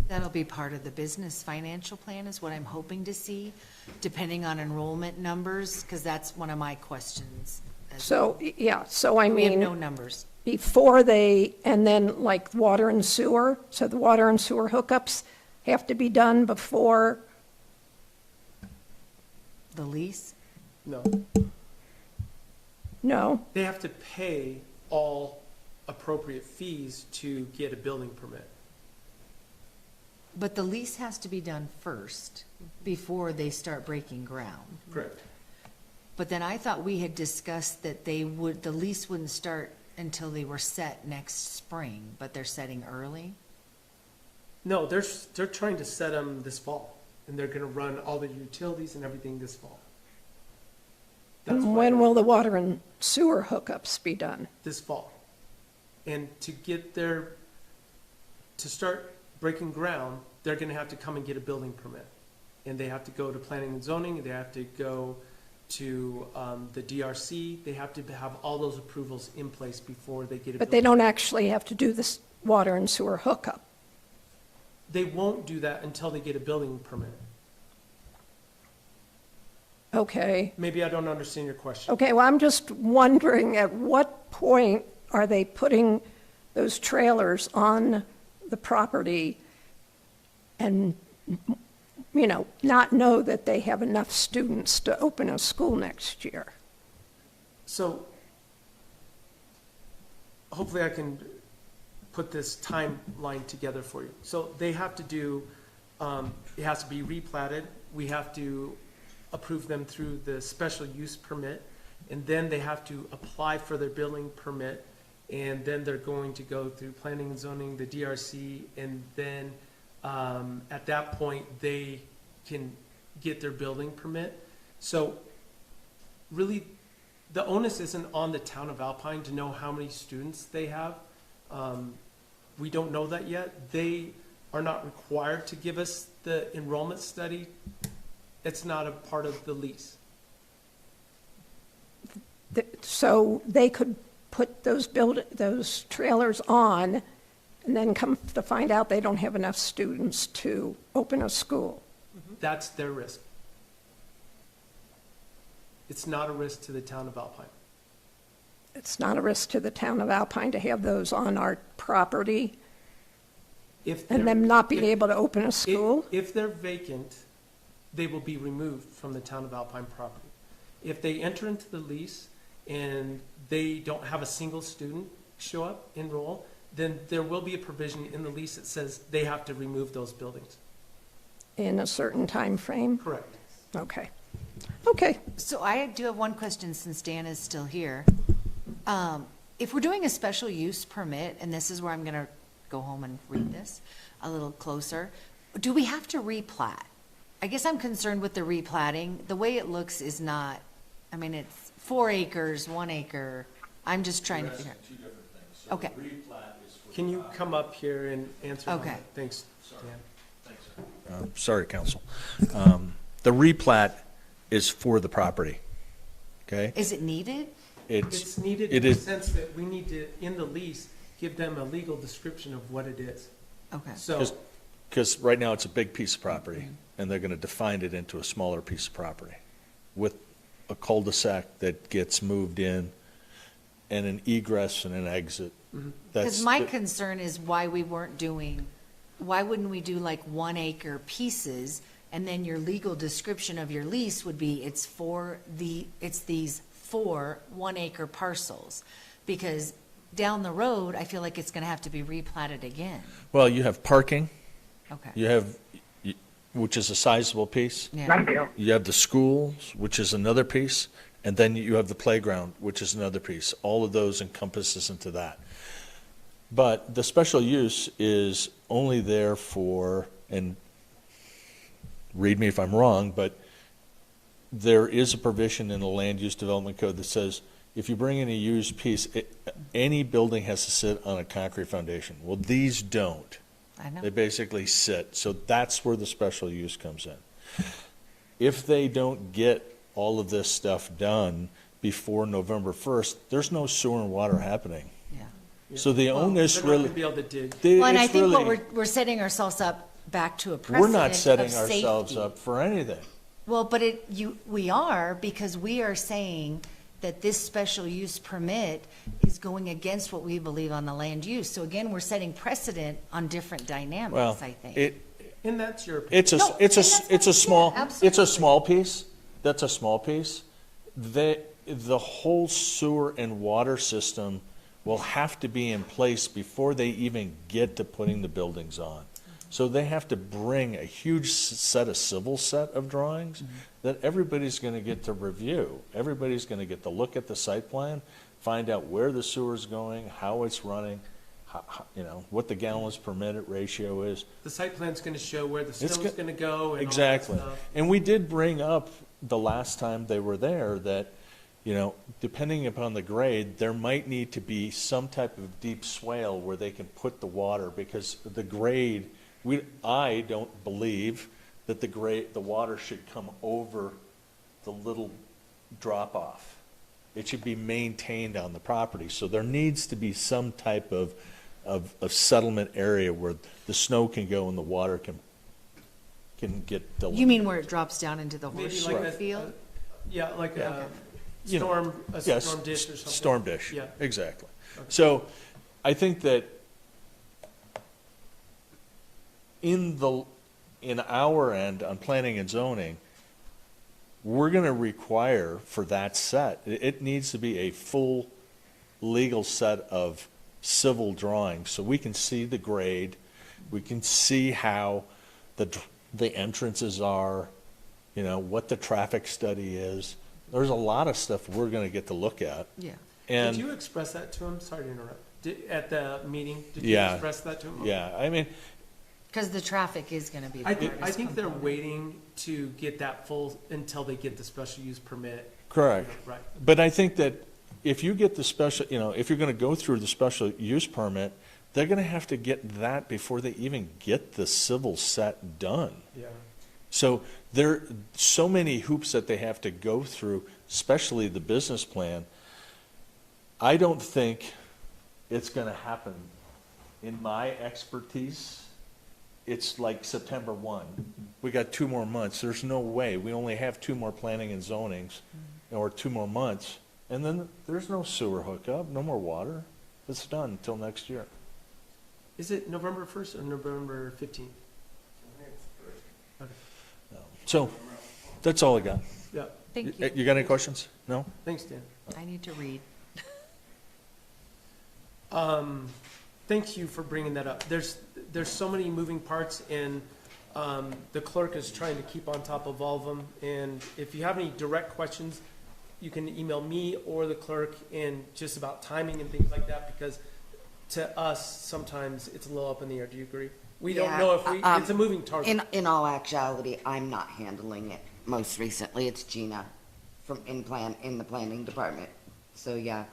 That'll be part of the business financial plan is what I'm hoping to see, depending on enrollment numbers, because that's one of my questions. So, yeah, so I We have no mean, numbers. before they, and then like water and sewer, so the water and sewer hookups have to be done before, The lease? No, no? they have to pay all appropriate fees to get a building permit. But the lease has to be done first before they start breaking ground. Correct. But then I thought we had discussed that the lease wouldn't start until they were set next spring, but they're setting early? No, they're trying to set them this fall, and they're gonna run all the utilities and everything this fall. That's And why when they're- will the water and sewer hookups be done? This fall. And to start breaking ground, they're gonna have to come and get a building permit. And they have to go to planning and zoning, they have to go to the DRC, they have to have all those approvals in place before they get a But they building. don't actually have to do this water and sewer hookup. They won't do that until they get a building permit. Okay. Maybe I don't understand your question. Okay, well, I'm just wondering, at what point are they putting those trailers on the property and, not know that they have enough students to open a school next year? So hopefully I can put this timeline together for you. So they have to do, it has to be replatted. We have to approve them through the special use permit, and then they have to apply for their building permit, and then they're going to go through planning and zoning, the DRC, and then at that point, they can get their building permit. So really, the onus isn't on the town of Alpine to know how many students they have. We don't know that yet. They are not required to give us the enrollment study. It's not a part of the lease. So they could put those trailers on and then come to find out they don't have enough students to open a school. That's their risk. It's not a risk to the town of Alpine. It's not a risk to the town of Alpine to have those on our property and them not being able to open a school? If they're vacant, they will be removed from the town of Alpine property. If they enter into the lease and they don't have a single student show up, enroll, then there will be a provision in the lease that says they have to remove those buildings. In a certain time frame? Correct. Okay. Okay. So I do have one question since Dan is still here. If we're doing a special use permit, and this is where I'm gonna go home and read this a little closer, do we have to replat? I guess I'm concerned with the replatting. The way it looks is not, I mean, it's 4 acres, 1 acre. I'm just trying to figure out. Two different things. So Okay. the replat is for Can the you property. come up here and answer? Okay. that? Thanks, Dan. Thanks, sir. Sorry, council. The replat is for the property, okay? Is it needed? It's needed it in the is- sense that we need to, in the lease, give them a legal description of what it is. Okay. So, Because right now it's a big piece of property, and they're gonna define it into a smaller piece of property with a cul-de-sac that gets moved in and an egress and an exit. Because my concern is why we weren't doing, why wouldn't we do like 1 acre pieces? And then your legal description of your lease would be, it's these 4 1 acre parcels. Because down the road, I feel like it's gonna have to be replatted again. Well, you have parking, Okay. you have, which is a sizable piece. Yeah. You have the schools, which is another piece, and then you have the playground, which is another piece. All of those encompasses into that. But the special use is only there for, and read me if I'm wrong, but there is a provision in the land use development code that says if you bring in a used piece, any building has to sit on a concrete foundation. Well, these don't. I know. They basically sit. So that's where the special use comes in. If they don't get all of this stuff done before November 1st, there's no sewer and water happening. Yeah. So the well, onus they're not really. gonna be able to dig. Well, and I it's think what really- we're setting ourselves up back to a We're precedent not setting of ourselves safety. up for anything. Well, but we are, because we are saying that this special use permit is going against what we believe on the land use. So again, we're setting precedent on different Well, dynamics, I think. And that's your. It's a, No, it's a, and that's it's a fine. small, Yeah, it's a absolutely. small piece. That's a small piece. The whole sewer and water system will have to be in place before they even get to putting the buildings on. So they have to bring a huge set of drawings that everybody's gonna get to review. Everybody's gonna get to look at the site plan, find out where the sewer's going, how it's running, what the gallons per minute ratio is. The site plan's gonna show where the It's snow's go- gonna go and all that Exactly. stuff. And we did bring up the last time they were there that, depending upon the grade, there might need to be some type of deep swale where they can put the water, because the grade, I don't believe that the water should come over the little drop off. It should be maintained on the property. So there needs to be some type of settlement area where the snow can go and the water can get delivered. You mean where it drops down into the Maybe horseshoe like field? Yeah, like a You know, storm Yes, dish or something. storm dish, Yeah. exactly. Okay. So I think that in our end on planning and zoning, we're going to require for that set, it needs to be a full legal set of civil drawings, so we can see the grade, we can see how the entrances are, you know, what the traffic study is. There's a lot of stuff we're going to get to look at. Yeah. And Did you express that to him? Sorry to interrupt. At the meeting, did you Yeah. express that to him? yeah, I mean, Because the traffic is going to be the I hardest think they're component. waiting to get that full until they get the special use permit. correct. Right. But I think that if you get the special, you know, if you're going to go through the special use permit, they're going to have to get that before they even get the civil set done. Yeah. So there are so many hoops that they have to go through, especially the business plan. I don't think it's going to happen. In my expertise, it's like September 1. We got 2 more months. There's no way. We only have 2 more planning and zonings, or 2 more months. And then there's no sewer hookup, no more water. It's done until next year. Is it November 1st or November 15th? So that's all I got. Yeah. Thank you. You got any questions? No? Thanks, Dan. I need to read. Thank you for bringing that up. There's so many moving parts, and the clerk is trying to keep on top of all of them. And if you have any direct questions, you can email me or the clerk, and just about timing and things like that, because to us, sometimes it's a little up in the air. Do you agree? We don't know if it's a moving target. In all actuality, I'm not handling it. Most recently, it's Gina from in the planning department. So, yeah.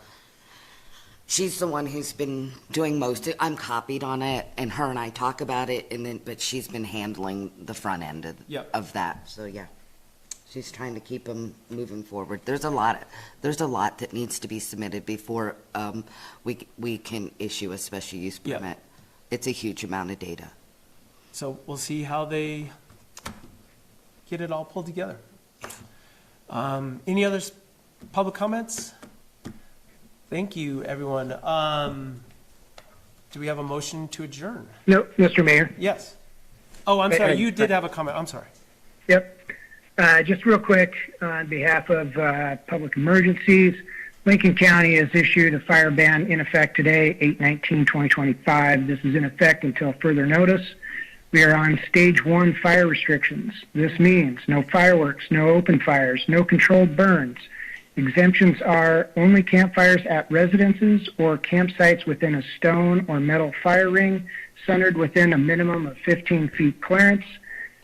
She's the one who's been doing most of it. I'm copied on it, and her and I talk about it, but she's been handling the front end of that. So, yeah. She's trying to keep them moving forward. There's a lot that needs to be submitted before we can issue a special use permit. Yeah. It's a huge amount of data. So we'll see how they get it all pulled together. Any other public comments? Thank you, everyone. Do we have a motion to adjourn? No, Mr. Mayor. Yes. Oh, I'm sorry, you did have a comment. I'm sorry. Yep. Just real quick, on behalf of public emergencies, Lincoln County has issued a fire ban in effect today, 8/19/2025. This is in effect until further notice. We are on stage 1 fire restrictions. This means no fireworks, no open fires, no controlled burns. Exemptions are only campfires at residences or campsites within a stone or metal fire ring centered within a minimum of 15 feet clearance.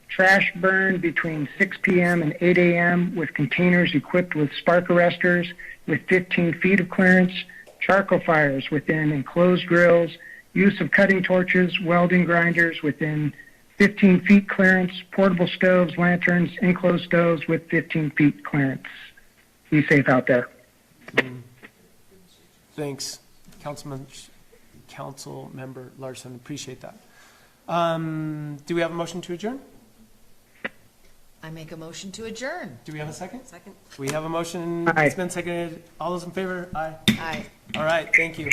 Trash burn between 6 p.m. and 8 a.m. with containers equipped with spark arresters with 15 feet of clearance. Charcoal fires within enclosed grills. Use of cutting torches, welding grinders within 15 feet clearance. Portable stoves, lanterns, enclosed stoves with 15 feet clearance. Be safe out there. Thanks, Council Member Larson. Appreciate that. Do we have a motion to adjourn? I make a motion to adjourn. Do we have a second? Second. We have a motion. Aye. It's been seconded. All those in favor? Aye. Aye. All right, thank you.